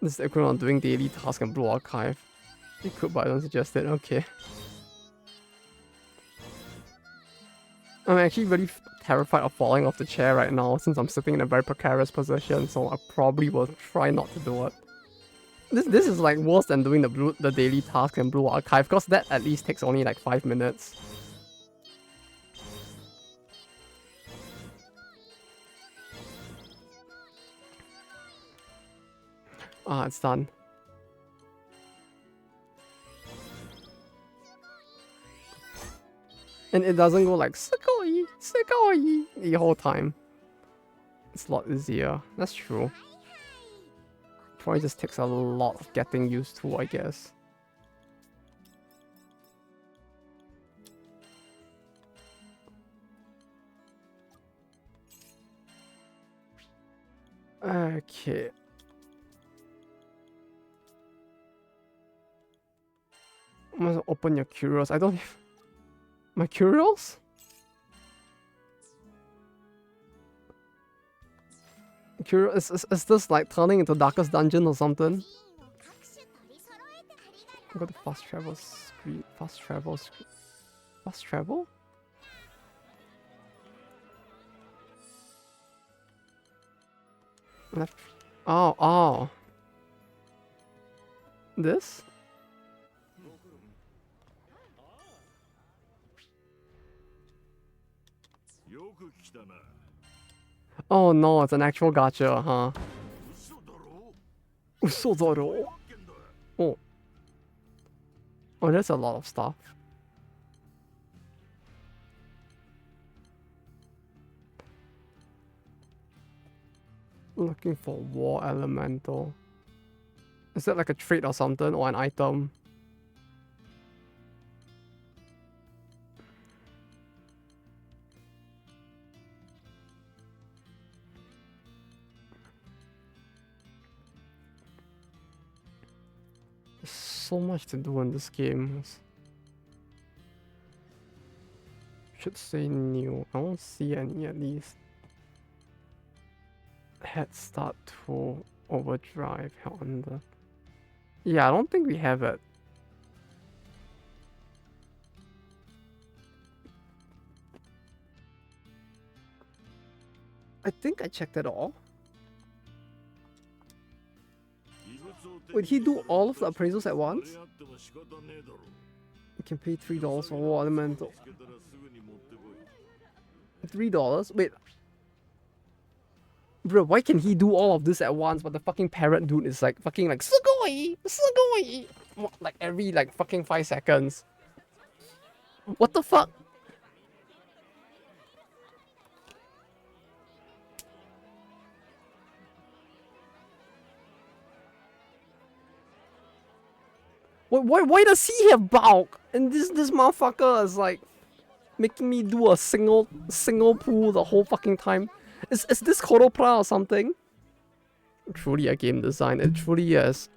This is the equivalent of doing daily task and Blue Archive. You could, but I don't suggest it. Okay. I'm actually really terrified of falling off the chair right now since I'm sitting in a very precarious position, so I probably will try not to do it. This is like worse than doing the daily task and Blue Archive, because that at least takes only like 5 minutes. Ah, it's done. And it doesn't go like Sugoi, Sugoi the whole time. It's a lot easier. That's true. Probably just takes a lot of getting used to, I guess. Okay. I'm gonna open your curios. I don't even... My curios? Is this like turning into Darkest Dungeon or something? I got the fast travel screen. Fast travel screen. Fast travel? Left. Oh, oh. This? Oh no, it's an actual gacha, huh? Usodoro. Oh. Oh, there's a lot of stuff. Looking for war elemental. Is that like a trait or something, or an item? There's so much to do in this game. Should say new. I don't see any at least. Head start to overdrive. Hell under. Yeah, I don't think we have it. I think I checked it all. Would he do all of the appraisals at once? You can pay $3 for war elemental. $3? Wait. Bro, why can he do all of this at once, but the fucking parrot dude is like fucking like Sugoi! Sugoi! Like every like fucking 5 seconds. What the fuck? Why does he have bulk? And this motherfucker is like making me do a single pull the whole fucking time. Is this Koropra or something? Truly a game design. It truly is.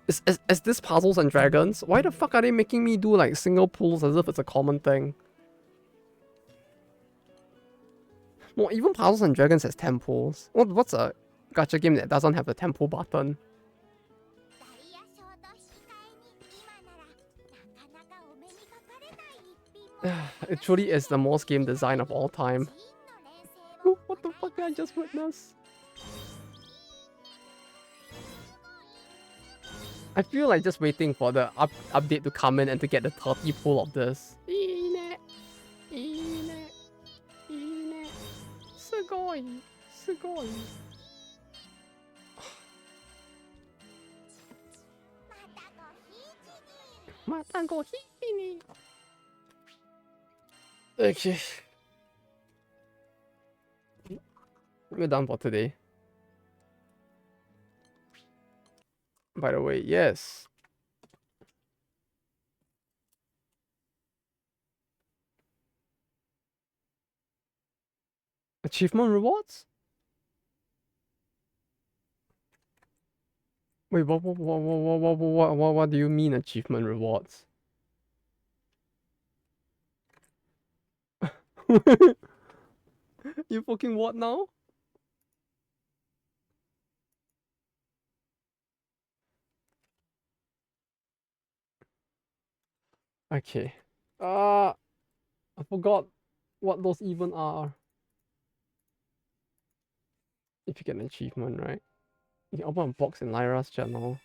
Is this Puzzles and Dragons? Why the fuck are they making me do like single pulls as if it's a common thing? Well, even Puzzles and Dragons has 10 pulls. What's a gacha game that doesn't have the 10 pull button? It truly is the most game design of all time. Ooh, what the fuck did I just witness? I feel like just waiting for the update to come in and to get the 30 pull of this. Sugoi! Sugoi! Matango hini! Okay. We're done for today. By the way, yes. Achievement rewards? Wait, what do you mean achievement rewards? You fucking what now? Okay. I forgot what those even are. If you get an achievement, right? You can open a box in Lyra's channel.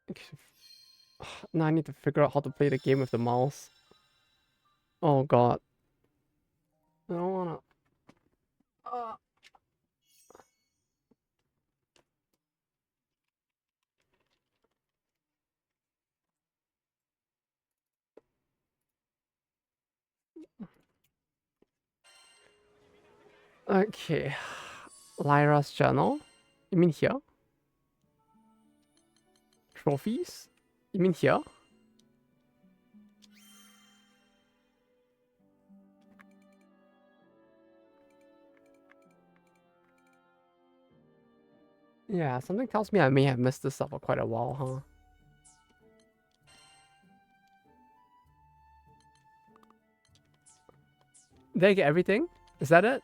Okay. Now I need to figure out how to play the game with the mouse. Oh god. I don't wanna... Okay. Lyra's channel? You mean here? Trophies? You mean here? Yeah, something tells me I may have missed this up for quite a while, huh? Did I get everything? Is that it?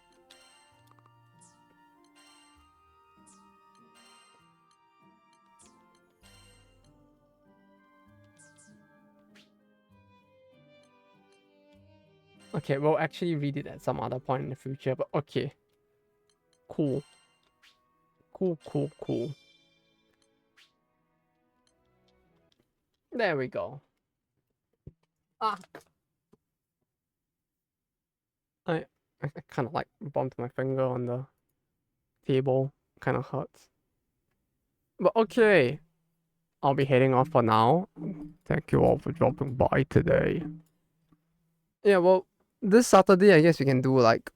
Okay, we'll actually read it at some other point in the future, but okay. Cool. Cool. There we go. Ah, I kind of like bumped my finger on the table. Kind of hurts. But okay, I'll be heading off for now. Thank you all for dropping by today. Yeah, well, this Saturday I guess we can do like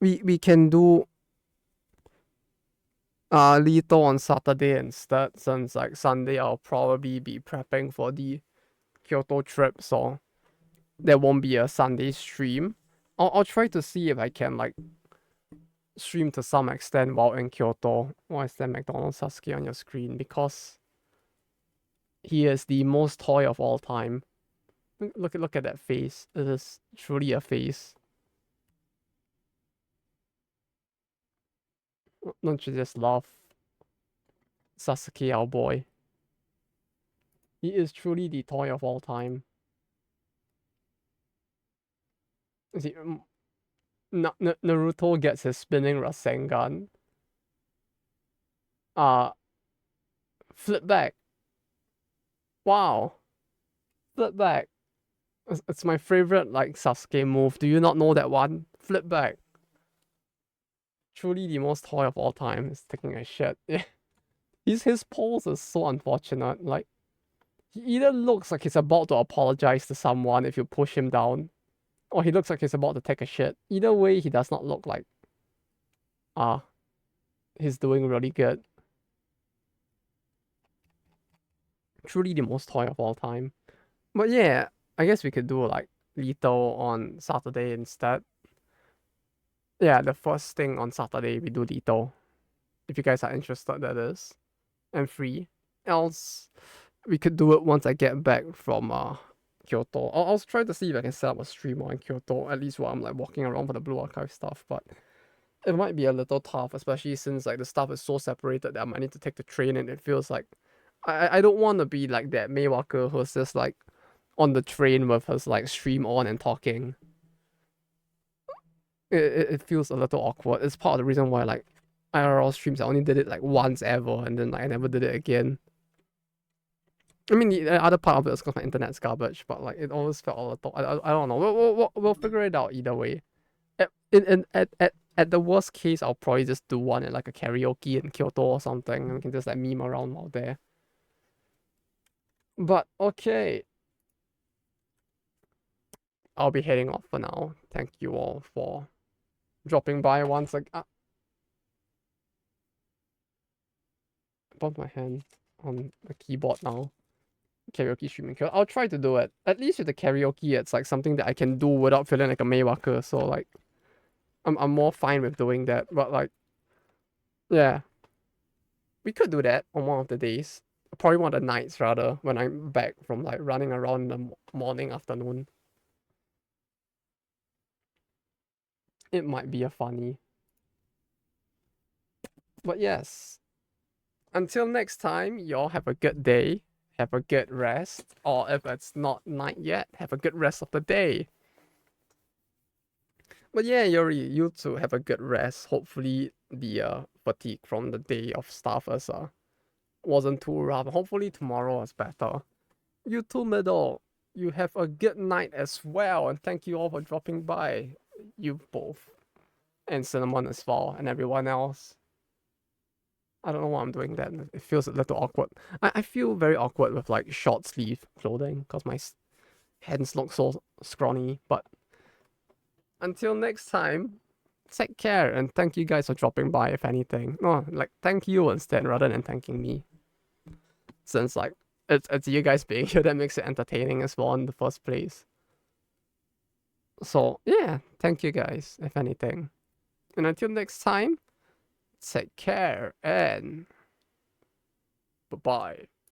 we can do Lito on Saturday instead, since like Sunday I'll probably be prepping for the Kyoto trip, so there won't be a Sunday stream. I'll try to see if I can like stream to some extent while in Kyoto. Why is there McDonald's Sasuke on your screen? Because he is the most toy of all time. Look at that face. It is truly a face. Don't you just love Sasuke, our boy? He is truly the toy of all time. See, Naruto gets his spinning Rasengan. Flip back. Wow. Flip back. It's my favorite like Sasuke move. Do you not know that one? Flip back. Truly the most toy of all time is taking a shit. Yeah. His pose is so unfortunate. Like he either looks like he's about to apologize to someone if you push him down, or he looks like he's about to take a shit. Either way, he does not look like he's doing really good. Truly the most toy of all time. But yeah, I guess we could do like Lito on Saturday instead. Yeah, the first thing on Saturday we do Lito. If you guys are interested, that is. And free. Else we could do it once I get back from Kyoto. I'll try to see if I can set up a streamer in Kyoto, at least while I'm like walking around for the Blue Archive stuff, but it might be a little tough, especially since like the stuff is so separated that I might need to take the train, and it feels like I don't want to be like that Maywalker who's just like on the train with his like stream on and talking. It feels a little awkward. It's part of the reason why like IRL streams I only did it like once ever, and then like, I never did it again. I mean, the other part of it is because my internet's garbage, but like it always felt a little. I don't know. We'll figure it out either way. At the worst case, I'll probably just do one at like a karaoke in Kyoto or something, and we can just like meme around while there. But okay, I'll be heading off for now. Thank you all for dropping by once again. Bump my hand on the keyboard now. Karaoke streaming. I'll try to do it. At least with the karaoke, it's like something that I can do without feeling like a Maywalker. So like, I'm more fine with doing that. But like, yeah, we could do that on one of the days. Probably one of the nights rather, when I'm back from like running around in the morning, afternoon. It might be a funny. But yes, until next time, y'all have a good day. Have a good rest. Or if it's not night yet, have a good rest of the day. But yeah, Yuri, you too have a good rest. Hopefully the fatigue from the day of Starfers wasn't too rough. Hopefully tomorrow is better. You too, Middle. You have a good night as well, and thank you all for dropping by. You both. And Cinnamon as well, and everyone else. I don't know why I'm doing that. It feels a little awkward. I feel very awkward with like short sleeve clothing because my hands look so scrawny. But until next time, take care, and thank you guys for dropping by, if anything. No, like thank you instead rather than thanking me. Since like it's you guys being here that makes it entertaining as well in the first place. So yeah, thank you guys, if anything. And until next time, take care and bye-bye.